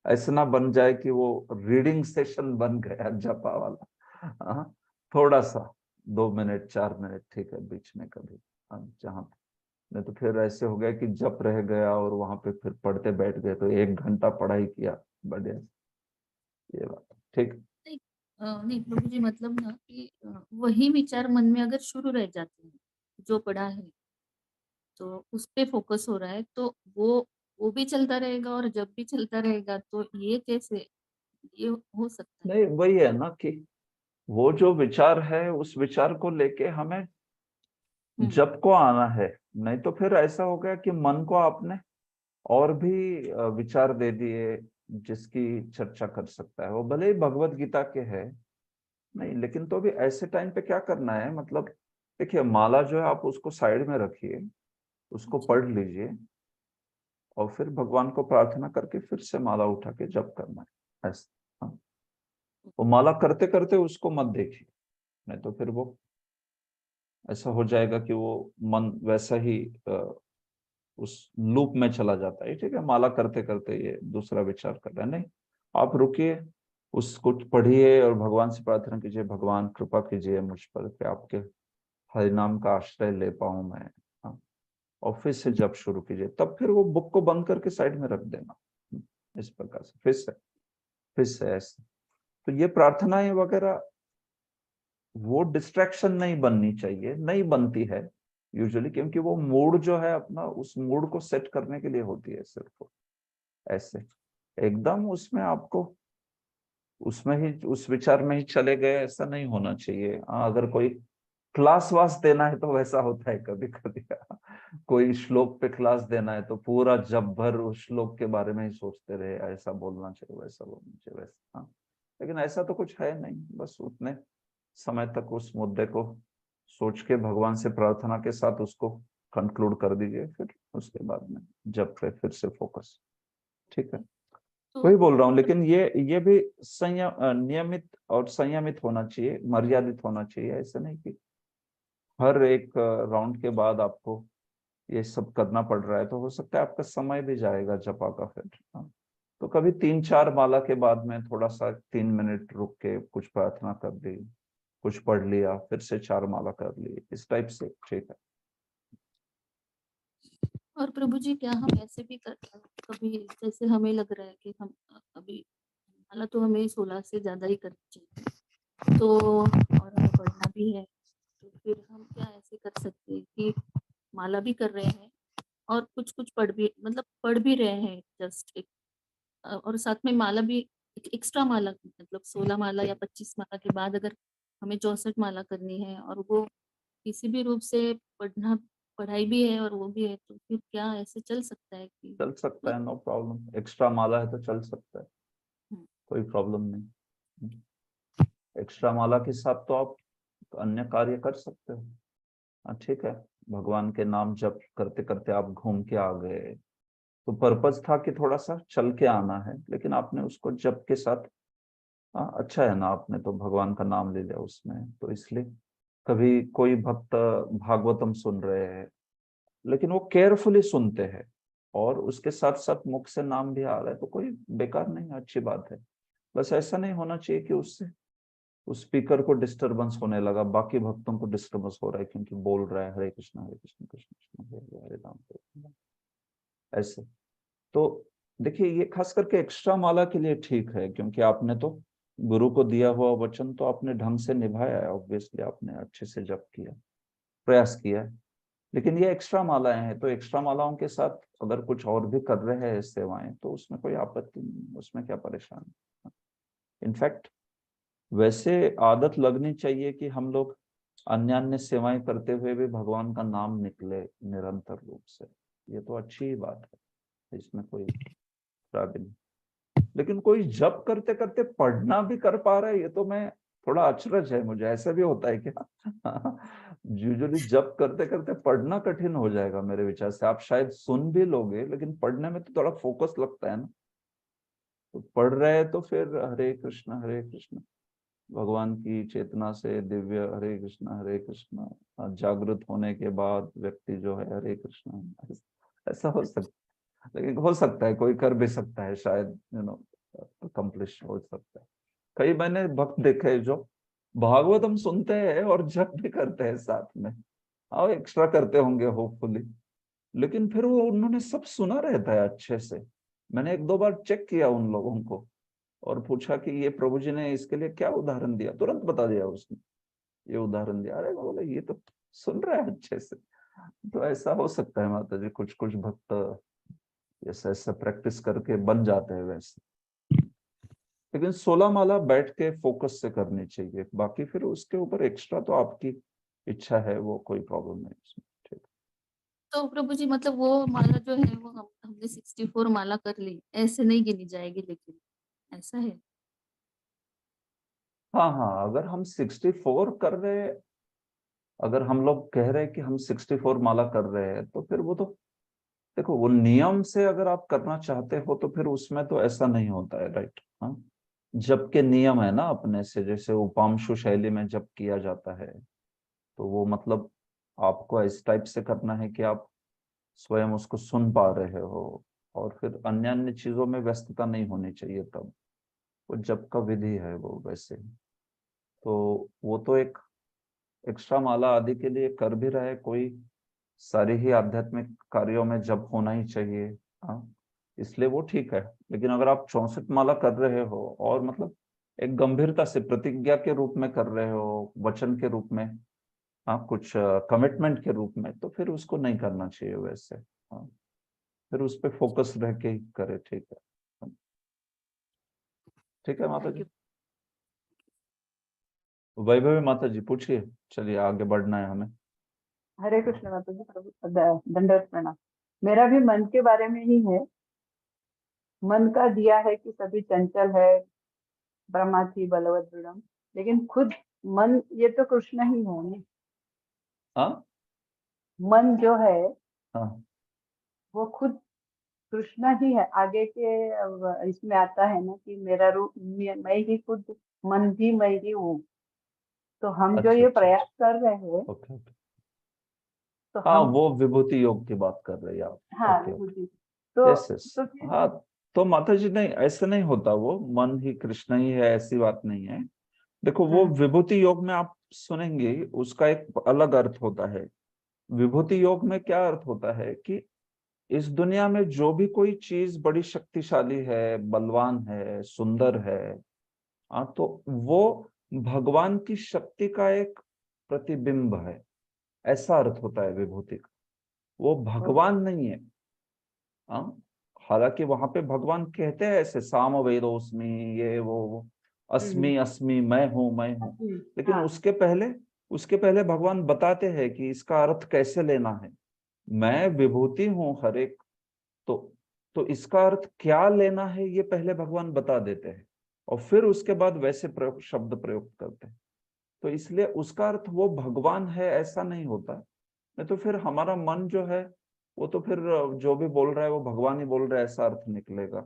ऐसा ना बन जाए कि वो रीडिंग सेशन बन गया जपा वाला। हाँ, थोड़ा सा 2 मिनट 4 मिनट ठीक है बीच में कभी, जहाँ नहीं तो फिर ऐसे हो गया कि जप रह गया और वहां पे फिर पढ़ते बैठ गए तो 1 घंटा पढ़ाई किया, बढ़िया। ये बात ठीक। नहीं प्रभु जी, मतलब ना कि वही विचार मन में अगर शुरू रह जाते हैं जो पढ़ा है, तो उस पे फोकस हो रहा है, तो वो भी चलता रहेगा और जब भी चलता रहेगा, तो ये कैसे ये हो सकता है? नहीं, वही है ना कि वो जो विचार है उस विचार को लेके हमें जप को आना है। नहीं तो फिर ऐसा हो गया कि मन को आपने और भी विचार दे दिए, जिसकी चर्चा कर सकता है, वो भले ही भगवत गीता के है नहीं, लेकिन तो भी ऐसे टाइम पे क्या करना है, मतलब देखिए माला जो है आप उसको साइड में रखिए, उसको पढ़ लीजिए और फिर भगवान को प्रार्थना करके फिर से माला उठा के जप करना है ऐसा। हाँ। वो माला करते करते उसको मत देखिए, नहीं तो फिर वो ऐसा हो जाएगा कि वो मन वैसा ही उस लूप में चला जाता है। ठीक है, माला करते करते ये दूसरा विचार कर रहा है, नहीं आप रुकिए, उसको पढ़िए और भगवान से प्रार्थना कीजिए, भगवान कृपा कीजिए मुझ पर कि आपके हरिनाम का आश्रय ले पाऊं मैं। हाँ, और फिर से जब शुरू कीजिए, तब फिर वो बुक को बंद करके साइड में रख देना। इस प्रकार से फिर से ऐसे। तो ये प्रार्थनाएं वगैरह वो डिस्ट्रैक्शन नहीं बननी चाहिए, नहीं बनती है यूजुअली, क्योंकि वो मूड जो है अपना, उस मूड को सेट करने के लिए होती है सिर्फ। ऐसे एकदम उसमें आपको उसमें ही उस विचार में ही चले गए, ऐसा नहीं होना चाहिए। अगर कोई क्लास वास देना है तो वैसा होता है कभी कभी कोई श्लोक पे क्लास देना है तो पूरा जब भर उस श्लोक के बारे में ही सोचते रहे, ऐसा बोलना चाहिए, वैसा बोलना चाहिए, वैसा। हाँ, लेकिन ऐसा तो कुछ है नहीं, बस उतने समय तक उस मुद्दे को सोच के भगवान से प्रार्थना के साथ उसको कंक्लूड कर दीजिए, फिर उसके बाद में जब पे फिर से फोकस। ठीक है, वही बोल रहा हूँ। लेकिन ये भी नियमित और संयमित होना चाहिए, मर्यादित होना चाहिए। ऐसा नहीं कि हर एक राउंड के बाद आपको ये सब करना पड़ रहा है, तो हो सकता है आपका समय भी जाएगा जपा का फिर। हाँ, तो कभी 3-4 माला के बाद में थोड़ा सा 3 मिनट रुक के कुछ प्रार्थना कर दी, कुछ पढ़ लिया, फिर से 4 माला कर ली, इस टाइप से। ठीक है। और प्रभु जी क्या हम ऐसे भी कर कभी जैसे हमें लग रहा है कि हम अभी माला तो हमें 16 से ज्यादा ही करनी चाहिए, तो और हमें पढ़ना भी है, तो फिर हम क्या ऐसे कर सकते हैं कि माला भी कर रहे हैं और कुछ पढ़ भी रहे हैं जस्ट एक, और साथ में माला भी एक्स्ट्रा माला, मतलब 16 माला या 25 माला के बाद अगर हमें 64 माला करनी है और वो किसी भी रूप से पढ़ाई भी है और वो भी है, तो फिर क्या ऐसे चल सकता है कि चल सकता है, नो प्रॉब्लम। एक्स्ट्रा माला है तो चल सकता है, कोई प्रॉब्लम नहीं। एक्स्ट्रा माला के साथ तो आप अन्य कार्य कर सकते हो। हाँ, ठीक है, भगवान के नाम जप करते करते आप घूम के आ गए, तो पर्पस था कि थोड़ा सा चल के आना है, लेकिन आपने उसको जप के साथ, हाँ अच्छा है ना, आपने तो भगवान का नाम ले लिया उसमें, तो इसलिए कभी कोई भक्त भागवतम सुन रहे हैं, लेकिन वो केयरफुली सुनते हैं और उसके साथ साथ मुख से नाम भी आ रहा है, तो कोई बेकार नहीं, अच्छी बात है। बस ऐसा नहीं होना चाहिए कि उससे उस स्पीकर को डिस्टरबेंस होने लगा, बाकी भक्तों को डिस्टरबेंस हो रहा है क्योंकि बोल रहा है हरे कृष्ण कृष्ण कृष्ण हरे राम हरे राम, ऐसे। तो देखिए ये खास करके एक्स्ट्रा माला के लिए ठीक है, क्योंकि आपने तो गुरु को दिया हुआ वचन तो आपने ढंग से निभाया है, ऑब्वियसली आपने अच्छे से जप किया, प्रयास किया। लेकिन ये एक्स्ट्रा मालाएं हैं, तो एक्स्ट्रा मालाओं के साथ अगर कुछ और भी कर रहे हैं सेवाएं, तो उसमें कोई आपत्ति नहीं, उसमें क्या परेशानी। इनफैक्ट वैसे आदत लगनी चाहिए कि हम लोग अन्य अन्य सेवाएं करते हुए भी भगवान का नाम निकले निरंतर रूप से, ये तो अच्छी ही बात है, इसमें कोई खराबी नहीं। लेकिन कोई जप करते करते पढ़ना भी कर पा रहा है, ये तो मैं थोड़ा अचरज है मुझे, ऐसा भी होता है क्या? यूजुअली जप करते करते पढ़ना कठिन हो जाएगा मेरे विचार से। आप शायद सुन भी लोगे, लेकिन पढ़ने में तो थोड़ा फोकस लगता है ना। तो पढ़ रहे हैं तो फिर हरे कृष्ण भगवान की चेतना से दिव्य हरे कृष्ण जागृत होने के बाद व्यक्ति जो है हरे कृष्ण, ऐसा हो सकता है। लेकिन हो सकता है कोई कर भी सकता है, शायद अकम्प्लिश हो सकता है। कई मैंने भक्त देखे जो भागवतम सुनते हैं और जप भी करते हैं साथ में, और एक्स्ट्रा करते होंगे होपफुली, लेकिन फिर वो उन्होंने सब सुना रहता है अच्छे से। मैंने 1-2 बार चेक किया उन लोगों को और पूछा कि ये प्रभु जी ने इसके लिए क्या उदाहरण दिया, तुरंत बता दिया उसने, ये उदाहरण दिया। अरे बोले ये तो सुन रहा है अच्छे से। तो ऐसा हो सकता है माता जी, कुछ कुछ भक्त ऐसे ऐसे प्रैक्टिस करके बन जाते हैं वैसे। लेकिन 16 माला बैठ के फोकस से करनी चाहिए, बाकी फिर उसके ऊपर एक्स्ट्रा तो आपकी इच्छा है, वो कोई प्रॉब्लम नहीं उसमें। ठीक। तो प्रभु जी मतलब वो माला जो है वो हमने 64 माला कर ली, ऐसे नहीं गिनी जाएगी, लेकिन ऐसा है? हाँ हाँ, अगर हम 64 कर रहे, अगर हम लोग कह रहे हैं कि हम 64 माला कर रहे हैं, तो फिर वो तो देखो, वो नियम से अगर आप करना चाहते हो तो फिर उसमें तो ऐसा नहीं होता है, राइट? हाँ, जप के नियम है ना अपने से, जैसे उपांशु शैली में जप किया जाता है, तो वो मतलब आपको इस टाइप से करना है कि आप स्वयं उसको सुन पा रहे हो, और फिर अन्य अन्य चीजों में व्यस्तता नहीं होनी चाहिए, तब वो जप का विधि है वो वैसे। तो वो तो एक एक्स्ट्रा माला आदि के लिए कर भी रहे कोई, सारी ही आध्यात्मिक कार्यों में जप होना ही चाहिए। हाँ, इसलिए वो ठीक है। लेकिन अगर आप 64 माला कर रहे हो और मतलब एक गंभीरता से प्रतिज्ञा के रूप में कर रहे हो, वचन के रूप में, हाँ, कुछ कमिटमेंट के रूप में, तो फिर उसको नहीं करना चाहिए वैसे। हाँ, फिर उस पर फोकस रह के ही करे, ठीक है? ठीक है माता थैंक जी। यू। वैभवी माता जी पूछिए, चलिए आगे बढ़ना है हमें। हरे कृष्ण माता जी, प्रभु दंडवत प्रणाम। मेरा भी मन के बारे में ही है। मन का दिया है कि सभी चंचल है, ब्रह्माथी बलवत दृढ़म, लेकिन खुद मन ये तो कृष्ण ही है ना। हाँ मन जो है हाँ वो खुद कृष्ण ही है। आगे के इसमें आता है ना कि मेरा रूप मैं ही खुद, मन भी मैं ही हूँ। तो हम जो अच्छा ये अच्छा, प्रयास कर रहे हैं, ओके ओके। तो हाँ, हम, वो विभूति योग की बात कर रही हैं आप। हाँ ओके ओके, विभूति। तो यस यस। तो फिर हाँ, तो माता जी नहीं, ऐसे नहीं होता, वो मन ही कृष्ण ही है ऐसी बात नहीं है। देखो, वो विभूति योग में आप सुनेंगे उसका एक अलग अर्थ होता है। विभूति योग में क्या अर्थ होता है कि इस दुनिया में जो भी कोई चीज बड़ी शक्तिशाली है, बलवान है, सुंदर है, हाँ, तो वो भगवान की शक्ति का एक प्रतिबिंब है, ऐसा अर्थ होता है विभूति का। वो भगवान नहीं है। हाँ, हालांकि वहां पे भगवान कहते हैं ऐसे, साम वेदोस्मि, ये वो अस्मि अस्मि, मैं हूं मैं हूं, लेकिन हाँ उसके पहले भगवान बताते हैं कि इसका अर्थ कैसे लेना है। मैं विभूति हूं हर एक, तो तो इसका अर्थ क्या लेना है ये पहले भगवान बता देते हैं, और फिर उसके बाद वैसे शब्द प्रयोग करते हैं। तो इसलिए उसका अर्थ वो भगवान है ऐसा नहीं होता। नहीं तो फिर हमारा मन जो है वो तो फिर जो भी बोल रहा है वो भगवान ही बोल रहा है ऐसा अर्थ निकलेगा।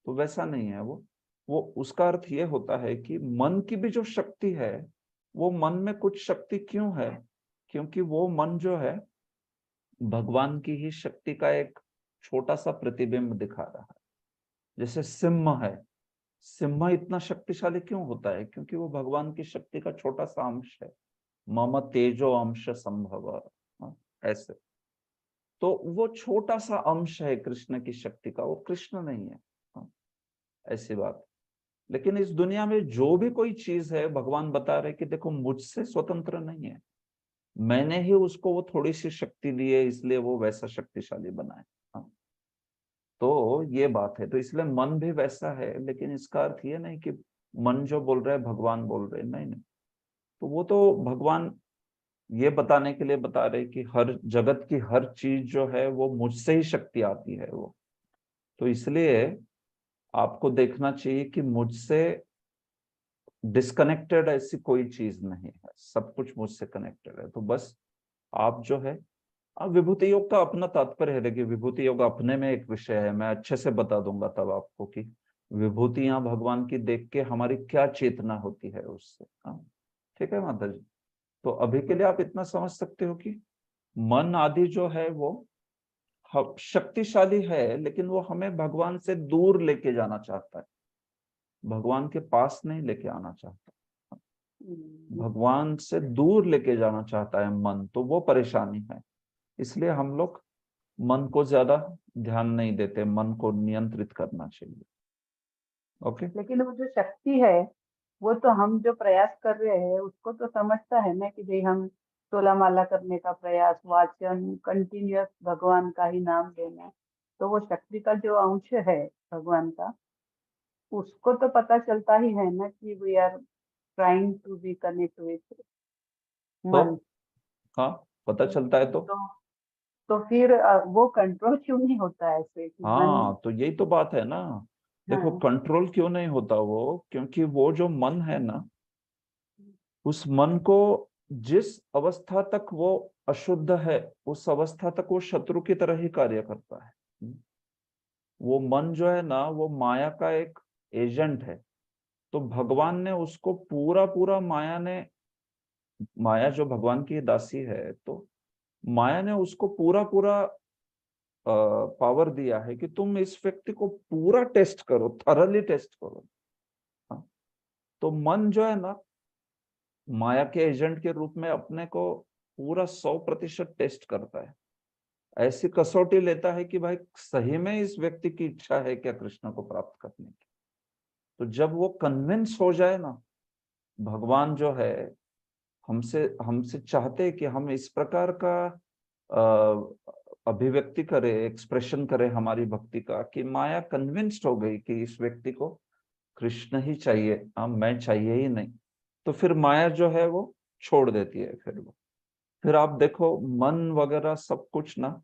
तो वैसा नहीं है वो उसका अर्थ ये होता है कि मन की भी जो शक्ति है, वो मन में कुछ शक्ति क्यों है, क्योंकि वो मन जो है भगवान की ही शक्ति का एक छोटा सा प्रतिबिंब दिखा रहा है। जैसे सिंह है, सिंह इतना शक्तिशाली क्यों होता है, क्योंकि वो भगवान की शक्ति का छोटा सा अंश है। मम तेजो अंश संभव, ऐसे। तो वो छोटा सा अंश है कृष्ण की शक्ति का, वो कृष्ण नहीं है। हाँ, ऐसी बात। लेकिन इस दुनिया में जो भी कोई चीज है, भगवान बता रहे कि देखो मुझसे स्वतंत्र नहीं है, मैंने ही उसको वो थोड़ी सी शक्ति दी है, इसलिए वो वैसा शक्तिशाली बना है। हाँ, तो ये बात है। तो इसलिए मन भी वैसा है, लेकिन इसका अर्थ ये नहीं कि मन जो बोल रहे हैं भगवान बोल रहे हैं, नहीं नहीं। तो वो तो भगवान ये बताने के लिए बता रहे कि हर जगत की हर चीज जो है वो मुझसे ही शक्ति आती है वो। तो इसलिए आपको देखना चाहिए कि मुझसे डिस्कनेक्टेड ऐसी कोई चीज नहीं है, सब कुछ मुझसे कनेक्टेड है। तो बस आप जो है, विभूति योग का अपना तात्पर्य है। देखिए, विभूति योग अपने में एक विषय है, मैं अच्छे से बता दूंगा तब आपको कि विभूतियां भगवान की देख के हमारी क्या चेतना होती है उससे। हाँ, ठीक है माता जी। तो अभी के लिए आप इतना समझ सकते हो कि मन आदि जो है वो शक्तिशाली है, लेकिन वो हमें भगवान से दूर लेके जाना चाहता है, भगवान के पास नहीं लेके आना चाहता। भगवान से दूर लेके जाना चाहता है मन, तो वो परेशानी है। इसलिए हम लोग मन को ज्यादा ध्यान नहीं देते, मन को नियंत्रित करना चाहिए। ओके। लेकिन वो जो शक्ति है, वो तो हम जो प्रयास कर रहे हैं उसको तो समझता है ना कि भाई हम 16 माला करने का प्रयास, वाचन, कंटिन्यूअस भगवान का ही नाम लेना, तो वो शक्ति का जो अंश है भगवान का, उसको तो पता चलता ही है ना कि we are trying to be connect with तो मन। हाँ, पता चलता है तो तो तो फिर वो कंट्रोल क्यों नहीं होता ऐसे कि हाँ, तो यही तो बात है ना। देखो, हाँ। कंट्रोल क्यों नहीं होता वो, क्योंकि वो जो मन है ना, उस मन को जिस अवस्था तक वो अशुद्ध है, उस अवस्था तक वो शत्रु की तरह ही कार्य करता है। वो मन जो है ना, वो माया का एक एजेंट है। तो भगवान ने उसको पूरा पूरा माया जो भगवान की दासी है, तो माया ने उसको पूरा पूरा पावर दिया है कि तुम इस व्यक्ति को पूरा टेस्ट करो, थरली टेस्ट करो। हाँ? तो मन जो है ना, माया के एजेंट के रूप में अपने को पूरा 100% टेस्ट करता है। ऐसी कसौटी लेता है कि भाई सही में इस व्यक्ति की इच्छा है क्या कृष्ण को प्राप्त करने की। तो जब वो कन्विंस हो जाए ना, भगवान जो है हमसे हमसे चाहते हैं कि हम इस प्रकार का अभिव्यक्ति करें, एक्सप्रेशन करें हमारी भक्ति का, कि माया कन्विंस्ड हो गई कि इस व्यक्ति को कृष्ण ही चाहिए, मैं चाहिए ही नहीं। तो फिर माया जो है वो छोड़ देती है। फिर आप देखो, मन वगैरह सब कुछ ना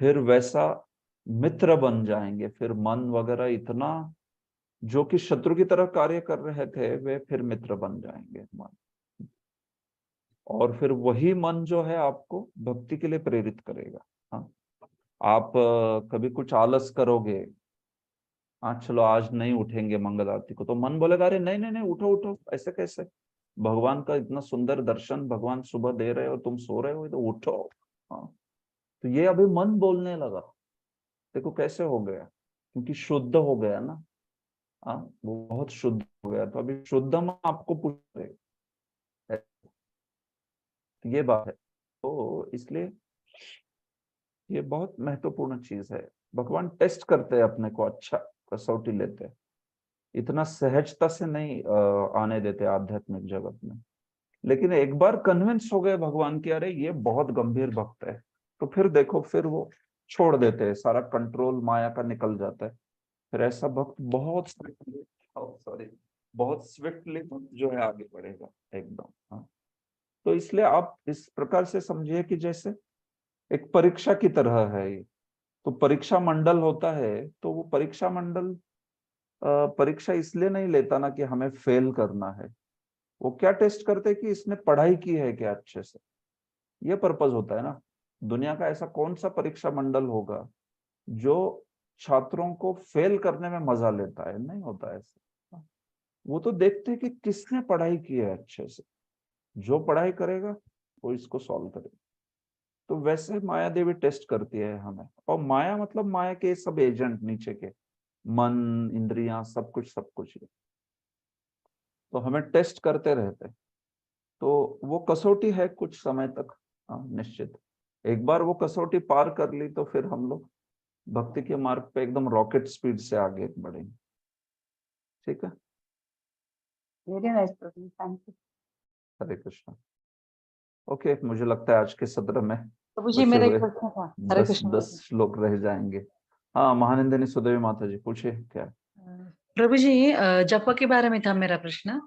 फिर वैसा मित्र बन जाएंगे। फिर मन वगैरह इतना जो कि शत्रु की तरह कार्य कर रहे थे, वे फिर मित्र बन जाएंगे मन। और फिर वही मन जो है आपको भक्ति के लिए प्रेरित करेगा। हाँ, आप कभी कुछ आलस करोगे, हाँ चलो आज नहीं उठेंगे मंगल आरती को, तो मन बोलेगा अरे नहीं नहीं नहीं, उठो उठो, ऐसे कैसे, भगवान का इतना सुंदर दर्शन भगवान सुबह दे रहे हो, तुम सो रहे हो, तो उठो। हाँ, तो ये अभी मन बोलने लगा। देखो कैसे हो गया, क्योंकि शुद्ध हो गया ना। हाँ, वो बहुत शुद्ध हो गया, तो अभी शुद्ध मन आपको पूछ रहे। ये बात है। तो इसलिए ये बहुत महत्वपूर्ण चीज है। भगवान टेस्ट करते हैं अपने को, अच्छा कसौटी लेते हैं, इतना सहजता से नहीं आने देते आध्यात्मिक जगत में। लेकिन एक बार कन्विंस हो गए भगवान की अरे ये बहुत गंभीर भक्त है, तो फिर देखो फिर वो छोड़ देते हैं, सारा कंट्रोल माया का निकल जाता है। फिर ऐसा भक्त बहुत स्विफ्टली जो है आगे बढ़ेगा एकदम। हाँ, तो इसलिए आप इस प्रकार से समझिए कि जैसे एक परीक्षा की तरह है ये। तो परीक्षा मंडल होता है, तो वो परीक्षा मंडल परीक्षा इसलिए नहीं लेता ना कि हमें फेल करना है। वो क्या टेस्ट करते हैं कि इसने पढ़ाई की है क्या अच्छे से। ये पर्पस होता है ना। दुनिया का ऐसा कौन सा परीक्षा मंडल होगा जो छात्रों को फेल करने में मजा लेता है? नहीं होता ऐसा। वो तो देखते हैं कि किसने पढ़ाई की है अच्छे से, जो पढ़ाई करेगा वो इसको सॉल्व करेगा। तो वैसे माया देवी टेस्ट करती है हमें। और माया मतलब माया के सब एजेंट नीचे के, मन, इंद्रियां, सब कुछ है। तो हमें टेस्ट करते रहते। तो वो कसौटी है कुछ समय तक। हाँ, निश्चित एक बार वो कसौटी पार कर ली तो फिर हम लोग भक्ति के मार्ग पे एकदम रॉकेट स्पीड से आगे बढ़ेंगे। ठीक है, very nice Prabhu, thank you. Hare Krishna. Okay, मुझे लगता है आज के सत्र में प्रभु जी बचे मेरा एक हुए प्रश्न था। हरे कृष्ण 10 श्लोक रह जाएंगे। हाँ, महानंदिनी सुदेवी माता जी पूछिए क्या। प्रभु जी, जप के बारे में था मेरा प्रश्न।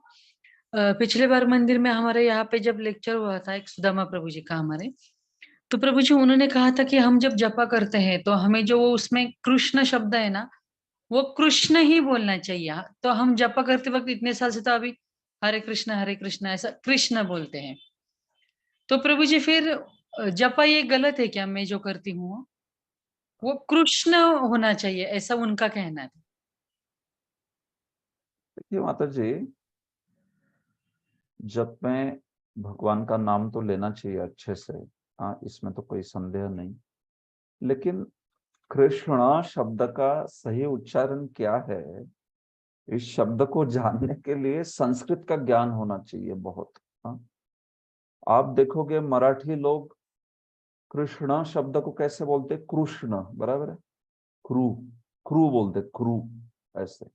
पिछले बार मंदिर में हमारे यहाँ पे जब लेक्चर हुआ था, एक सुदामा प्रभु जी का हमारे, तो प्रभु जी उन्होंने कहा था कि हम जब जपा करते हैं तो हमें जो उसमें कृष्ण शब्द है ना, वो कृष्ण ही बोलना चाहिए। तो हम जपा करते वक्त इतने साल से तो अभी हरे कृष्ण ऐसा कृष्ण बोलते हैं। तो प्रभु जी फिर जपा ये गलत है क्या? मैं जो करती हूँ वो कृष्ण होना चाहिए, ऐसा उनका कहना है। देखिए माता जी, जप में भगवान का नाम तो लेना चाहिए अच्छे से। हाँ, इसमें तो कोई संदेह नहीं। लेकिन कृष्ण शब्द का सही उच्चारण क्या है, इस शब्द को जानने के लिए संस्कृत का ज्ञान होना चाहिए बहुत। हाँ, आप देखोगे मराठी लोग कृष्ण शब्द को कैसे बोलते? कृष्ण, बराबर है। क्रू, क्रू बोलते, क्रू ऐसे।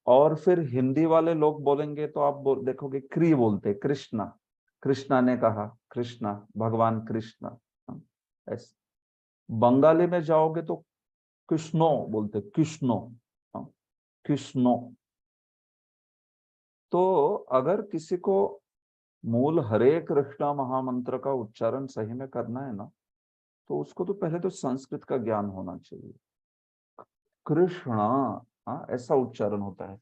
और फिर हिंदी वाले लोग बोलेंगे तो आप देखोगे क्री बोलते, कृष्णा, कृष्णा ने कहा, कृष्णा, भगवान कृष्ण। हाँ, ऐसे। बंगाली में जाओगे तो कृष्णो बोलते, कृष्णो। हाँ, कृष्णो। तो अगर किसी को मूल हरे कृष्णा महामंत्र का उच्चारण सही में करना है ना, तो उसको तो पहले तो संस्कृत का ज्ञान होना चाहिए। कृष्णा, हाँ ऐसा उच्चारण होता है।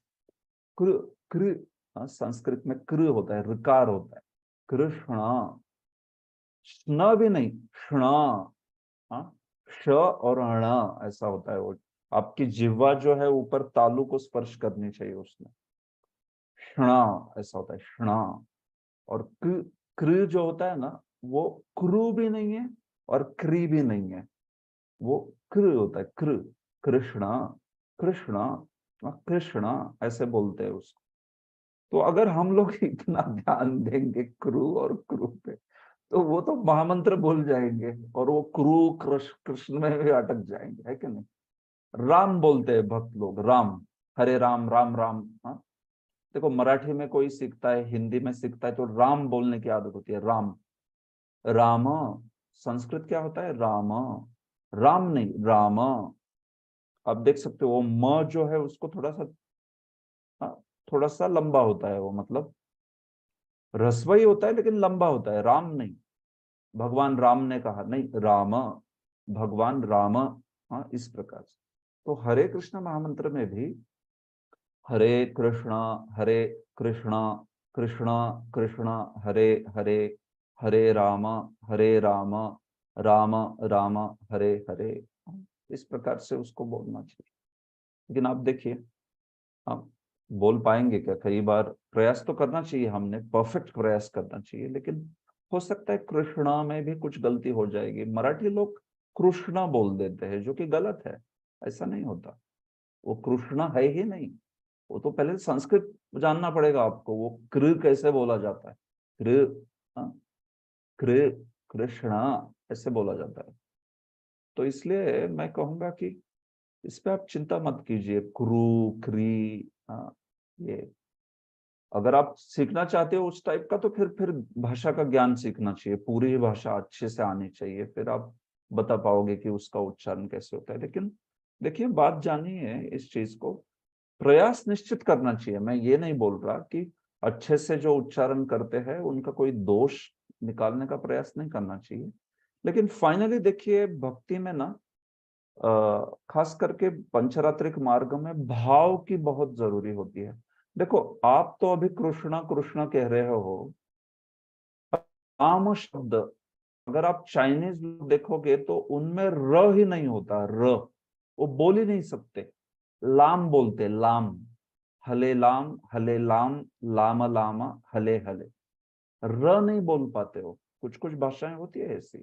कृ कृ संस्कृत में कृ होता है, ऋकार होता है। कृष्णा, स्न भी नहीं, क्षण, हाँ श और अण ऐसा होता है। वो आपकी जिह्वा जो है ऊपर तालु को स्पर्श करनी चाहिए उसमें। क्षणा ऐसा होता है, क्षणा। और कृ जो होता है ना, वो क्रू भी नहीं है और क्री भी नहीं है, वो कृ होता है, कृ। कृष्णा, कृष्णा, कृष्णा ऐसे बोलते हैं उसको। तो अगर हम लोग इतना ध्यान देंगे क्रू और क्रू पे, तो वो तो महामंत्र बोल जाएंगे और वो क्रू कृष्ण में भी अटक जाएंगे, है कि नहीं। राम बोलते हैं भक्त लोग, राम, हरे राम, राम राम। हाँ देखो, मराठी में कोई सीखता है, हिंदी में सीखता है, तो राम बोलने की आदत होती है, राम। राम, संस्कृत क्या होता है, राम। राम नहीं, राम। आप देख सकते हो वो म जो है उसको थोड़ा सा लंबा होता है, वो मतलब ह्रस्व ही होता है लेकिन लंबा होता है, राम नहीं। भगवान राम ने कहा नहीं, राम, भगवान राम। हाँ इस प्रकार से। तो हरे कृष्ण महामंत्र में भी हरे कृष्णा, हरे कृष्णा, कृष्णा कृष्णा, हरे हरे, हरे राम, हरे राम, राम राम, हरे हरे, इस प्रकार से उसको बोलना चाहिए। लेकिन आप देखिए, हम बोल पाएंगे क्या? कई बार प्रयास तो करना चाहिए, हमने परफेक्ट प्रयास करना चाहिए, लेकिन हो सकता है कृष्णा में भी कुछ गलती हो जाएगी। मराठी लोग कृष्णा बोल देते हैं, जो कि गलत है। ऐसा नहीं होता, वो कृष्णा है ही नहीं। वो तो पहले संस्कृत जानना पड़ेगा आपको, वो कृ कैसे बोला जाता है, कृ, हाँ, कृ, कृष्णा ऐसे बोला जाता है। तो इसलिए मैं कहूंगा कि इस पे आप चिंता मत कीजिए, क्रू, क्री, हाँ ये अगर आप सीखना चाहते हो उस टाइप का, तो फिर भाषा का ज्ञान सीखना चाहिए, पूरी भाषा अच्छे से आनी चाहिए, फिर आप बता पाओगे कि उसका उच्चारण कैसे होता है। लेकिन देखिए, बात जानिए इस चीज को, प्रयास निश्चित करना चाहिए। मैं ये नहीं बोल रहा कि अच्छे से जो उच्चारण करते हैं उनका कोई दोष निकालने का प्रयास नहीं करना चाहिए। लेकिन फाइनली देखिए, भक्ति में ना खास करके पंचरात्रिक मार्ग में भाव की बहुत जरूरी होती है। देखो, आप तो अभी कृष्णा कृष्णा कह रहे हो, राम शब्द अगर आप चाइनीज लोग देखोगे तो उनमें र ही नहीं होता, र वो बोल ही नहीं सकते, लाम बोलते, लाम, हले लाम, हले लाम, लाम लामा, हले हले, र नहीं बोल पाते हो। कुछ कुछ भाषाएं होती है ऐसी,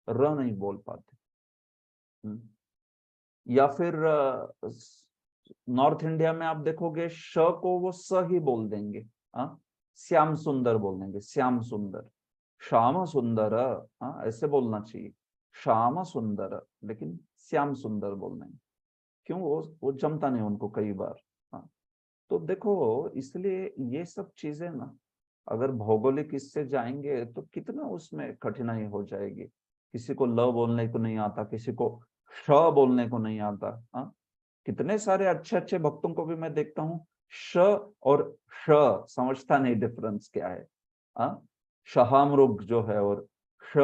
र नहीं बोल पाते। या फिर नॉर्थ इंडिया में आप देखोगे श को वो स ही बोल देंगे, श्याम सुंदर बोल देंगे, श्याम सुंदर, श्याम सुंदर, ऐसे बोलना चाहिए, श्याम सुंदर, लेकिन श्याम सुंदर बोल देंगे। क्यों? वो जमता नहीं उनको कई बार। तो देखो, इसलिए ये सब चीजें ना, अगर भौगोलिक इससे जाएंगे तो कितना उसमें कठिनाई हो जाएगी। किसी को ल बोलने को नहीं आता, किसी को श बोलने को नहीं आता। कितने सारे अच्छे अच्छे भक्तों को भी मैं देखता हूँ, श और श समझता नहीं डिफरेंस क्या है। शहामृग जो है और श,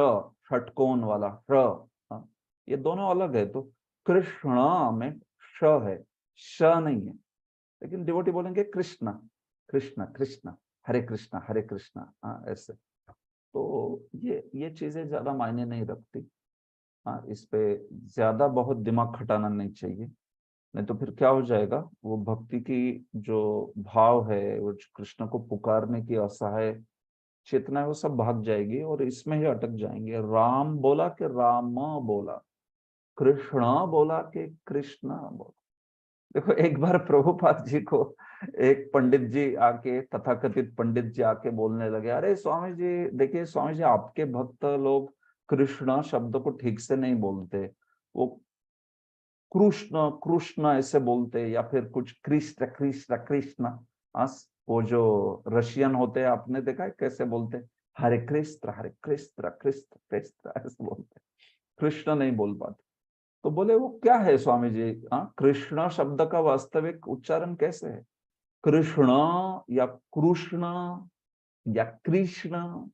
षटकोण वाला श, ये दोनों अलग है। तो कृष्ण में श है, श नहीं है। लेकिन डिवोटी बोलेंगे कृष्णा, कृष्णा कृष्णा, हरे कृष्णा, हरे कृष्णा, ऐसे। तो ये चीजें ज्यादा मायने नहीं रखती। इस पे ज्यादा बहुत दिमाग खटाना नहीं चाहिए, नहीं तो फिर क्या हो जाएगा, वो भक्ति की जो भाव है, वो कृष्ण को पुकारने की असहाय चेतना है, वो सब भाग जाएगी और इसमें ही अटक जाएंगे। राम बोला कि राम बोला, कृष्ण बोला कि कृष्ण बोला। देखो, एक बार प्रभुपाद जी को एक पंडित जी आके, तथाकथित पंडित जी आके बोलने लगे, अरे स्वामी जी देखिए, स्वामी जी आपके भक्त लोग कृष्ण शब्द को ठीक से नहीं बोलते, वो कृष्ण कृष्ण ऐसे बोलते, या फिर कुछ कृष्ण कृष्ण कृष्ण। वो जो रशियन होते हैं, आपने देखा है कैसे बोलते, हरे कृष्ण, हरे कृष्ण, कृष्ण कृष्ण ऐसे बोलते, कृष्ण नहीं बोल पाते। तो बोले, वो क्या है स्वामी जी, कृष्ण शब्द का वास्तविक उच्चारण कैसे है, कृष्ण या कृष्ण या कृष्ण?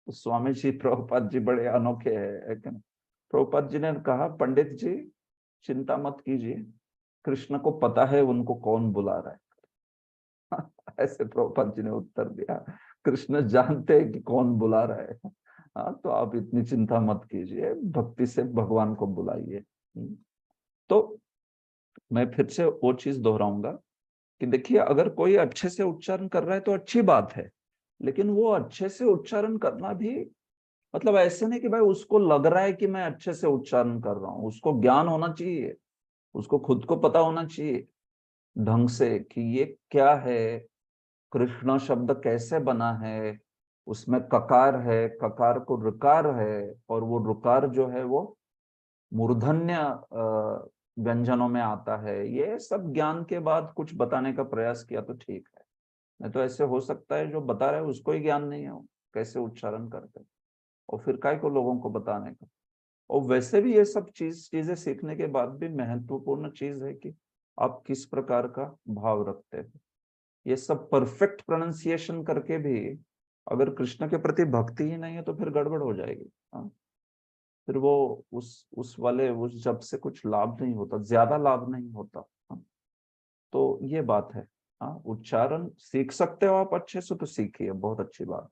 तो स्वामी जी प्रभुपाद जी बड़े अनोखे है कि नहीं? प्रभुपाद जी ने कहा पंडित जी चिंता मत कीजिए, कृष्ण को पता है उनको कौन बुला रहा है। ऐसे प्रभुपाद जी ने उत्तर दिया, कृष्ण जानते हैं कि कौन बुला रहा है। हाँ, तो आप इतनी चिंता मत कीजिए, भक्ति से भगवान को बुलाइए। तो मैं फिर से वो चीज दोहराऊंगा कि देखिए, अगर कोई अच्छे से उच्चारण कर रहा है तो अच्छी बात है, लेकिन वो अच्छे से उच्चारण करना भी मतलब ऐसे नहीं कि भाई उसको लग रहा है कि मैं अच्छे से उच्चारण कर रहा हूँ। उसको ज्ञान होना चाहिए, उसको खुद को पता होना चाहिए ढंग से कि ये क्या है, कृष्ण शब्द कैसे बना है, उसमें ककार है, ककार को ऋकार है, और वो ऋकार जो है वो मूर्धन्य व्यंजनों में आता है। ये सब ज्ञान के बाद कुछ बताने का प्रयास किया तो ठीक है, नहीं तो ऐसे हो सकता है जो बता रहे हैं उसको ही ज्ञान नहीं हो कैसे उच्चारण करते, और फिर काय को लोगों को बताने का। और वैसे भी ये सब चीजें सीखने के बाद भी महत्वपूर्ण चीज है कि आप किस प्रकार का भाव रखते हैं। ये सब परफेक्ट प्रोनाउंसिएशन करके भी अगर कृष्ण के प्रति भक्ति ही नहीं है तो फिर गड़बड़ हो जाएगी। हाँ, फिर वो उस वाले उस जब से कुछ लाभ नहीं होता, ज्यादा लाभ नहीं होता। हाँ, तो ये बात है। हाँ, उच्चारण सीख सकते हो आप अच्छे से तो सीखिए, बहुत अच्छी बात,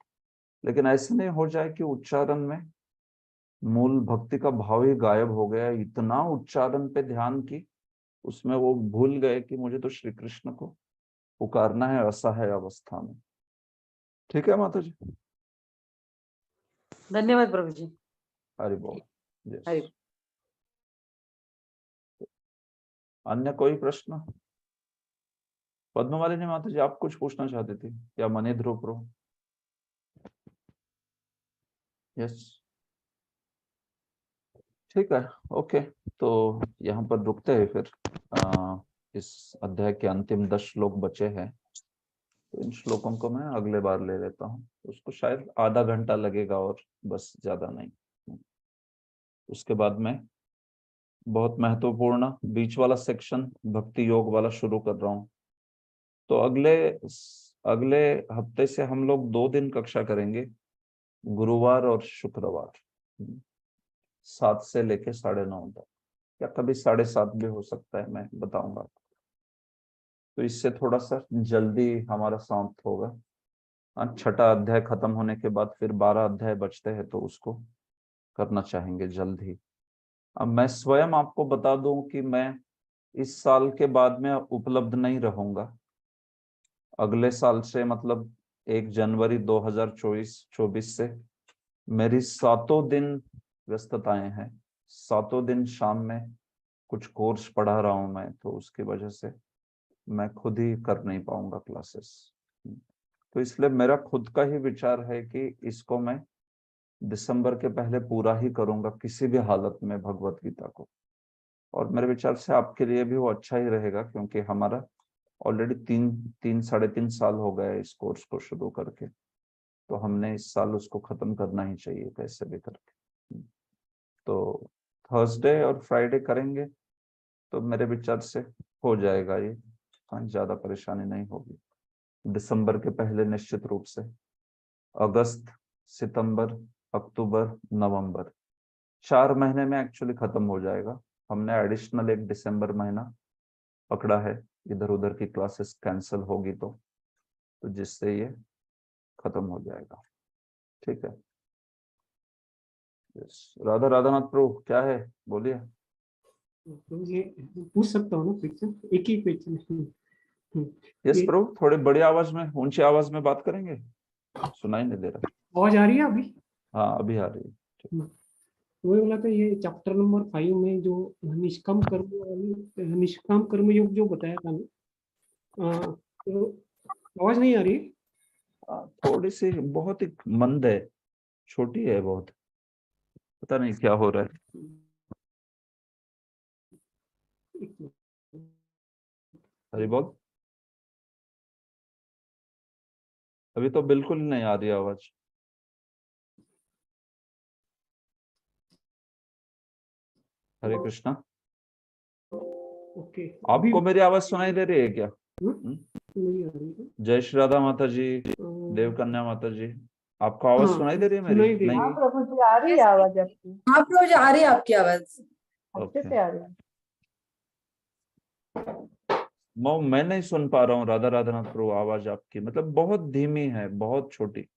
लेकिन ऐसे नहीं हो जाए कि उच्चारण में मूल भक्ति का भाव ही गायब हो गया, इतना उच्चारण पे ध्यान की उसमें वो भूल गए कि मुझे तो श्री कृष्ण को पुकारना है असहाय अवस्था में। ठीक है माता जी, धन्यवाद प्रभु जी। हरि बोल। हरि यस, अन्य कोई प्रश्न? पद्ममालिनी माता जी आप कुछ पूछना चाहती थी या मनी ध्रुव प्रो? यस, ठीक है, ओके। तो यहाँ पर रुकते हैं फिर। इस अध्याय के अंतिम 10 श्लोक बचे हैं, तो इन श्लोकों को मैं अगले बार ले लेता हूँ। उसको शायद आधा घंटा लगेगा और बस, ज्यादा नहीं। उसके बाद में बहुत महत्वपूर्ण बीच वाला सेक्शन भक्ति योग वाला शुरू कर रहा हूँ। तो अगले हफ्ते से हम लोग 2 दिन कक्षा करेंगे, गुरुवार और शुक्रवार, 7 से लेके 9:30 तक, या कभी 7:30 भी हो सकता है, मैं बताऊंगा। तो इससे थोड़ा सा जल्दी हमारा समाप्त होगा। छठा अध्याय खत्म होने के बाद फिर 12 अध्याय बचते हैं, तो उसको करना चाहेंगे जल्द ही। अब मैं स्वयं आपको बता दूं कि मैं इस साल के बाद में उपलब्ध नहीं रहूंगा। अगले साल से मतलब 1 जनवरी 2024 से मेरी 7 दिन व्यस्तताएं हैं। 7 दिन शाम में कुछ कोर्स पढ़ा रहा हूं मैं, तो उसकी वजह से मैं खुद ही कर नहीं पाऊंगा क्लासेस। तो इसलिए मेरा खुद का ही विचार है कि इसको मैं दिसंबर के पहले पूरा ही करूंगा किसी भी हालत में, भगवत गीता को। और मेरे विचार से आपके लिए भी वो अच्छा ही रहेगा, क्योंकि हमारा ऑलरेडी 3-3.5 साल हो गए इस कोर्स को शुरू करके, तो हमने इस साल उसको खत्म करना ही चाहिए कैसे भी करके। तो थर्सडे और फ्राइडे करेंगे तो मेरे विचार से हो जाएगा ये। हाँ, ज्यादा परेशानी नहीं होगी। दिसंबर के पहले निश्चित रूप से, अगस्त, सितंबर, अक्टूबर, नवंबर, 4 महीने में एक्चुअली खत्म हो जाएगा। हमने एडिशनल 1 दिसंबर महीना पकड़ा है, इधर उधर की क्लासेस कैंसिल होगी तो जिससे ये खत्म हो जाएगा। ठीक है। राधा राधानाथ प्रभु क्या है, बोलिए। ये पूछ सकता हूँ ना फिर से, एक ही क्वेश्चन। यस प्रभु, थोड़ी बड़ी आवाज में, ऊंची आवाज में बात करेंगे, सुनाई नहीं दे रहा। आवाज आ रही है अभी? हाँ, अभी आ रही है। वही बोला था, ये चैप्टर नंबर 5 में जो निष्काम कर्म योग जो बताया था ना, तो आवाज नहीं आ रही? थोड़ी सी, बहुत ही मंद है, छोटी है बहुत, पता नहीं क्या हो रहा है। हरि बोल। अभी तो बिल्कुल नहीं आ रही आवाज। हरे कृष्णा। ओके, आपको मेरी आवाज सुनाई दे रही है क्या? नहीं आ रही है। जय श्री राधा माता जी, देवकन्या माता जी, आपको आवाज हाँ, सुनाई दे रही है सुनाई मेरी? दे रही नहीं? हाँ प्रभु जी, आ रही है आवाज आपकी, हाँ प्रभु जी आ रही है आपकी आवाज। अच्छे ओके। से आ रही है। मैं नहीं सुन पा रहा हूँ राधा राधानाथ प्रभु, आवाज आपकी मतलब बहुत धीमी है, बहुत छोटी।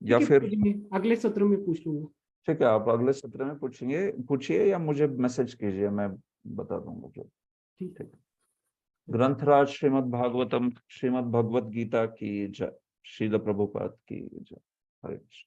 या ठीक है फिर प्रभु जी, मैं अगले सत्र में पूछ लूंगा। ठीक है, आप अगले सत्र में पूछिए या मुझे मैसेज कीजिए, मैं बता दूंगा जो। ठीक है। ग्रंथराज श्रीमद् भागवतम, श्रीमद् भगवत गीता की जय, श्रील प्रभुपाद की जय। हरे कृष्ण।